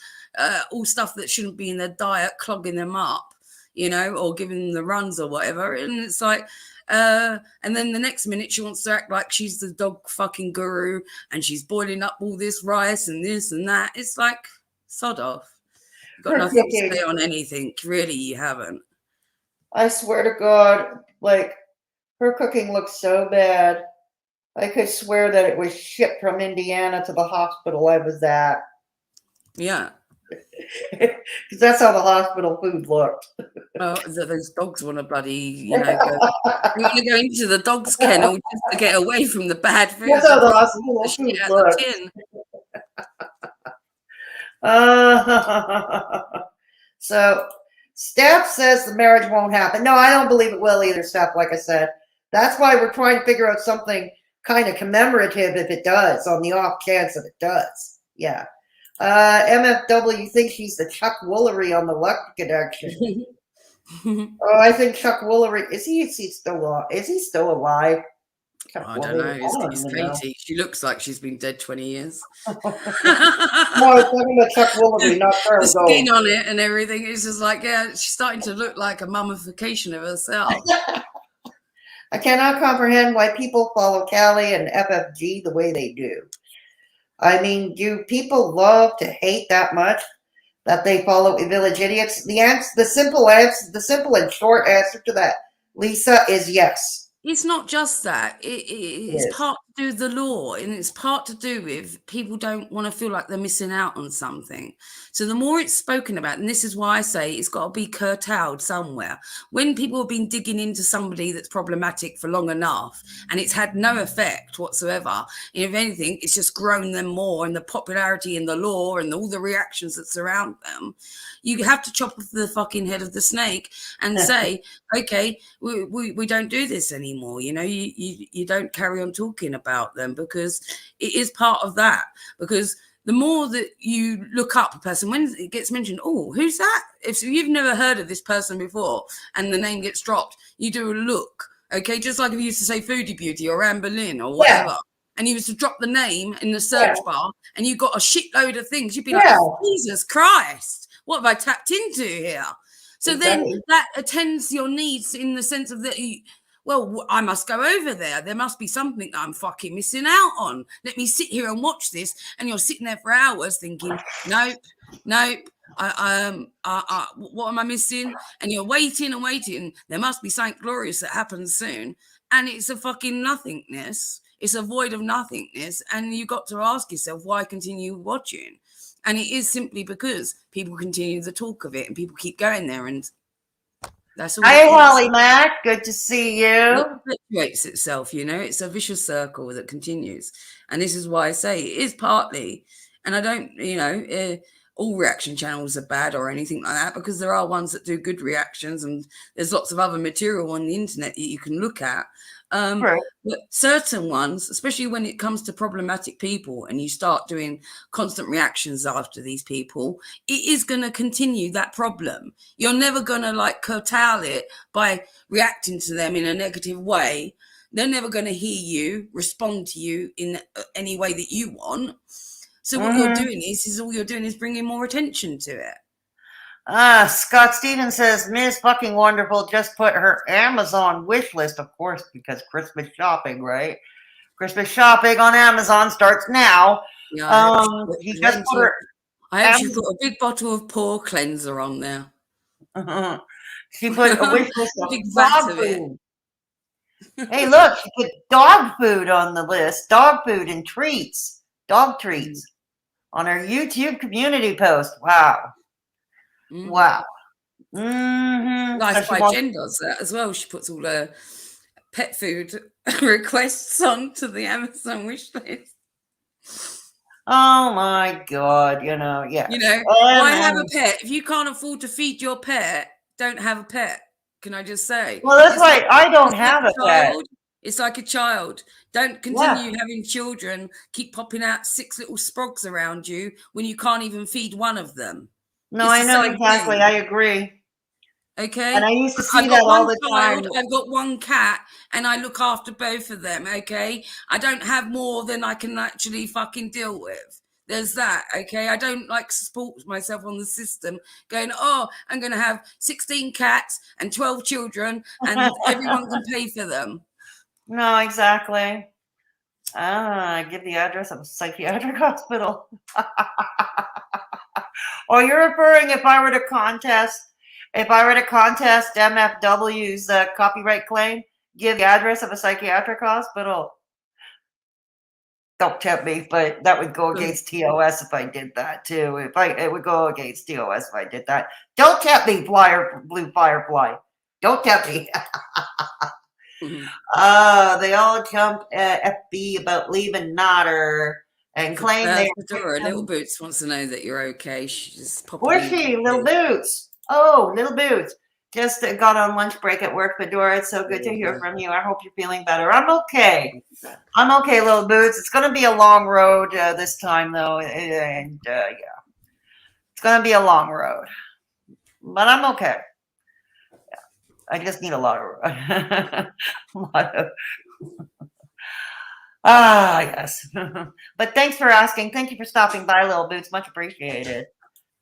all stuff that shouldn't be in their diet, clogging them up, or giving them the runs or whatever. And it's like. And then the next minute she wants to act like she's the dog fucking guru and she's boiling up all this rice and this and that. It's like, sod off. You've got nothing to say on anything. Really, you haven't. I swear to God, like, her cooking looks so bad. I could swear that it was shipped from Indiana to the hospital I was at. Yeah. Because that's how the hospital food looked. Oh, those dogs want to bloody, go into the dog's kennel just to get away from the bad food. That's how the hospital food looked. So, Steph says the marriage won't happen. No, I don't believe it will either, Steph, like I said. That's why we're trying to figure out something kind of commemorative if it does, on the off chance that it does. Yeah. MFW thinks she's the Chuck Woolery on the Luck Connection. Oh, I think Chuck Woolery is he still alive? Is he still alive? I don't know. He's Katie. She looks like she's been dead 20 years. No, I was talking about Chuck Woolery, not her. The skin on it and everything. It's just like, she's starting to look like a mummification of herself. I cannot comprehend why people follow Callie and FFG the way they do. I mean, do people love to hate that much that they follow Village Idiots? The simple and short answer to that, Lisa, is yes. It's not just that. It's part to do with the law, and it's part to do with people don't want to feel like they're missing out on something. So the more it's spoken about, and this is why I say it's got to be curtailed somewhere. When people have been digging into somebody that's problematic for long enough, and it's had no effect whatsoever, and if anything, it's just grown them more, and the popularity and the law and all the reactions that surround them, you have to chop off the fucking head of the snake and say, okay, we don't do this anymore. You don't carry on talking about them, because it is part of that. Because the more that you look up a person, when it gets mentioned, oh, who's that? If you've never heard of this person before and the name gets dropped, you do a look, okay? Just like if you used to say Foodie Beauty or Anne Boleyn or whatever, and you used to drop the name in the search bar and you got a shitload of things, you'd be like, Jesus Christ, what have I tapped into here? So then that attends your needs in the sense of that well, I must go over there. There must be something that I'm fucking missing out on. Let me sit here and watch this. And you're sitting there for hours thinking, nope. What am I missing? And you're waiting and waiting. There must be something glorious that happens soon. And it's a fucking nothingness. It's a void of nothingness. And you got to ask yourself, why continue watching? And it is simply because people continue the talk of it and people keep going there. And That's all. Hi, Holly Mac. Good to see you. It perpetuates itself, you know. It's a vicious circle that continues, and this is why I say it is partly. And I don't, you know, all reaction channels are bad or anything like that, because there are ones that do good reactions, and there's lots of other material on the internet that you can look at. Right. But certain ones, especially when it comes to problematic people and you start doing constant reactions after these people, it is going to continue that problem. You're never going to like curtail it by reacting to them in a negative way. They're never going to hear you, respond to you in any way that you want. So what you're doing is all you're doing is bringing more attention to it. Scott Stevens says, Ms. Fucking Wonderful just put her Amazon wish list, of course, because Christmas shopping, right? Christmas shopping on Amazon starts now. Yeah, he just put her. I actually put a big bottle of pore cleanser on there. She put a wish list of Big dog food. Hey, look, she put dog food on the list. Dog food and treats, dog treats, on her YouTube community post. Wow. Wow. Nice by Jen does that as well. She puts all the pet food requests onto the Amazon wish list. Oh my God, you know, yeah. You know, why have a pet? If you can't afford to feed your pet, don't have a pet. Can I just say? Well, that's right. I don't have a pet. It's like a child. Don't continue having children keep popping out 6 little sprogs around you when you can't even feed one of them. No, I know exactly. I agree. Okay. And I used to see that all the time. I've got one cat and I look after both of them. Okay. I don't have more than I can actually fucking deal with. There's that. Okay. I don't like support myself on the system going, oh, I'm going to have 16 cats and 12 children and everyone can pay for them. No, exactly. Give the address of a psychiatric hospital. Oh, you're referring if I were to contest MFW's copyright claim, give the address of a psychiatric hospital. Don't tempt me, but that would go against TOS if I did that too. It would go against TOS if I did that. Don't tempt me, Blue Firefly. Don't tempt me. They all jumped FB about leaving Nodder and claim they Fedora, Little Boots wants to know that you're okay. She's popping. Where's she? Little Boots. Oh, Little Boots. Just got on lunch break at work, Fedora. It's so good to hear from you. I hope you're feeling better. I'm okay. I'm okay, Little Boots. It's going to be a long road this time, though. And yeah, it's going to be a long road. But I'm okay. Yeah. I just need a lot of yes. But thanks for asking. Thank you for stopping by, Little Boots. Much appreciated.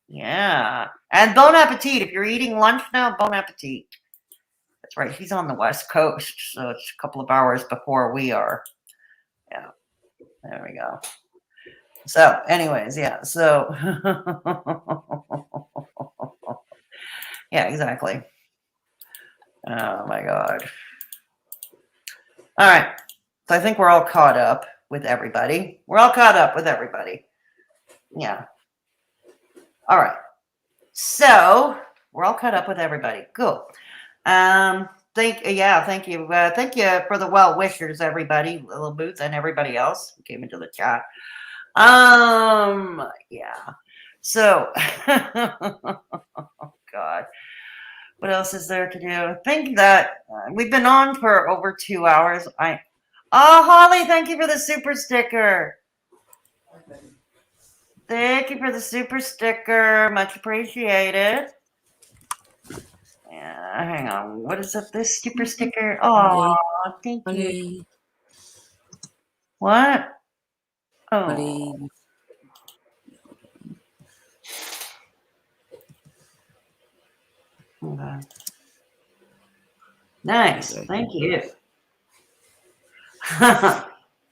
Yeah. And bon appetit. If you're eating lunch now, bon appetit. That's right. He's on the West Coast, so it's a couple of hours before we are. Yeah. There we go. So, anyways, yeah. So, yeah, exactly. Oh, my God. All right. So I think we're all caught up with everybody. We're all caught up with everybody. Yeah. All right. So we're all caught up with everybody. Cool. Thank you. Thank you for the well wishers, everybody, Little Boots and everybody else who came into the chat. Yeah. So, oh God, what else is there to do? I think that we've been on for over 2 hours. Holly, thank you for the super sticker. Thank you for the super sticker. Much appreciated. Yeah, hang on. What is up? This super sticker? Oh, thank you. What? Oh. Okay. Nice. Thank you.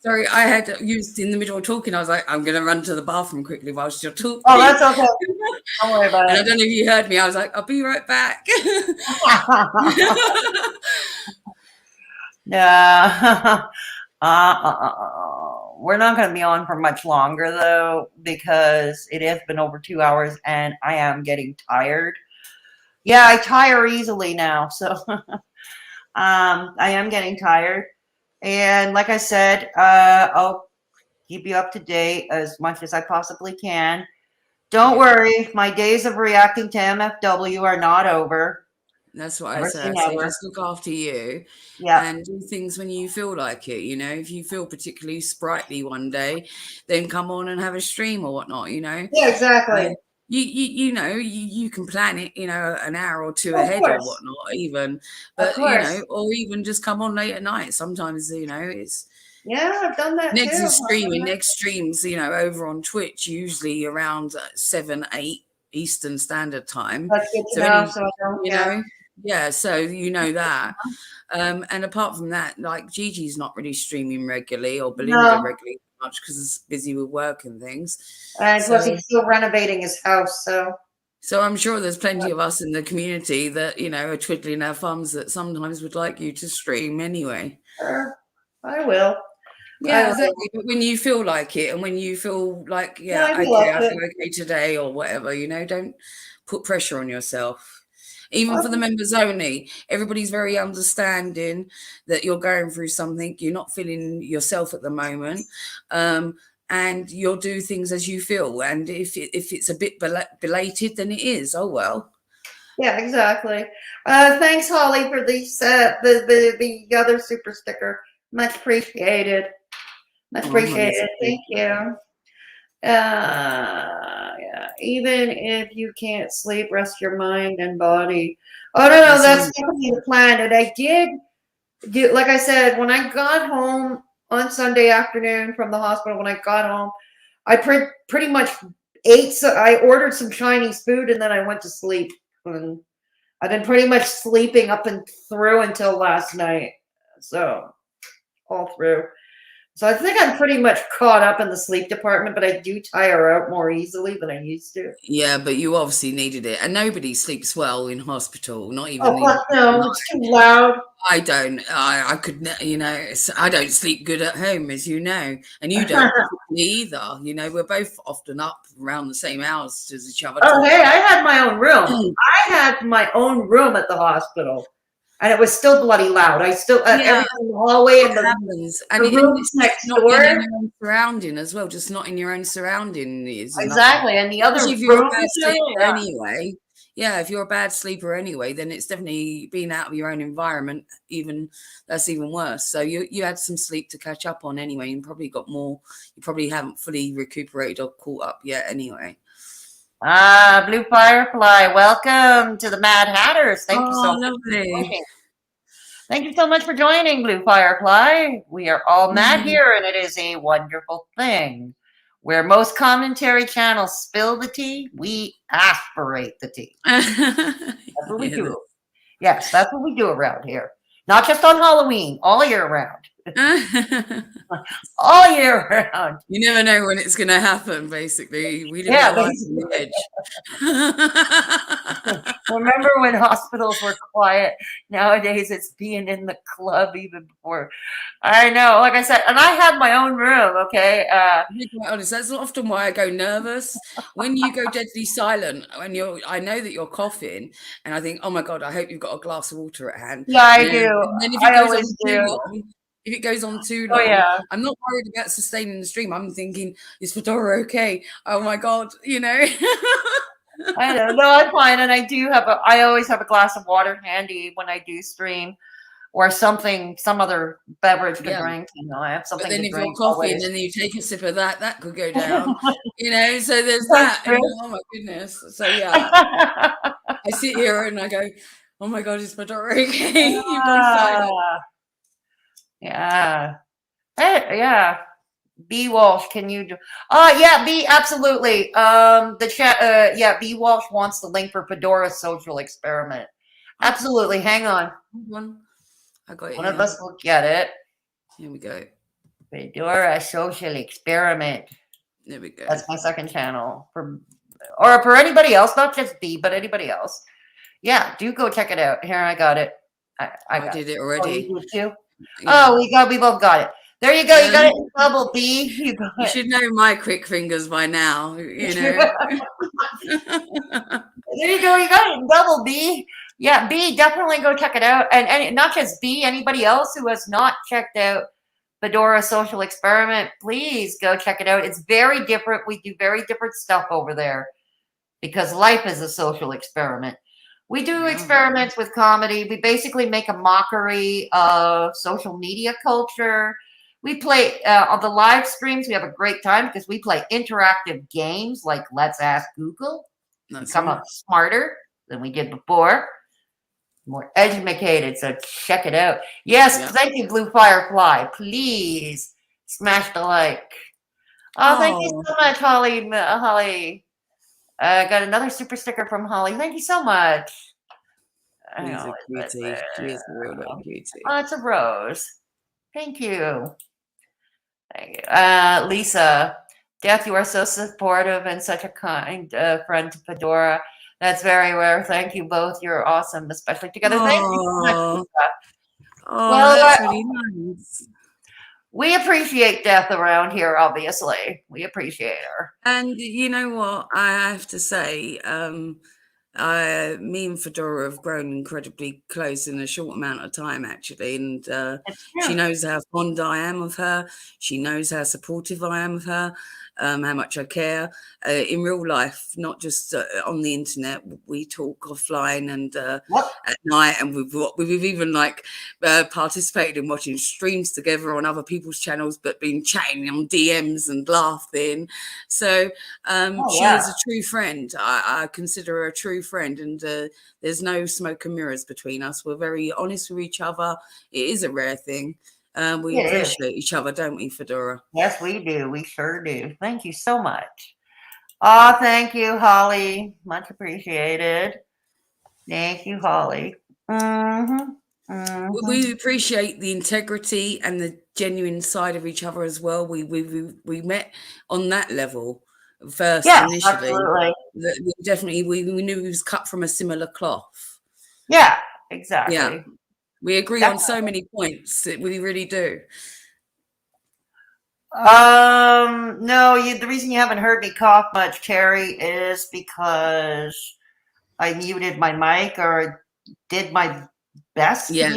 Sorry, I had used in the middle of talking. I was like, I'm going to run to the bathroom quickly whilst you're talking. Oh, that's okay. Don't worry about it. And I don't know if you heard me. I was like, I'll be right back. Yeah. We're not going to be on for much longer, though, because it has been over 2 hours and I am getting tired. Yeah, I tire easily now. So I am getting tired. And like I said, I'll keep you up to date as much as I possibly can. Don't worry, my days of reacting to MFW are not over. That's what I Never say. say I say never. just look after you Yeah, and do things when you feel like it. You know, if you feel particularly sprightly one day, then come on and have a stream or whatnot. You know, yeah, exactly. you know you can plan it. You know, an hour or two Of ahead or course, whatnot, even. of But you know, course. or even just come on late at night. Sometimes you know it's Yeah, I've done that too. next is I've done streaming. that. Next streams, you know, over on Twitch usually around 7, 8 Eastern Standard Time. That's good to So know. any, So I don't. you Yeah. know. Yeah, so you know that. And apart from that, like Gigi's not really streaming regularly or Belinda No, regularly much because it's busy with work and things. and plus So he's still renovating his house. so I'm sure there's plenty of us in the community that, you know, are twiddling our thumbs that sometimes would like you to stream anyway. Sure, I will. I Yeah, will. exactly. But when you feel like it and when you feel like, Yeah, yeah, I do okay, like I it. feel okay today or whatever, you know, don't put pressure on yourself. Even for the members only, everybody's very understanding that you're going through something, you're not feeling yourself at the moment, and you'll do things as you feel. And if it's a bit belated, then it is. Oh well. Yeah, exactly. Thanks, Holly, for the other super sticker. Much appreciated. Much Oh, honey, appreciated. Thank you. Yeah. Even if you can't sleep, rest your mind and body. Oh no, that's definitely the plan. And I did do, like I said, when I got home on Sunday afternoon from the hospital. When I got home, I pretty much ate. So I ordered some Chinese food and then I went to sleep. And I've been pretty much sleeping up and through until last night. So all through. So I think I'm pretty much caught up in the sleep department, but I do tire out more easily than I used to. Yeah, but you obviously needed it, and nobody sleeps well in hospital. Not even Oh, fuck no, it's too loud. I don't. I could, you know, I don't sleep good at home, as you know, and you don't either. You know, we're both often up around the same hours as each other. Oh, hey, I had my own room. I had my own room at the hospital, and it was still bloody loud. I still everything in the hallway and happens, and the rooms it's next not door. in your own surrounding as well. Just not in your own surrounding is Exactly, and the other especially if you're a bad rooms, sleeper anyway. Yeah, if you're a bad sleeper anyway, then it's definitely being out of your own environment. That's even worse. So you had some sleep to catch up on anyway, and probably got more. You probably haven't fully recuperated or caught up yet anyway. Blue Firefly, welcome to the Mad Hatters. Thank you so much. Lovely. Thank you so much for joining, Blue Firefly. We are all mad here, and it is a wonderful thing. Where most commentary channels spill the tea, we aspirate the tea. That's what we do. Yes, that's what we do around here. Not just on Halloween, all year round. All year round. You never know when it's going to happen, basically. We live our life on the edge. Remember when hospitals were quiet? Nowadays, it's being in the club even before. I know, like I said, and I have my own room, okay? To be quite honest, that's often why I go nervous. When you go deadly silent, I know that you're coughing, and I think, oh my God, I hope you've got a glass of water at hand. Yeah, I do. And then if it goes on too long, if it goes on too long, I'm not worried about sustaining the stream. I'm thinking, is Fedora okay? Oh my God, you know. I know. No, I'm fine. And I always have a glass of water handy when I do stream or something, some other beverage to drink. You know, I have something to drink. But then if you're coughing and then you take a sip of that could go down, you know, so there's that. And, oh my goodness. So yeah, I sit here and I go, oh my God, is Fedora okay? You've gone silent. Yeah. Hey, yeah. B Walsh, can you do? Yeah, B, absolutely. The chat. Yeah, B Walsh wants the link for Fedora's social experiment. Absolutely. Hang on. I got it. One of us will get it. Here we go. Fedora social experiment. There we go. That's my second channel or for anybody else, not just B, but anybody else. Yeah, do go check it out. Here, I got it. I did it already. Oh, you did too? Yeah. Oh, we both got it. There you go. You got it in double B. You should know my quick fingers by now, you know. There you go. You got it in double, B. Yeah, B, definitely go check it out. And not just B, anybody else who has not checked out Fedora Social Experiment, please go check it out. It's very different. We do very different stuff over there because life is a social experiment. We do experiments with comedy. We basically make a mockery of social media culture. We play on the live streams. We have a great time because we play interactive games like Let's Ask Google. Come up smarter than we did before, more educated. So check it out. Yes, thank you, Blue Firefly. Please smash the like. Oh, thank you so much, Holly. Holly, got another super sticker from Holly. Thank you so much. She's a cutie. She is a real little cutie. Oh, it's a rose. Thank you. Thank you. Lisa, Death, you are so supportive and such a kind friend to Fedora. That's very rare. Thank you both. You're awesome, especially together. Thank you so much, Lisa. Well, that's really nice. We appreciate Death around here, obviously. We appreciate her. And you know what? I have to say, me and Fedora have grown incredibly close in a short amount of time, actually. And she knows how fond I am of her. She knows how supportive I am of her, how much I care. In real life, not just on the internet. We talk offline and at night, and we've even like participated in watching streams together on other people's channels, but been chatting on DMs and laughing. So she is a true friend. I consider her a true friend, and there's no smoke and mirrors between us. We're very honest with each other. It is a rare thing. We appreciate each other, don't we, Fedora? Yes, we do. We sure do. Thank you so much. Oh, thank you, Holly. Much appreciated. Thank you, Holly. We appreciate the integrity and the genuine side of each other as well. We met on that level first initially. Absolutely. We knew he was cut from a similar cloth. Yeah, exactly. Yeah. We agree on so many points. We really do. No, the reason you haven't heard me cough much, Terry, is because I muted my mic or did my best. Yeah.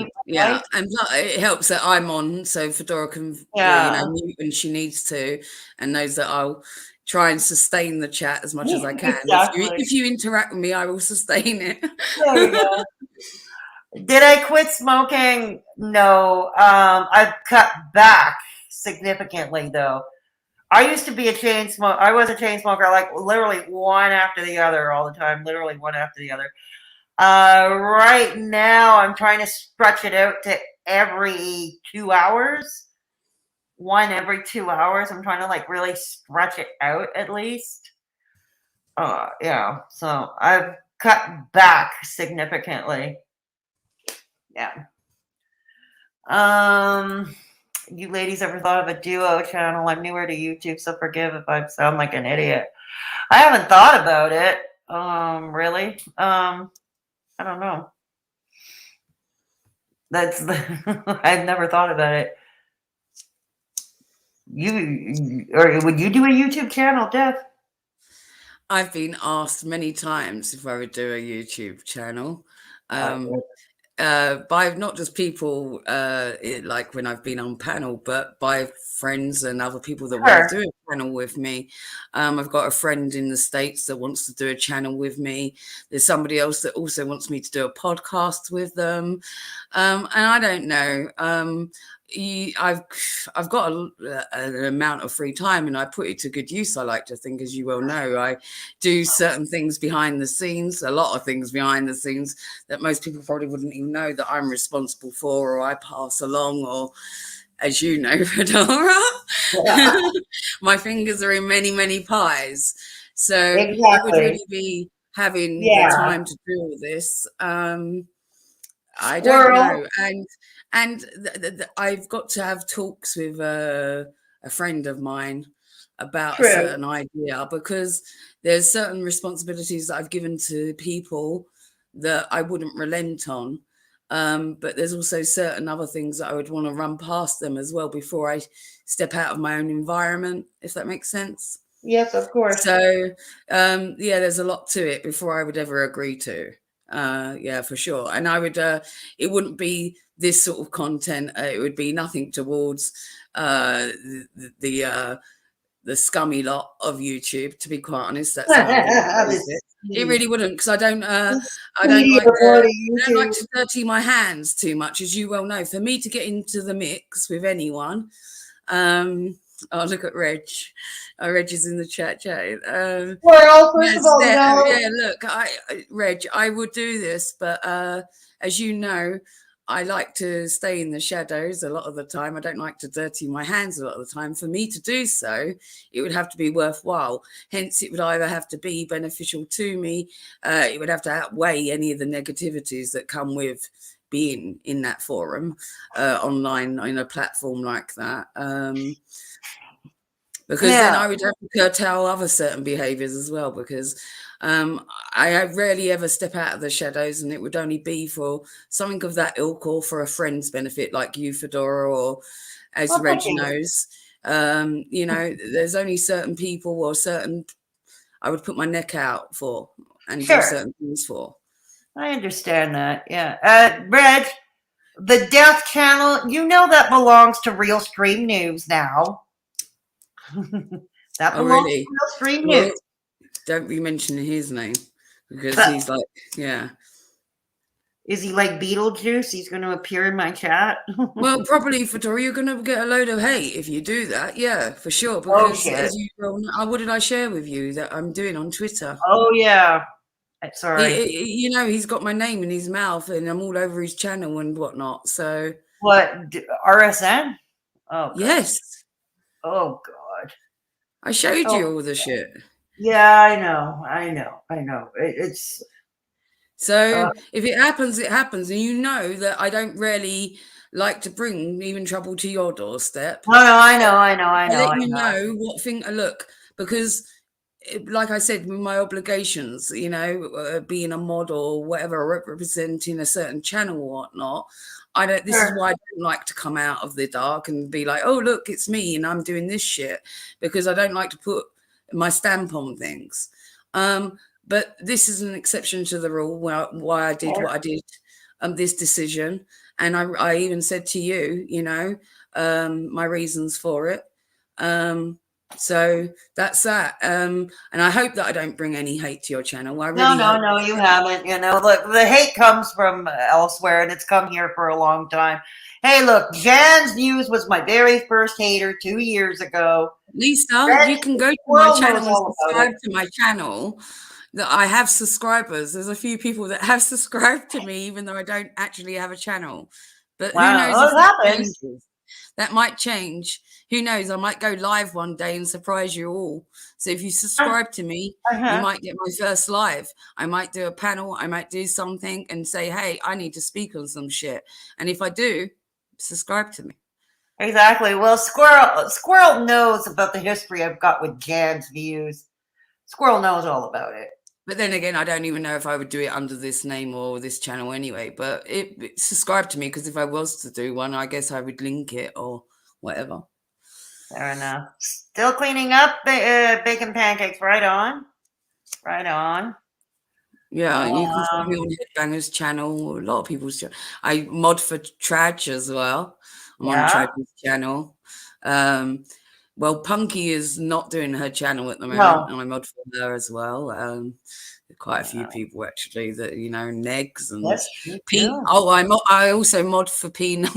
And it helps that I'm on, so Fedora can mute when she needs to, and knows that I'll try and sustain the chat as much as I can. Exactly. If you interact with me, I will sustain it. There we go. Did I quit smoking? No. I've cut back significantly, though. I used to be a chain smoker. I was a chain smoker, like literally one after the other all the time, literally one after the other. Right now, I'm trying to stretch it out to every 2 hours. One every 2 hours. I'm trying to like really stretch it out at least. Yeah. So I've cut back significantly. Yeah. You ladies ever thought of a duo channel? I'm newer to YouTube, so forgive if I sound like an idiot. I haven't thought about it. Really? I don't know. I've never thought about it. Would you do a YouTube channel, Jeff? I've been asked many times if I would do a YouTube channel. By not just people like when I've been on panel, but by friends and other people that want to do a channel with me. I've got a friend in the States that wants to do a channel with me. There's somebody else that also wants me to do a podcast with them. And I don't know. I've got an amount of free time, and I put it to good use. I like to think, as you well know, I do certain things behind the scenes, a lot of things behind the scenes that most people probably wouldn't even know that I'm responsible for, or I pass along, or, as you know, Fedora, my fingers are in many, many pies. So it would really be having the time to do all this. I don't know. And I've got to have talks with a friend of mine about a certain idea, because there's certain responsibilities that I've given to people that I wouldn't relent on. But there's also certain other things that I would want to run past them as well before I step out of my own environment, if that makes sense. Yes, of course. So, there's a lot to it before I would ever agree to. Yeah, for sure. And I would, it wouldn't be this sort of content. It would be nothing towards the scummy lot of YouTube, to be quite honest. That's how I would phrase it. It really wouldn't, because I don't like to dirty my hands too much, as you well know. For me to get into the mix with anyone, oh, look at Reg. Reg is in the chat chatting. Well, first of all, yeah, look, Reg, I would do this, but as you know, I like to stay in the shadows a lot of the time. I don't like to dirty my hands a lot of the time. For me to do so, it would have to be worthwhile. Hence, it would either have to be beneficial to me. It would have to outweigh any of the negativities that come with being in that forum online in a platform like that. Because then I would have to curtail other certain behaviors as well, because I rarely ever step out of the shadows, and it would only be for something of that ilk or for a friend's benefit, like you, Fedora, or as Reg knows. You know, there's only certain people or certain I would put my neck out for and do certain things for. I understand that. Yeah. Reg, the Death Channel, you know that belongs to Real Stream News now. That belongs to Real Stream News. Don't be mentioning his name, because he's like, yeah. Is he like Beetlejuice? He's going to appear in my chat? Well, probably, Fedora, you're going to get a load of hate if you do that. Yeah, for sure. Because as you know, what did I share with you that I'm doing on Twitter? Oh, yeah. Sorry. You know, he's got my name in his mouth, and I'm all over his channel and whatnot. So what, RSN? Oh, God. Yes. Oh, God. I showed you all the shit. Yeah, I know. It's so if it happens, it happens, and you know that I don't really like to bring even trouble to your doorstep. I know. I let you know what thing. Look, because like I said, with my obligations, you know, being a model or whatever, representing a certain channel or whatnot. This is why I don't like to come out of the dark and be like, oh, look, it's me and I'm doing this shit, because I don't like to put my stamp on things. But this is an exception to the rule, why I did what I did, this decision. And I even said to you, you know, my reasons for it. So that's that. And I hope that I don't bring any hate to your channel. No, you haven't. You know, look, the hate comes from elsewhere, and it's come here for a long time. Hey, look, Jan's Views was my very first hater 2 years ago. Lisa, you can go to my channel and subscribe to my channel. That I have subscribers. There's a few people that have subscribed to me, even though I don't actually have a channel. But who knows if that changes? That might change. Who knows? I might go live one day and surprise you all. So if you subscribe to me, you might get my first live. I might do a panel. I might do something and say, hey, I need to speak on some shit. And if I do, subscribe to me. Exactly. Well, Squirrel knows about the history I've got with Jan's Views. Squirrel knows all about it. But then again, I don't even know if I would do it under this name or this channel anyway. But subscribe to me, because if I was to do one, I guess I would link it or whatever. Fair enough. Still cleaning up bacon pancakes. Right on. Yeah, you can find me on Headbanger's channel, a lot of people's channel. I mod for Traj as well. I'm on Traj's channel. Well, Punky is not doing her channel at the moment, and I mod for her as well. Quite a few people actually that, you know, Negs and Pete. Oh, I also mod for Peanut.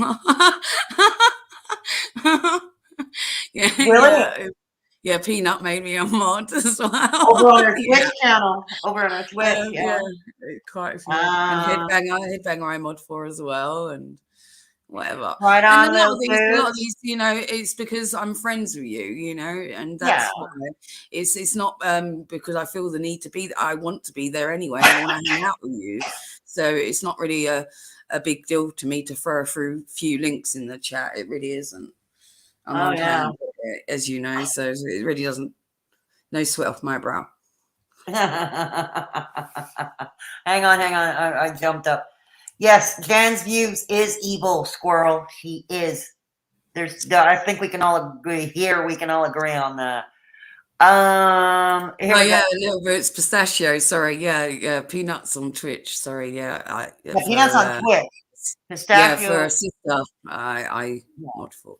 Really? Yeah, Peanut made me a mod as well. Over on her Twitch channel. Over on her Twitch, yeah. Quite a few. And Headbanger I mod for as well, and whatever. Right on. And a lot of these, you know, it's because I'm friends with you, you know, and that's why. It's not because I feel the need to be. I want to be there anyway. I want to hang out with you, so it's not really a big deal to me to throw through a few links in the chat. It really isn't. I'm unplanned, as you know, so it really doesn't. No sweat off my brow. Hang on. I jumped up. Yes, Jan's Views is evil, Squirrel. She is. I think we can all agree here. We can all agree on that. Here Oh we go. yeah, little bits pistachio. Sorry, yeah, peanuts on Twitch. Sorry, yeah, Yeah, peanuts on Twitch. yeah, Pistachio. for a sister, I Yeah, not for.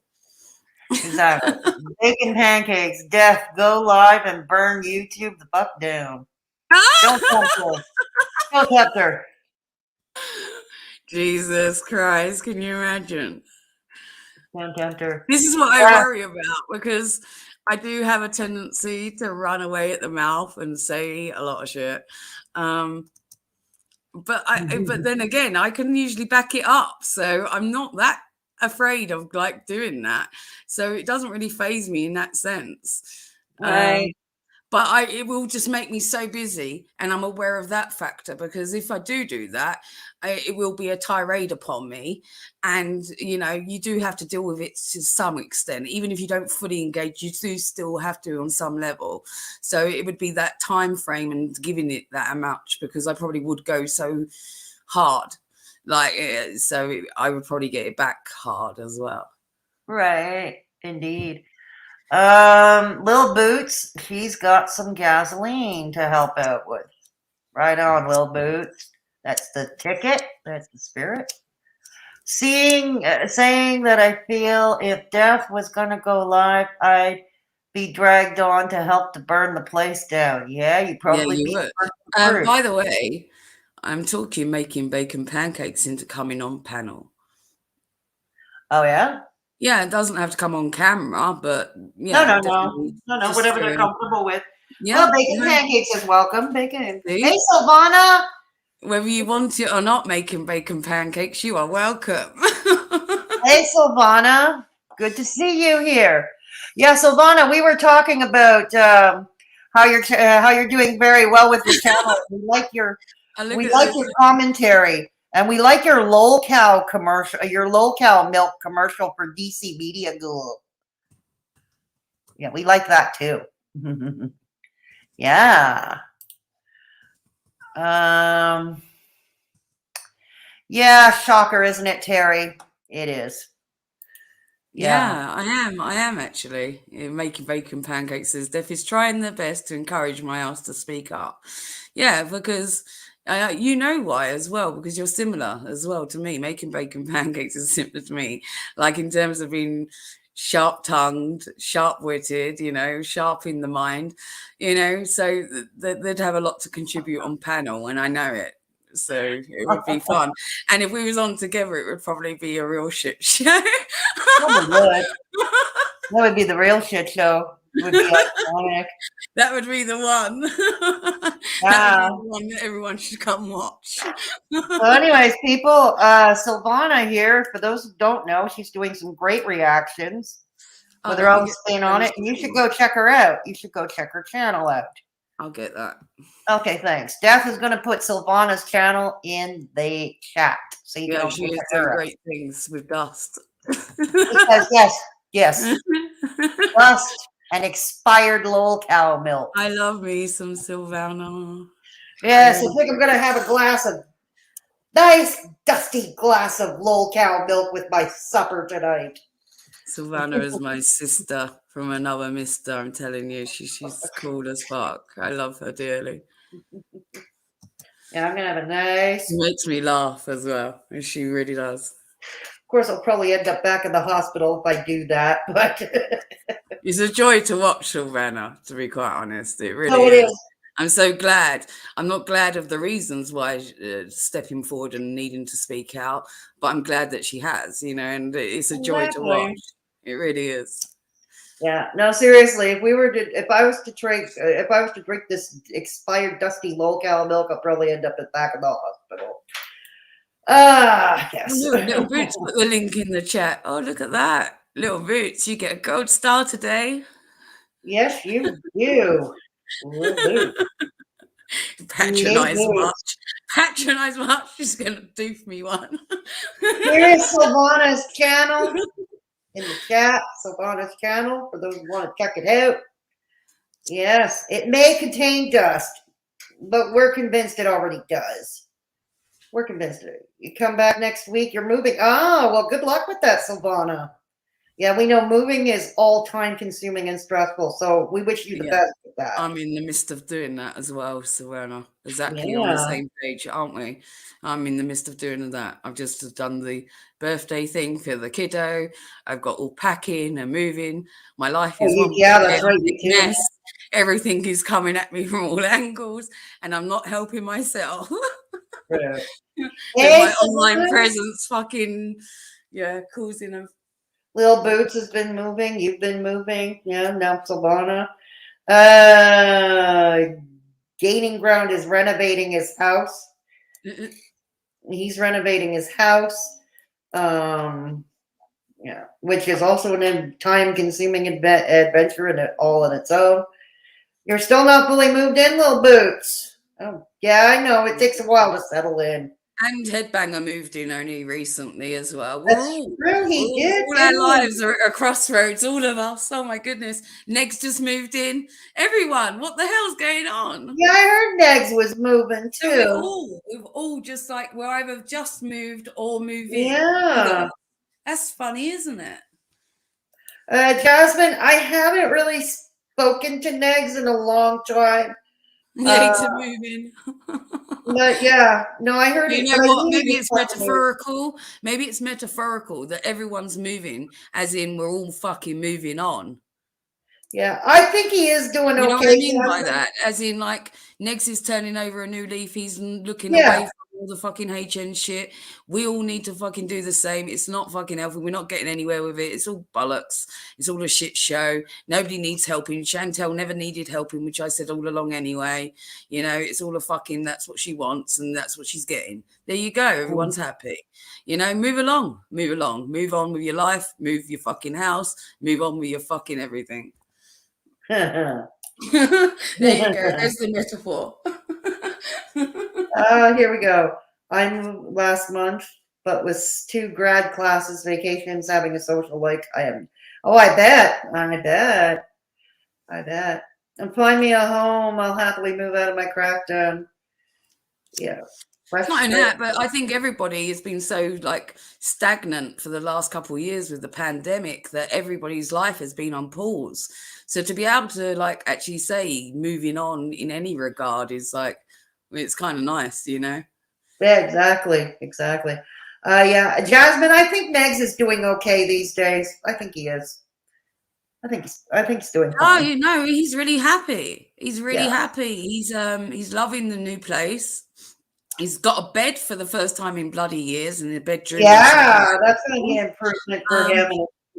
exactly. Bacon pancakes. Death. Go live and burn YouTube the fuck down. Don't tempt her. Don't tempt her. Jesus Christ, can you imagine? Don't tempt her. This is what I Yeah. worry about because I do have a tendency to run away at the mouth and say a lot of shit. But then again, I can usually back it up, so I'm not that afraid of like doing that. So it doesn't really phase me in that sense. Right. But it will just make me so busy, and I'm aware of that factor because if I do that, it will be a tirade upon me, and you do have to deal with it to some extent, even if you don't fully engage. You do still have to on some level. So it would be that time frame and giving it that much because I probably would go so hard, so I would probably get it back hard as well. Right. Indeed. Lil Boots, she's got some gasoline to help out with. Right on, Lil Boots. That's the ticket. That's the spirit. Saying that I feel if Death was gonna go live, I'd be dragged on to help to burn the place down. Yeah, you Yeah, probably you be would. the first. By the way, I'm talking making bacon pancakes into coming on panel. Oh yeah? Yeah, it doesn't have to come on camera, but No, yeah, no, no, definitely no, no. just Whatever they're doing. comfortable with. Well, Yeah, bacon no, pancakes is welcome. Bacon. Hey, see, Silvana. whether you want it or not, making bacon pancakes, you are welcome. Hey, Silvana. Good to see you here. Yeah, Silvana, we were talking about how you're doing very well with your channel. I look We at like this. your commentary, and we like your lolcow commercial, your lolcow milk commercial for DC Media Guru. Yeah, we like that too. Yeah. Um. Yeah, shocker, isn't it, Terry? It is. Yeah. Yeah, I am actually making bacon pancakes. As Def is trying their best to encourage my ass to speak up. Yeah, because you know why as well, because you're similar as well to me. Making bacon pancakes is similar to me, like in terms of being sharp-tongued, sharp-witted, sharp in the mind, so they'd have a lot to contribute on panel, and I know it. So it would be fun. And if we was on together, it would probably be a real shit show. Probably would. That would be the real shit show. It would be iconic. That would be the one. That would be Yeah. the one that everyone should come watch. So, anyways, people, Silvana here. For those who don't know, she's doing some great reactions with her Let me own get spin on it, and you should go check her out. You should go check her channel out. I'll get that. Okay, thanks. Steph is going to put Silvana's channel in the chat, so you Yeah, can she check is doing her out. great things with dust. Because yes, dust and expired lol cow milk. I love me some Silvana. Yes, I think I'm going to have a glass of nice dusty glass of lol cow milk with my supper tonight. Silvana is my sister from another mister. I'm telling you, she's cool as fuck. I love her dearly. Yeah, I'm gonna have a nice. She makes me laugh as well. And she really does. Of course, I'll probably end up back in the hospital if I do that, but It's a joy to watch Silvana, to be quite honest. It really no, it is. is. I'm so glad. I'm not glad of the reasons why stepping forward and needing to speak out, but I'm glad that she has, and it's a joy to watch. Exactly. It really is. Yeah. No, seriously, if I was to drink this expired dusty lol cow milk, I'll probably end up back in the hospital. Yes. Little Boots put the link in the chat. Oh, look at that. Little Boots, you get a gold star today. Yes, you do. Patronize much. Patronize much. She's going to doof me one. Here is Silvana's channel in the chat. Silvana's channel for those who want to check it out. Yes, it may contain dust, but we're convinced it already does. We're convinced of it. You come back next week, you're moving. Oh, well, good luck with that, Silvana. Yeah, we know moving is all time consuming and stressful. So we wish you the Yeah. best with that. I'm in the midst of doing that as well, so we're exactly on the Yeah. same page, aren't we? I'm in the midst of doing that. I've just done the birthday thing for the kiddo. I've got all packing and moving. My life is one Yeah, big that's right. chaotic You too. mess. Everything is coming at me from all angles, and I'm not helping myself. True. With Hey, my online Savannah. presence fucking, causing a Lil Boots has been moving. You've been moving. Yeah, now Savannah. Gaining Ground is renovating his house. He's renovating his house. Yeah, which is also an time-consuming adventure all on its own. You're still not fully moved in, Lil Boots. Oh, yeah, I know. It takes a while to settle in. And Headbanger moved in only recently as well. That's true. He did. All our lives are at a crossroads, all of us. Oh my goodness. Next just moved in. Everyone, what the hell's going on? Yeah, I heard Negs was moving So too. we've all just like, we're either just moved or move in. Yeah. That's funny, isn't it? Jasmine, I haven't really spoken to Negs in a long time. Yeah, to move in. But yeah, no, I heard You it. know But what? Maybe it's metaphorical. Maybe it's metaphorical that everyone's moving, as in we're all fucking moving on. Yeah, I think he is doing okay. You know what I mean by that? As in, like, Negs is turning over a new leaf. He's looking away from all the fucking HN shit. We all need to fucking do the same. It's not fucking healthy. We're not getting anywhere with it. It's all bollocks. It's all a shit show. Nobody needs helping. Chantel never needed helping, which I said all along anyway. You know, it's all a fucking, that's what she wants and that's what she's getting. There you go. Everyone's happy. You know, move along. Move along. Move on with your life. Move your fucking house. Move on with your fucking everything. There you go. There's the metaphor. Here we go. I moved last month, but with 2 grad classes, vacations, having a social life, I am. Oh, I bet. And find me a home. I'll happily move out of my crackdown. Yeah. Not only that, but I think everybody has been so like stagnant for the last couple of years with the pandemic that everybody's life has been on pause. So to be able to like actually say moving on in any regard is like, it's kind of nice, you know? Yeah, exactly. Yeah, Jasmine, I think Megs is doing okay these days. I think he is. I think he's doing Oh, fine. you know, he's really happy. He's really happy. He's loving the new place. He's got a bed for the first time in bloody years in the bedroom. Yeah, that's going to be an improvement for him.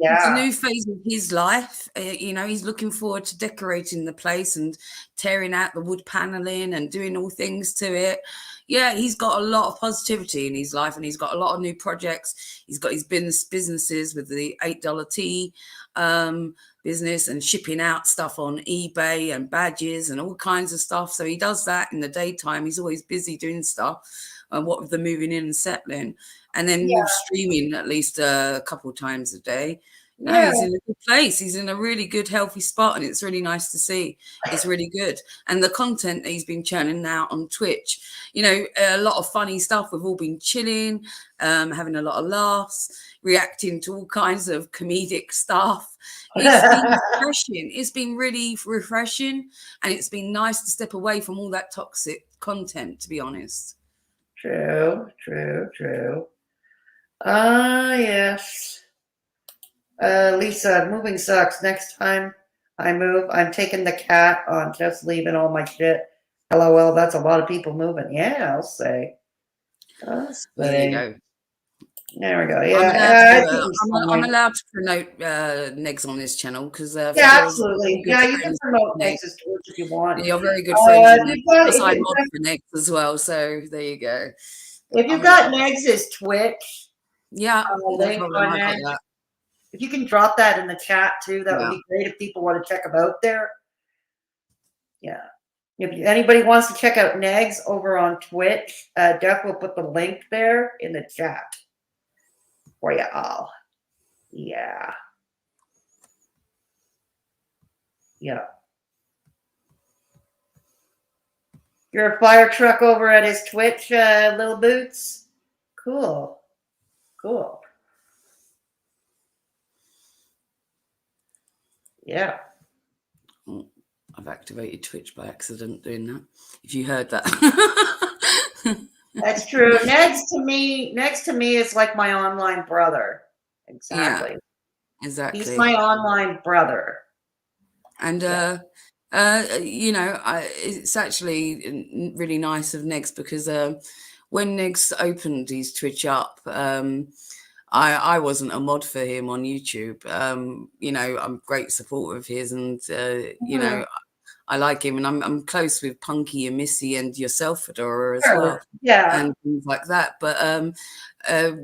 It's a Yeah. new phase of his life. You know, he's looking forward to decorating the place and tearing out the wood paneling and doing all things to it. Yeah, he's got a lot of positivity in his life and he's got a lot of new projects. He's got his businesses with the $8 tea business and shipping out stuff on eBay and badges and all kinds of stuff. So he does that in the daytime. He's always busy doing stuff. What with the moving in and settling, and then with streaming at least a couple of times a day. No, he's in a good place. He's in a really good, healthy spot, and it's really nice to see. It's really good. And the content that he's been churning out on Twitch, you know, a lot of funny stuff. We've all been chilling, having a lot of laughs, reacting to all kinds of comedic stuff. It's been refreshing. It's been really refreshing, and it's been nice to step away from all that toxic content, to be honest. True. Yes. Lisa, moving sucks. Next time I move, I'm taking the cat on, just leaving all my shit. LOL, that's a lot of people moving. Yeah, I'll say. There you go. There we go. Yeah, I'm allowed to promote Negs on this channel because absolutely. Yeah, you can promote Negs if you want. You're very good friends with Negs. I'm on for Negs as well, so there you go. If you've got Negs' Twitch, yeah, link on that. If you can drop that in the chat too, that would be great if people want to check them out there. Yeah. If anybody wants to check out Negs over on Twitch, Jeff will put the link there in the chat for you all. Yeah. You're a fire truck over at his Twitch, Lil Boots? Cool. Yeah. Oh, I've activated Twitch by accident doing that. If you heard that. That's true. Next to me is like my online brother. Exactly. Exactly. He's my online brother. And you know, it's actually really nice of Negs because when Negs opened his Twitch up, I wasn't a mod for him on YouTube. You know, I'm a great supporter of his, and you know, I like him, and I'm close with Punky and Missy and yourself, Fedora, as well, and things like that. But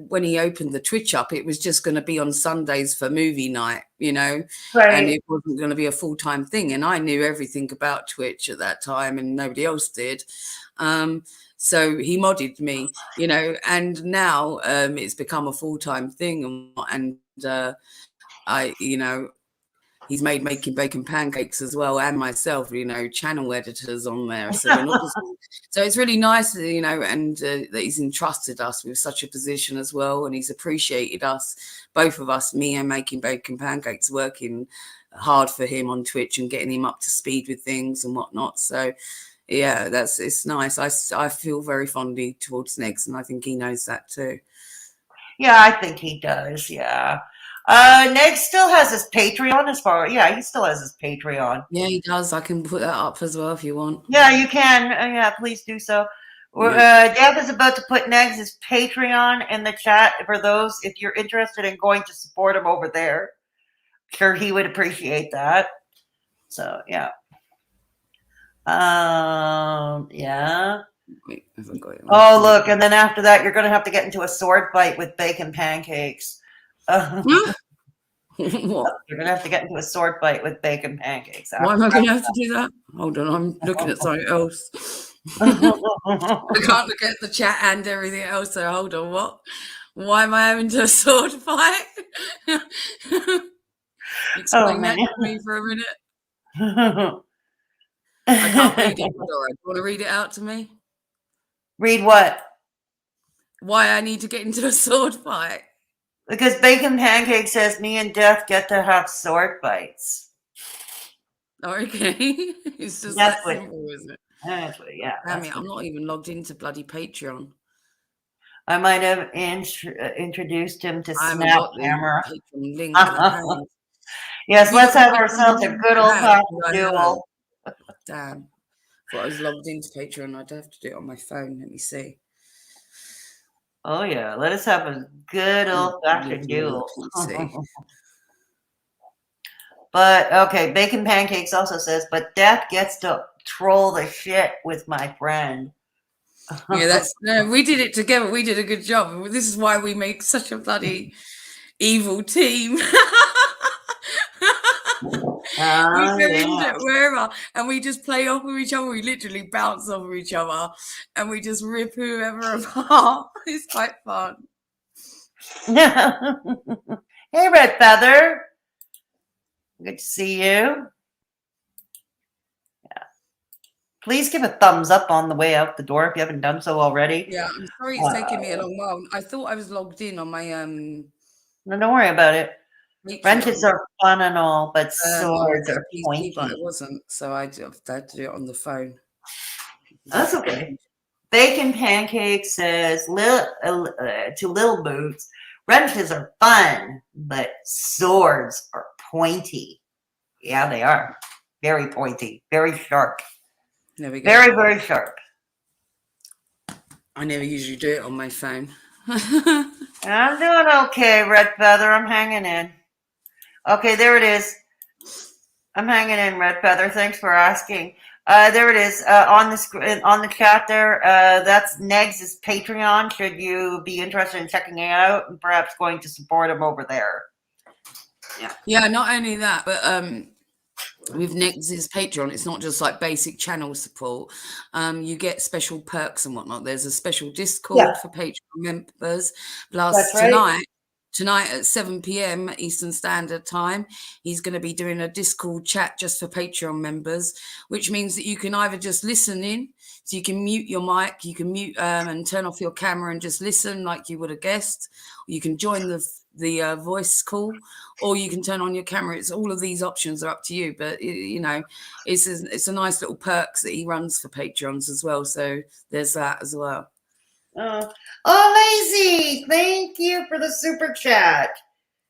when he opened the Twitch up, it was just going to be on Sundays for movie night, you know, and it wasn't going to be a full-time thing. And I knew everything about Twitch at that time, and nobody else did. So he modded me, you know, and now it's become a full-time thing, and I, you know, he's made Making Bacon Pancakes as well, and myself, you know, channel editors on there. So we're not just, so it's really nice, you know, and that he's entrusted us with such a position as well, and he's appreciated us, both of us, me and Making Bacon Pancakes, working hard for him on Twitch and getting him up to speed with things and whatnot. So yeah, it's nice. I feel very fondly towards Negs, and I think he knows that too. Yeah, I think he does. Yeah. Ned still has his Patreon he still has his Patreon. Yeah, he does. I can put that up as well if you want. Yeah, you can. Yeah, please do so. Deb is about to put Negs' Patreon in the chat for those, if you're interested in going to support him over there. Sure, he would appreciate that. So, yeah. Yeah. Wait, I haven't got it. Oh, look, and then after that, you're going to have to get into a sword fight with Bacon Pancakes. What? You're going to have to get into a sword fight with Bacon Pancakes. Why am I going to have to do that? Hold on, I'm looking at something else. I can't look at the chat and everything else, so hold on, what? Why am I having to sword fight? Explain that to me for a minute. I can't read it, Fedora. Do you want to read it out to me? Read what? Why I need to get into a sword fight? Because Bacon Pancake says me and Death get to have sword fights. Okay. It's just that simple, isn't it? That's what, yeah. Damn it, I'm not even logged into bloody Patreon. I might have introduced him to Snap Hammer. Link yes, let's have ourselves a good old fashioned duel. Damn. Thought I was logged into Patreon. I'd have to do it on my phone. Let me see. Oh yeah, let us have a good old fashioned duel. But okay, Bacon Pancakes also says, but Death gets to troll the shit with my friend. Yeah, we did it together. We did a good job. This is why we make such a bloody evil team. We go into it wherever, and we just play off of each other. We literally bounce off of each other, and we just rip whoever apart. It's quite fun. Hey, Red Feather. Good to see you. Yeah. Please give a thumbs up on the way out the door if you haven't done so already. Yeah, I'm sorry it's taking me a long while. I thought I was logged in on my No, don't worry about it. Wrenches are fun and all, but swords are pointy. But I wasn't, so I had to do it on the phone. That's okay. Bacon Pancake says to Lil Boots, wrenches are fun, but swords are pointy. Yeah, they are. Very pointy, very sharp. There we go. Very, very sharp. I never usually do it on my phone. I'm doing okay, Red Feather. I'm hanging in. Okay, there it is. I'm hanging in, Red Feather. Thanks for asking. There it is on the chat there. That's Negs' Patreon. Should you be interested in checking it out and perhaps going to support him over there? Yeah. Yeah. Not only that, but with Negs' Patreon, it's not just like basic channel support. You get special perks and whatnot. There's a special Discord for Patreon members. Plus tonight at 7 p.m. Eastern Standard Time, he's going to be doing a Discord chat just for Patreon members, which means that you can either just listen in, so you can mute your mic, you can mute and turn off your camera and just listen like you would a guest. Or you can join the the voice call, or you can turn on your camera. It's all of these options are up to you, but you know, it's a nice little perks that he runs for Patreons as well. So there's that as well. Oh, Lazy, thank you for the super chat.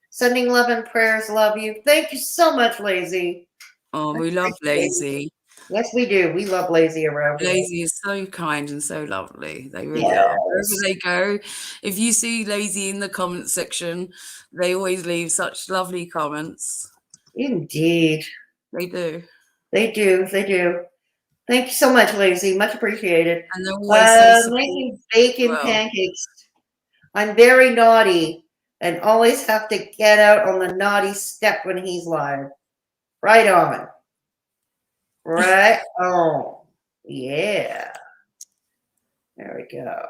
Sending love and prayers. Love you. Thank you so much, Lazy. Oh, we love Lazy. Yes, we do. We love Lazy around here. Lazy is so kind and so lovely. They really are. Wherever they go, if you see Lazy in the comment section, they always leave such lovely comments. Indeed. They do. They do. They do. Thank you so much, Lazy. Much appreciated. And they're always so making bacon well. pancakes. I'm very naughty and always have to get out on the naughty step when he's live. Right on. Right on. Yeah. There we go.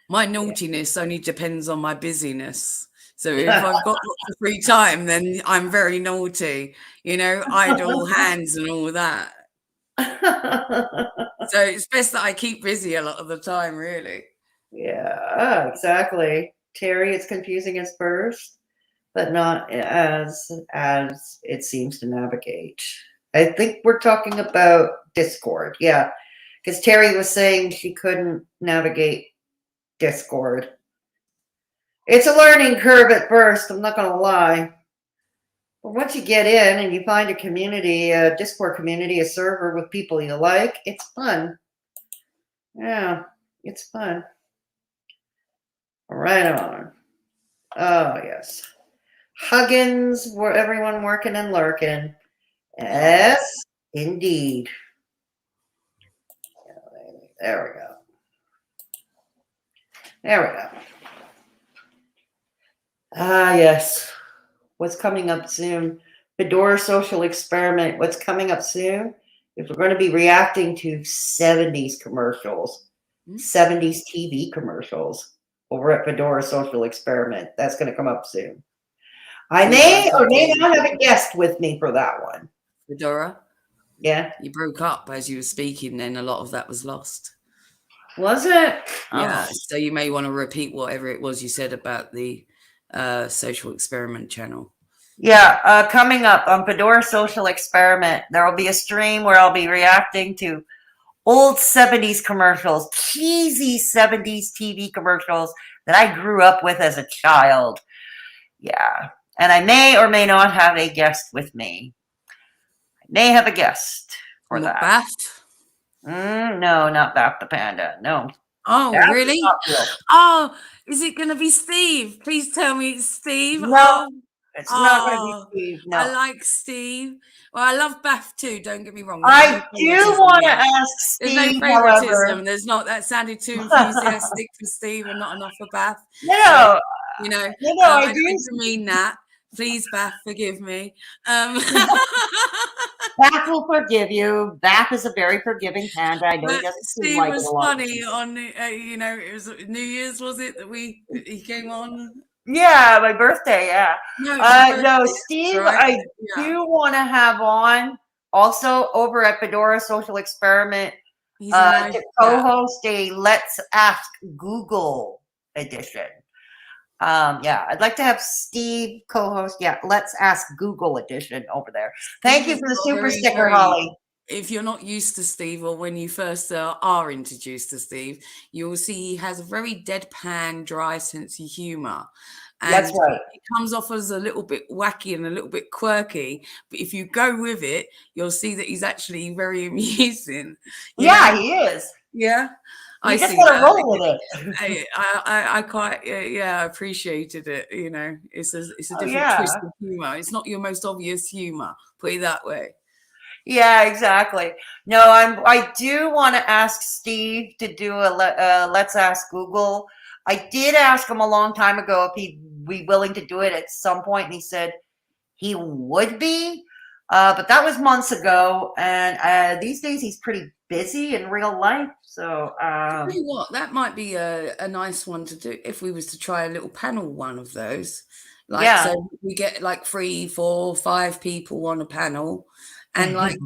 My naughtiness only depends on my busyness. So if I've got lots of free time, then I'm very naughty, you know, idle hands and all that. So it's best that I keep busy a lot of the time, really. Yeah, exactly. Terry, it's confusing at first, but not as it seems to navigate. I think we're talking about Discord. Yeah, because Terry was saying she couldn't navigate Discord. It's a learning curve at first, I'm not going to lie. But once you get in and you find a community, a Discord community, a server with people you like, it's fun. Yeah, it's fun. Right on. Oh, yes. Huggins, where everyone working and lurking. Yes, indeed. There we go. There we go. Ah, yes. What's coming up soon? Fedora social experiment. What's coming up soon? If we're going to be reacting to 70s commercials, 70s TV commercials over at Fedora social experiment. That's going to come up soon. I may or may not have a guest with me for that one. Fedora? Yeah. You broke up as you were speaking, then a lot of that was lost. Was it? Yeah. Oh. So you may want to repeat whatever it was you said about the social experiment channel. Yeah, coming up on Fedora Social Experiment, there will be a stream where I'll be reacting to old 70s commercials, cheesy 70s TV commercials that I grew up with as a child. Yeah, and I may or may not have a guest with me. I may have a guest for that. Bath? No, not Bath the Panda. No. Oh, really? Oh, is it going to be Steve? Please tell me it's Steve. No. It's not going to be Steve, no. I like Steve. Well, I love Bath too, don't get me wrong. I do want to ask Steve, there's no favoritism. There's not. That sounded too enthusiastic for Steve and not enough for Bath. No. You know, I didn't mean that. Please, Bath, forgive me. Bath will forgive you. Bath is a very forgiving panda. I know he doesn't seem like was it a lot. funny on, you know, it was New Year's, was it, that he came on? Yeah, my birthday, yeah. No, Steve, right? I do want to have on also over at Fedora Social Experiment to co-host a Let's Ask Google edition. Yeah, I'd like to have Steve co-host. Yeah, Let's Ask Google edition over there. Thank you for the super sticker, Holly. If you're not used to Steve, or when you first are introduced to Steve, you'll see he has a very deadpan, dry sense of humor. And that's right. It comes off as a little bit wacky and a little bit quirky, but if you go with it, you'll see that he's actually very amusing. Yeah, he is. Yeah. I just want to roll with it. I quite I appreciated it. You know, it's a different twist of humor. It's not your most obvious humor. Put it that way. Yeah, exactly. No, I do want to ask Steve to do a Let's Ask Google. I did ask him a long time ago if he'd be willing to do it at some point, and he said he would be. But that was months ago, and these days he's pretty busy in real life. So tell you what, that might be a nice one to do if we was to try a little panel one of those. Like, so we get like 3, 4, 5 people on a panel, And like,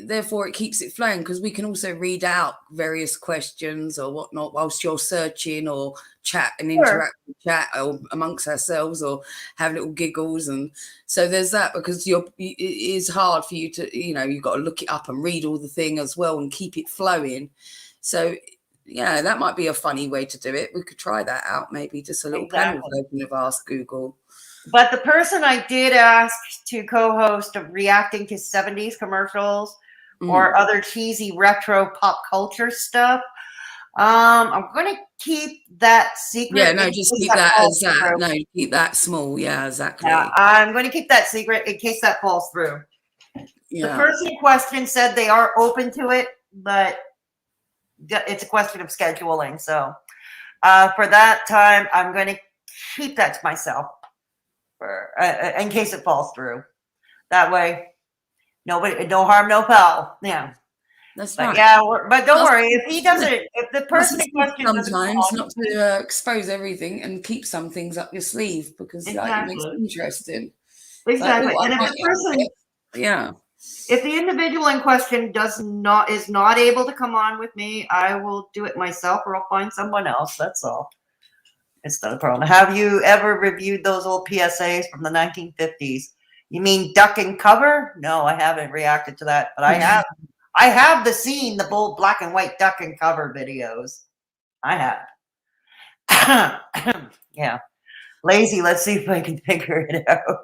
therefore it keeps it flowing, because we can also read out various questions or whatnot whilst you're searching, or chat and interact with chat or amongst ourselves, or have little giggles. And so there's that, because it is hard for you to, you've got to look it up and read all the thing as well and keep it flowing. So yeah, that might be a funny way to do it. We could try that out, maybe just a little panel version of Ask Google. But the person I did ask to co-host of reacting to 70s commercials or other cheesy retro pop culture stuff, I'm going to keep that secret. Yeah, no, just keep that as that. No, keep that small. Yeah, exactly. Yeah, I'm going to keep that secret in case that falls through. Yeah. The person in question said they are open to it, but it's a question of scheduling. So for that time, I'm going to keep that to myself. In case it falls through. That way, nobody, no harm, no foul. Yeah, that's right. Yeah, but don't worry, if he doesn't, if the person in question sometimes not to expose everything and keep some things up your sleeve, because it makes it interesting. Exactly, and if the person, if the individual in question is not able to come on with me, I will do it myself, or I'll find someone else. That's all. It's not a problem. Have you ever reviewed those old PSAs from the 1950s? You mean duck and cover? No, I haven't reacted to that, but I have. I have the bold black and white duck and cover videos. I have. Yeah. Lazy. Let's see if I can figure it out.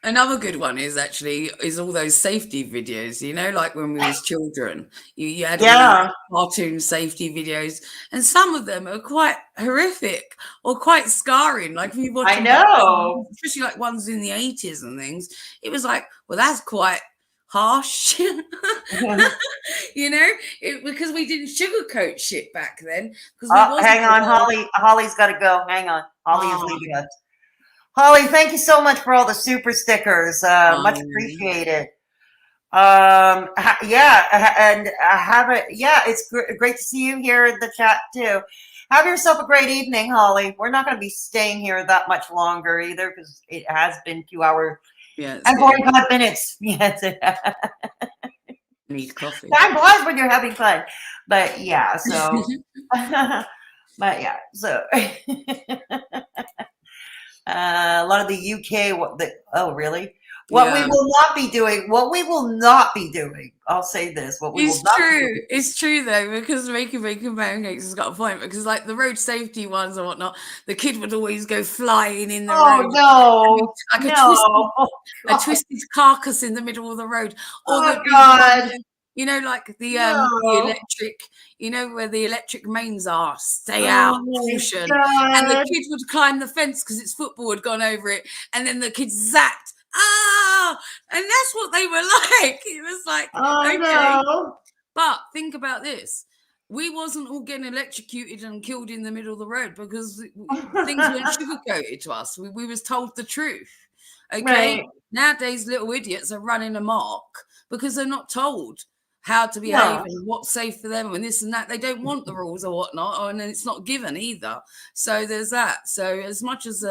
Another good one is all those safety videos, like when we was children, you had all cartoon safety videos, and some of them are quite horrific or quite scarring. Like if you watch, I know, especially like ones in the 80s and things, it was like, well, that's quite harsh, because we didn't sugarcoat shit back then. Hang on, Holly's got to go. Hang on, Holly is leaving us. Holly, thank you so much for all the super stickers. Much appreciated. It's great to see you here in the chat too. Have yourself a great evening, Holly. We're not going to be staying here that much longer either, because it has been 2 hours and 45 minutes. Yes. Need coffee. Time flies when you're having fun. But yeah, so a lot of the UK. Oh, really? We will not be doing. What we will not be doing. I'll say this. It's true though, because making pancakes has got a point. Because like the road safety ones and whatnot, the kid would always go flying in the road. No, a twisted carcass in the middle of the road. Or God. Like the electric, where the electric mains are, stay out, caution. And the kid would climb the fence because its football had gone over it. And then the kid zapped. And that's what they were like. It was like, no. But think about this. We wasn't all getting electrocuted and killed in the middle of the road because things weren't sugarcoated to us. We was told the truth. Okay. Right. Nowadays, little idiots are running amok because they're not told how to behave and what's safe for them and this and that. They don't want the rules or whatnot, and it's not given either. So there's that. So as much as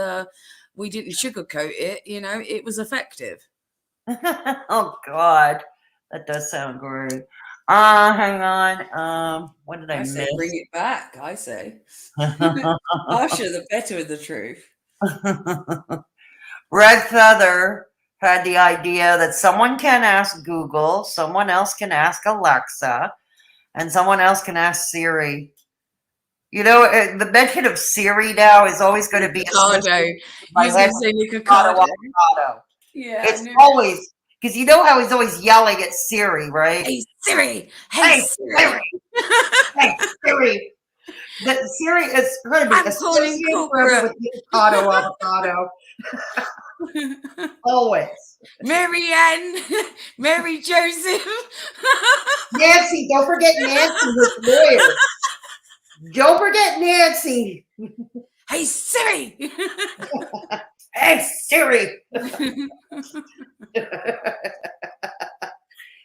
we didn't sugarcoat it, it was effective. Oh God, that does sound great. Hang on. What did I miss? Say bring it back. I say harsher the better with the truth. Red Feather had the idea that someone can ask Google, someone else can ask Alexa, and someone else can ask Siri. The mention of Siri now is always going to be avocado. Yeah, it's always because how he's always yelling at Siri, right? Hey Siri! Hey Siri! Hey Siri! That Siri is going to be associated forever with avocado. Always. Mary Ann, Mary Joseph, Nancy. Don't forget Nancy was lawyer. Don't forget Nancy. Hey Siri. Hey Siri.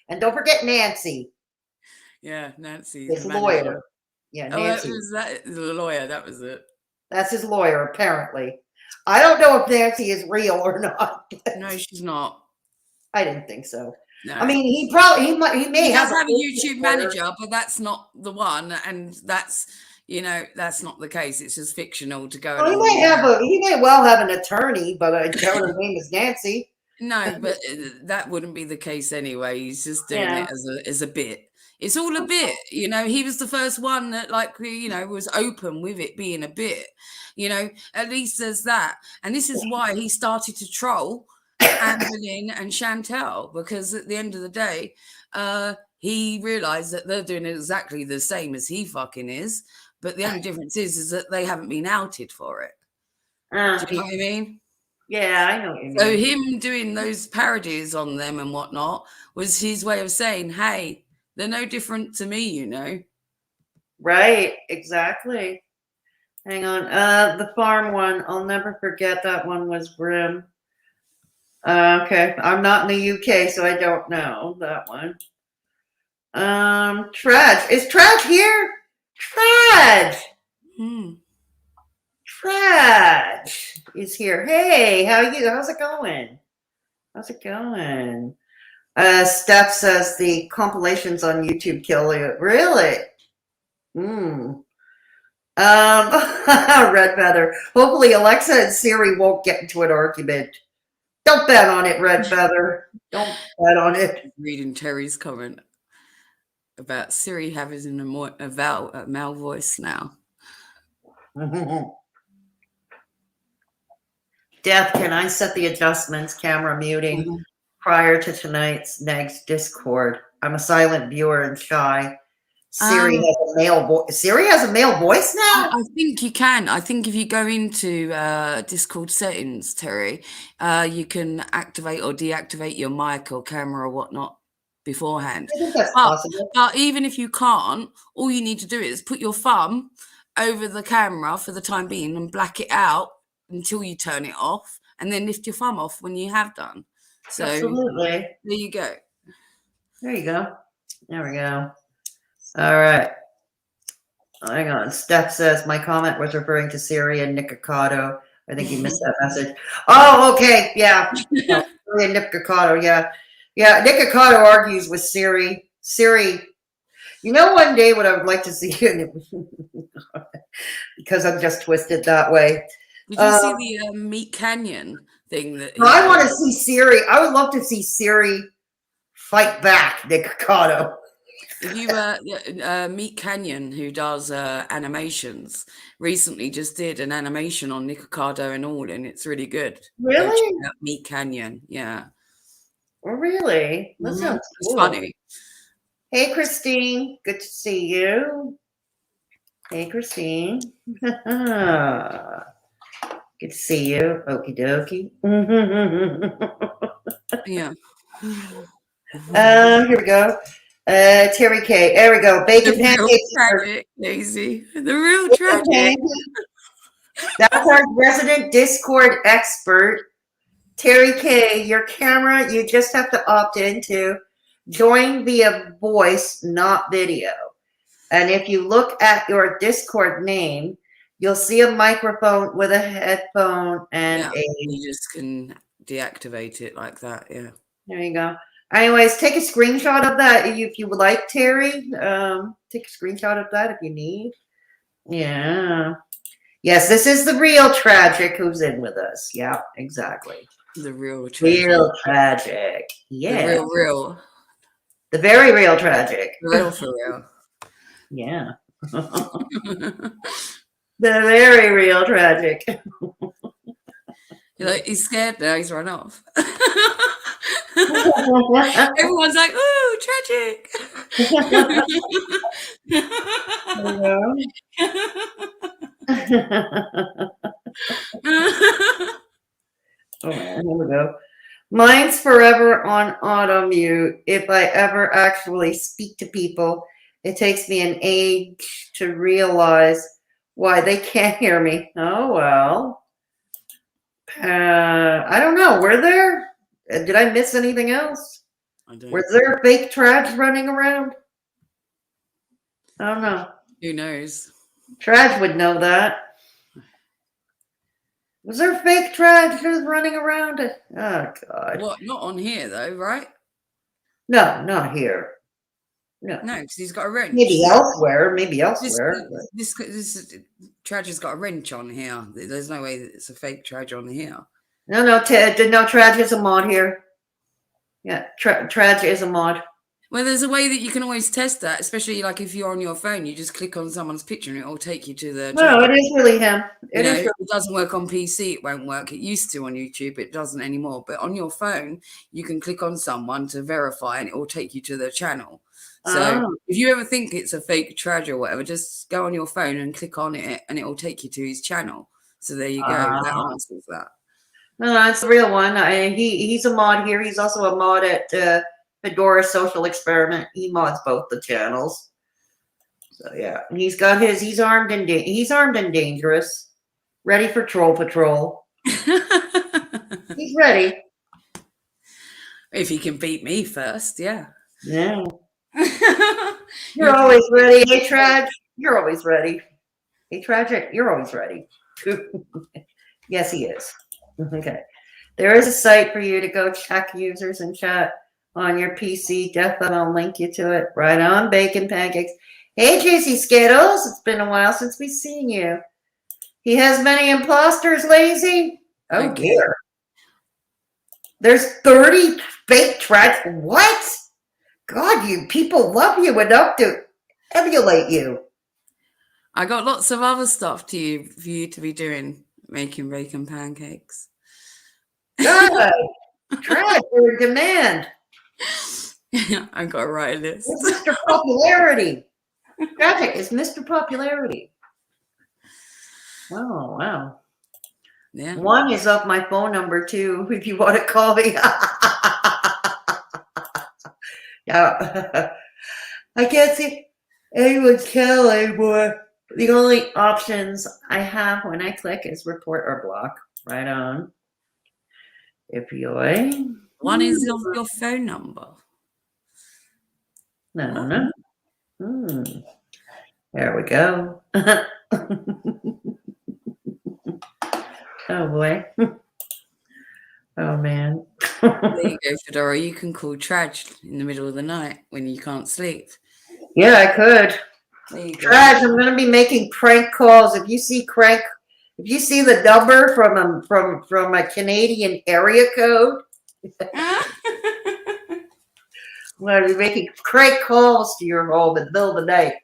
And don't forget Nancy. Yeah, Nancy. His lawyer. Yeah, Nancy. That was the lawyer. That was it. That's his lawyer, apparently. I don't know if Nancy is real or not. No, she's not. I didn't think so. No. I mean, he may He does have have a business YouTube order. manager, but that's not the one, and that's that's not the case. It's just fictional to go Well, along. he may well have an attorney, but I doubt her name is Nancy. No, but that wouldn't be the case anyway. He's just doing Yeah. it as a bit. It's all a bit, He was the first one that, was open with it being a bit. At least there's that, and this is why he started to troll Anne and Chantel, because at the end of the day, he realized that they're doing exactly the same as he fucking is, but the only difference is that they haven't been outed for it. Do you know what I mean? Yeah, I know what you mean. So him doing those parodies on them and whatnot was his way of saying, hey, they're no different to me, Right, exactly. Hang on. The farm one, I'll never forget. That one was grim. Okay, I'm not in the UK, so I don't know that one. Traj. Is Traj here? Traj! Traj is here. Hey, how's it going? How's it going? Steph says the compilations on YouTube kill you. Really? Red Feather. Hopefully Alexa and Siri won't get into an argument. Don't bet on it, Red Feather. Don't bet on it. Reading Terry's comment about Siri having a male voice now. Death, can I set the adjustments, camera muting, prior to tonight's next Discord? I'm a silent viewer and shy. Siri has a male voice. Siri has a male voice now? I think you can. I think if you go into Discord settings, Terry, you can activate or deactivate your mic or camera or whatnot beforehand. I think that's possible. But even if you can't, all you need to do is put your thumb over the camera for the time being and black it out until you turn it off, and then lift your thumb off when you have done. So absolutely. There you go. There you go. There we go. All right. Hang on. Steph says my comment was referring to Siri and Nikocado. I think you missed that message. Oh, okay. Yeah. Siri and Nikocado. Yeah. Yeah. Nikocado argues with Siri. Siri. One day what I would like to see, because I'm just twisted that way. Did you see the Meat Canyon thing? I want to see Siri. I would love to see Siri fight back Nikocado. If you Meat Canyon, who does animations, recently just did an animation on Nikocado and all, and it's really good. Really? Meat Canyon, yeah. Oh, really? That sounds cool. It's funny. Hey, Christine. Good to see you. Hey, Christine. Good to see you. Okie dokie. Yeah. Here we go. Terry K. There we go. Bacon pancakes. Tragic, Daisy. The real tragic. That's our resident Discord expert. Terry K, your camera, you just have to opt into join via voice, not video. And if you look at your Discord name, you'll see a microphone with a headphone and you just can deactivate it like that. Yeah. There you go. Anyways, take a screenshot of that if you would like, Terry. Take a screenshot of that if you need. Yeah. Yes, this is the real tragic who's in with us. Yeah, exactly. The real tragic. Real tragic. Yeah. The real. The very real tragic. The real for real. Yeah. The very real tragic. You're like, he's scared now, he's run off. Everyone's like, ooh, tragic. Oh, here we go. Mine's forever on auto mute. If I ever actually speak to people, it takes me an age to realize why they can't hear me. Oh, well. I don't know. Were there? Did I miss anything else? Was there fake trash running around? I don't know. Who knows? Trash would know that. Was there fake tragedies running around it? Oh God. What? Not on here though, right? No, not here. No. No, because he's got a wrench. Maybe elsewhere. Maybe This elsewhere. but- this Trag's got a wrench on here. There's no way that it's a fake Trag on here. No, no, no. Trad is a mod here. Yeah, Trad is a mod. Well, there's a way that you can always test that, especially like if you're on your phone, you just click on someone's picture and it will take you to the. No, it is really him. It is. It doesn't work on PC. It won't work. It used to on YouTube. It doesn't anymore. But on your phone, you can click on someone to verify, and it will take you to the channel. So if you ever think it's a fake Trad or whatever, just go on your phone and click on it, and it will take you to his channel. So there you go. That answers that. No, that's the real one. He's a mod here. He's also a mod at Fedora Social Experiment. He mods both the channels. So yeah, he's got his. He's armed and dangerous, ready for troll patrol. He's ready. If he can beat me first, yeah. Yeah. You're always ready. Hey, Trad, you're always ready. Hey, Tragic, you're always ready. Yes, he is. Okay. There is a site for you to go check users and chat on your PC. Definitely, I'll link you to it. Right on, Bacon Pancakes. Hey, Juicy Skittles. It's been a while since we've seen you. He has many imposters, Lazy. Oh, dear. There's 30 fake tracks. What? God, you people love you enough to emulate you. I got lots of other stuff for you to be doing, making bacon pancakes. God, Trad, you're in demand. I've got to write a list. It's Mr. Popularity. Tragic is Mr. Popularity. Oh, wow. Yeah. One is up my phone number too, if you want to call me. Yeah. I can't see anyone's channel anymore. The only options I have when I click is report or block. Right on. If you One is your phone number. No. There we go. Oh boy. Oh man. There you go, Fedora. You can call Traj in the middle of the night when you can't sleep. Yeah, I could. There you go. Traj, I'm gonna be making prank calls. If you see the number from a Canadian area code, I'm gonna be making prank calls to your home in the middle of the night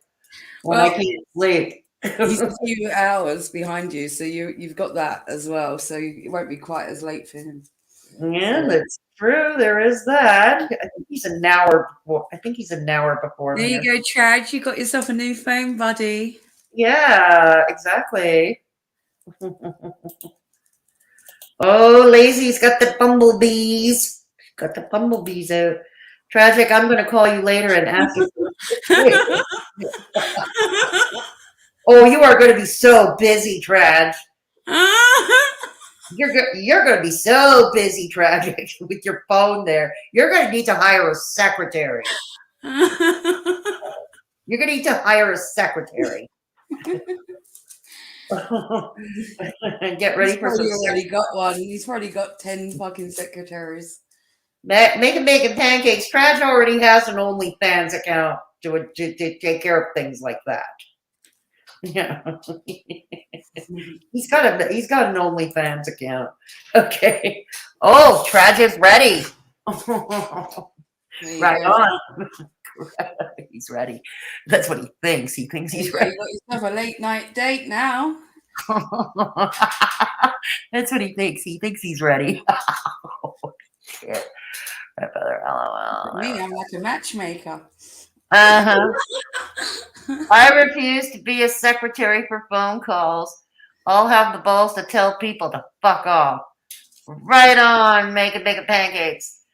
when I can't sleep. He's a few hours behind you, so you've got that as well. So it won't be quite as late for him. Yeah, that's true. There is that. I think he's an hour before. There you go, Traj. You got yourself a new phone, buddy. Yeah, exactly. Oh, Lazy's got the bumblebees. Got the bumblebees out. Tragic, I'm going to call you later and ask you. Oh, you are going to be so busy, Traj. You're going to be so busy, Tragic, with your phone there. You're going to need to hire a secretary. You're going to need to hire a secretary. Get ready for some. He's already got one. He's probably got 10 fucking secretaries. Making pancakes. Traj already has an OnlyFans account to take care of things like that. Yeah, he's got an OnlyFans account. Okay. Oh, Traj is ready. Right on. He's ready. That's what he thinks. He thinks he's ready. You got yourself a late night date now. That's what he thinks. He thinks he's ready. Oh, shit. Me, I'm like a matchmaker. I refuse to be a secretary for phone calls. I'll have the balls to tell people to fuck off. Right on, making pancakes.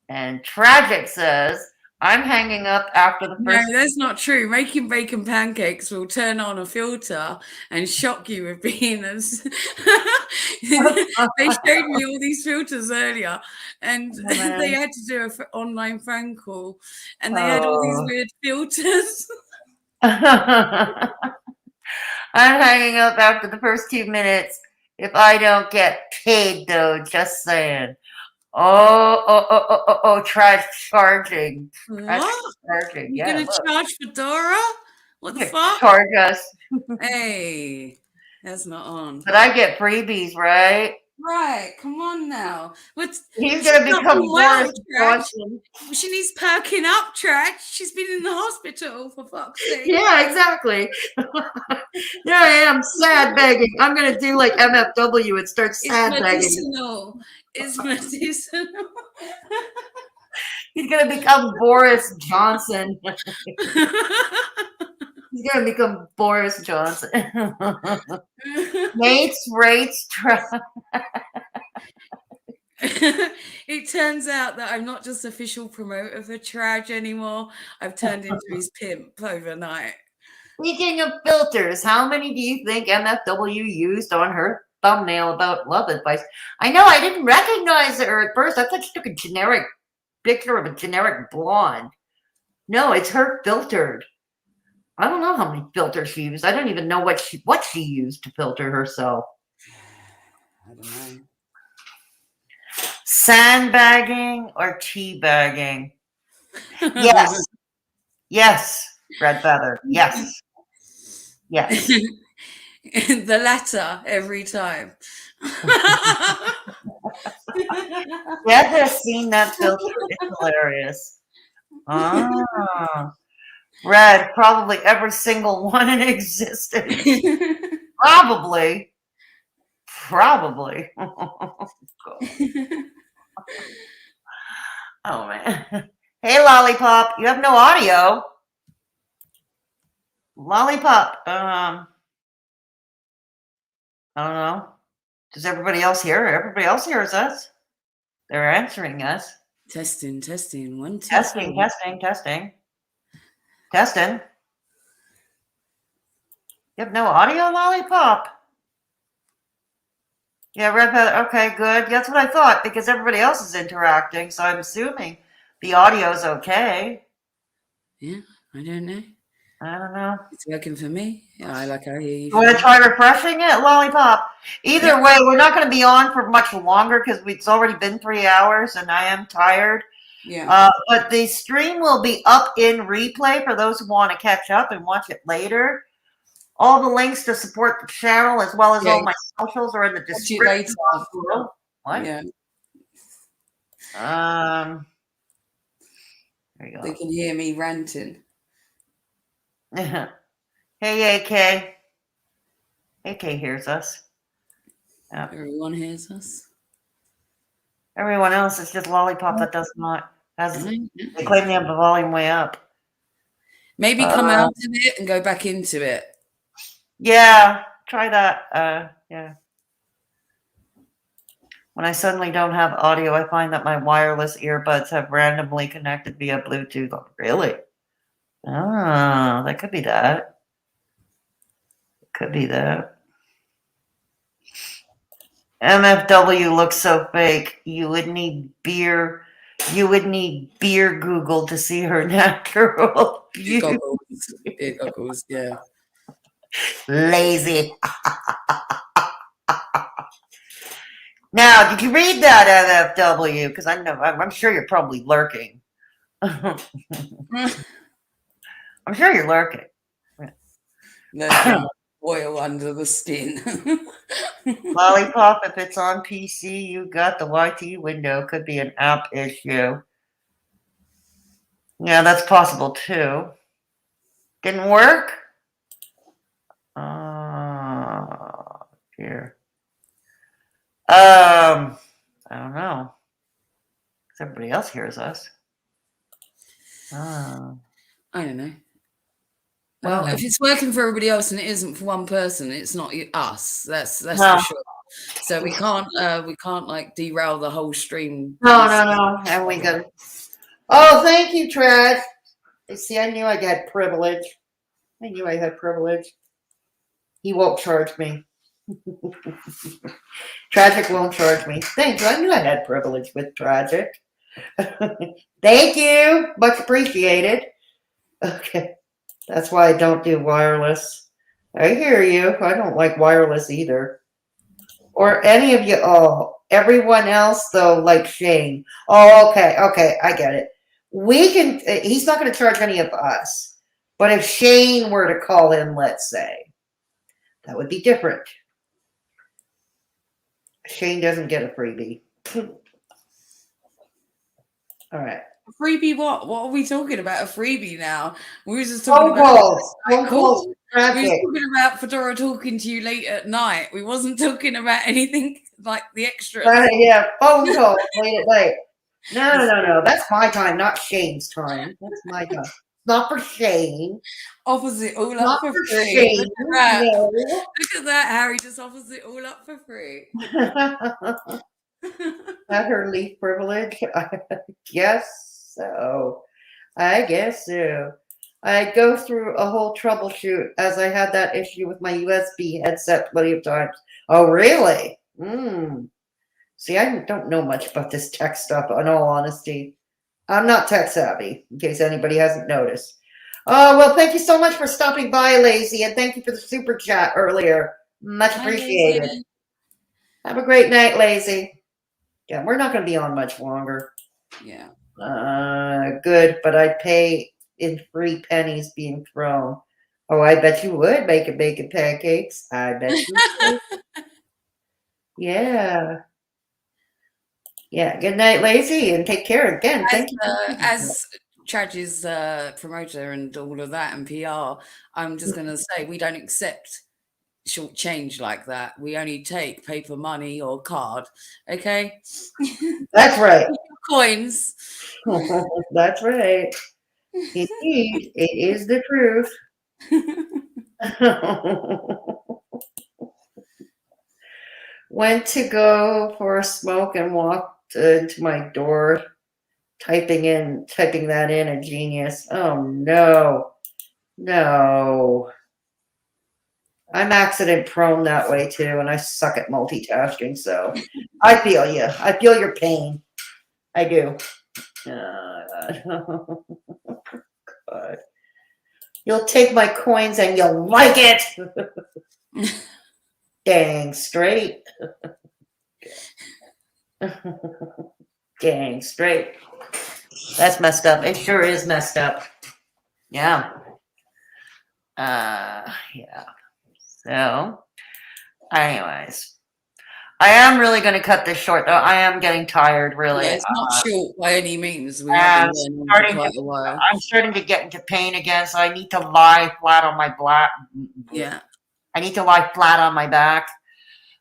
And Tragic says, I'm hanging up after the first. No, that's not true. Making bacon pancakes will turn on a filter and shock you with being as. They showed me all these filters earlier, and they had to do an online phone call, and they had all these weird filters. I'm hanging up after the first 2 minutes. if I don't get paid, though. Just saying. Oh, try charging. What? Charging. You're Yeah, gonna look. charge Fedora? What the fuck? Charge us. Hey, that's not on. But I get freebies, right? Right, come on now. He's gonna become Boris Johnson. She needs perking up, Trash. She's been in the hospital, for fuck's sake. Yeah, exactly. There I am, sad begging. I'm gonna do like MFW and start sad It's begging. medicinal. It's medicinal. He's gonna become Boris Johnson. He's gonna become Boris Johnson. Mates, rates, It turns out that I'm not just official promoter for Traj anymore. I've turned into his pimp overnight. Speaking of filters, how many do you think MFW used on her thumbnail about love advice? I know I didn't recognize her at first. I thought she took a generic picture of a generic blonde. No, it's her filtered. I don't know how many filters she used. I don't even know what she used to filter herself. I don't know. Sandbagging or teabagging? Yes. Yes, Red Feather. Yes. Yes. The latter every time. You have to have seen that filter. It's hilarious. Ah. Red, probably every single one in existence. Probably. Oh, man. Hey, Lollipop. You have no audio. Lollipop. I don't know. Does everybody else hear? Everybody else hears us. They're answering us. Testing. 1, 2. Testing. You have no audio, Lollipop? Yeah, Red Feather. Okay, good. That's what I thought because everybody else is interacting, so I'm assuming the audio is okay. Yeah, I don't know. I don't know. It's working for me. Yeah, I hear you. You want to try refreshing it, Lollipop? Either way, we're not going to be on for much longer because it's already been 3 hours and I am tired. Yeah. But the stream will be up in replay for those who want to catch up and watch it later. All the links to support the channel as well as all my socials are in the description. What? Yeah. There you go. They can hear me ranting. Hey, AK. AK hears us. Yeah. Everyone hears us. Everyone else is just Lollipop that does not. They claim they have the volume way up. Maybe come out of it and go back into it. Yeah, try that. Yeah. When I suddenly don't have audio, I find that my wireless earbuds have randomly connected via Bluetooth. Oh, really? Oh, that could be that. Could be that. MFW looks so fake. You would need beer Google to see her natural. It goggles, yeah. Lazy. Now, did you read that, MFW? Because I'm sure you're probably lurking. I'm sure you're lurking. No oil under the skin. Lollipop, if it's on PC, you got the YT window. Could be an app issue. Yeah, that's possible too. Didn't work? Here. I don't know. Because everybody else hears us. I don't know. Well, if it's working for everybody else and it isn't for one person, it's not us. That's for sure. So we can't like derail the whole stream. No. And we go. Oh, thank you, Trad. See, I knew I had privilege. He won't charge me. Tragic won't charge me. Thank you. I knew I had privilege with Tragic. Thank you. Much appreciated. Okay. That's why I don't do wireless. I hear you. I don't like wireless either. or any of you. Oh, everyone else though, like Shane. Oh, okay, I get it. We can. He's not going to charge any of us, but if Shane were to call in, let's say, that would be different. Shane doesn't get a freebie. All right. Freebie what? What are we talking about? A freebie now? We were just talking Phone about calls. Phone calls. we Traffic. were talking about Fedora talking to you late at night. We wasn't talking about anything like the extras. Yeah, phone calls late at night. No. That's my time, not Shane's time. That's my time. Not for Shane. Offers it all Not up for for free. Shane. Look at that. No. Look at that. Harry just offers it all up for free. That her leaf privilege? I guess so. I guess so. I go through a whole troubleshoot as I had that issue with my USB headset plenty of times. Oh, really? See, I don't know much about this tech stuff, in all honesty. I'm not tech savvy, in case anybody hasn't noticed. Oh, well, thank you so much for stopping by, Lazy, and thank you for the super chat earlier. Much appreciated. Lazy. Have a great night, Lazy. Yeah, we're not going to be on much longer. Yeah. Good, but I'd pay in free pennies being thrown. Oh, I bet you would make it bacon pancakes. I bet you would. Yeah. Yeah. Good night, Lazy, and take care again. Thank you. As Chad's promoter and all of that and PR, I'm just going to say we don't accept short change like that. We only take paper money or card. Okay. That's right. Coins. That's right. Indeed, it is the truth. Went to go for a smoke and walked into my door, typing that in, a genius. Oh no. I'm accident prone that way too, and I suck at multitasking, so I feel you. I feel your pain. I do. God. You'll take my coins and you'll like it. Dang straight. Dang straight. That's messed up. It sure is messed up. Yeah. Yeah. So, anyways, I am really going to cut this short, though. I am getting tired, really. Yeah, it's not short by any means. We I'm have been going on for quite a while. I'm starting to get into pain again, so I need to lie flat on my back. Yeah. I need to lie flat on my back.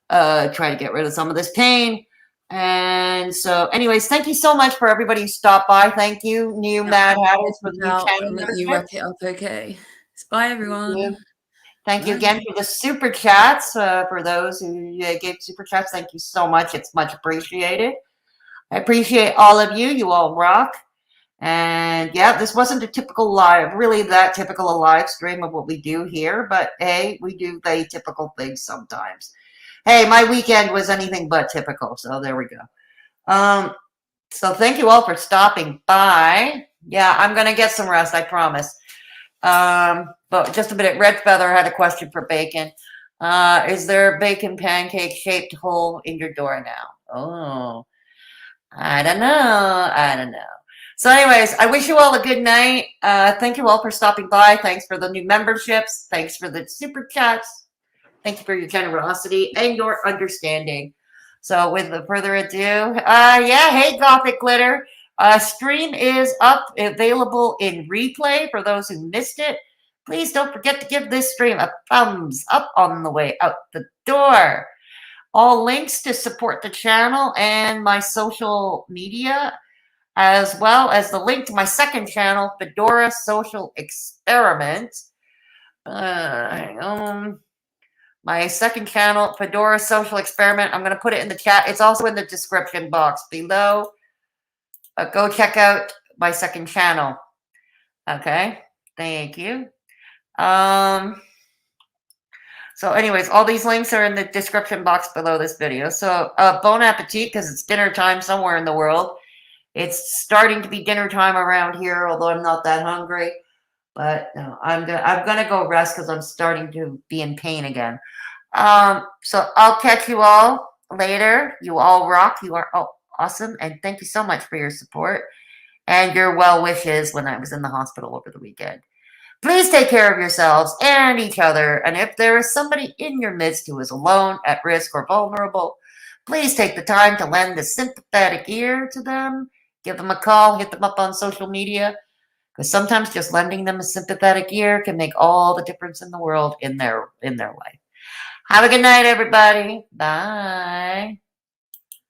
Try to get rid of some of this pain. And so, anyways, thank you so much for everybody who stopped by. Thank you, new Mad Hatters, for the new channel. Let you wrap it up, okay? Bye, everyone. Thank you again for the super chats. For those who gave super chats, thank you so much. It's much appreciated. I appreciate all of you. You all rock. And yeah, this wasn't a typical live, really that typical a live stream of what we do here. But hey, we do atypical things sometimes. Hey, my weekend was anything but typical. So there we go. So thank you all for stopping by. Yeah, I'm going to get some rest, I promise. But just a minute, Red Feather had a question for Bacon. Is there a bacon pancake shaped hole in your door now? Oh, I don't know. So anyways, I wish you all a good night. Thank you all for stopping by. Thanks for the new memberships. Thanks for the super chats. Thank you for your generosity and your understanding. So with further ado, yeah, hey, Gothic Glitter. Stream is up, available in replay for those who missed it. Please don't forget to give this stream a thumbs up on the way out the door. All links to support the channel and my social media, as well as the link to my second channel, Fedora Social Experiment. Hang on. My second channel, Fedora Social Experiment. I'm going to put it in the chat. It's also in the description box below. Go check out my second channel. Okay. Thank you. So anyways, all these links are in the description box below this video. So bon appetit, because it's dinner time somewhere in the world. It's starting to be dinner time around here, although I'm not that hungry. But no, I'm gonna go rest because I'm starting to be in pain again. So I'll catch you all later. You all rock. You are all awesome. And thank you so much for your support and your well wishes when I was in the hospital over the weekend. Please take care of yourselves and each other. And if there is somebody in your midst who is alone, at risk, or vulnerable, please take the time to lend a sympathetic ear to them. Give them a call, hit them up on social media, because sometimes just lending them a sympathetic ear can make all the difference in the world in their life. Have a good night, everybody. Bye.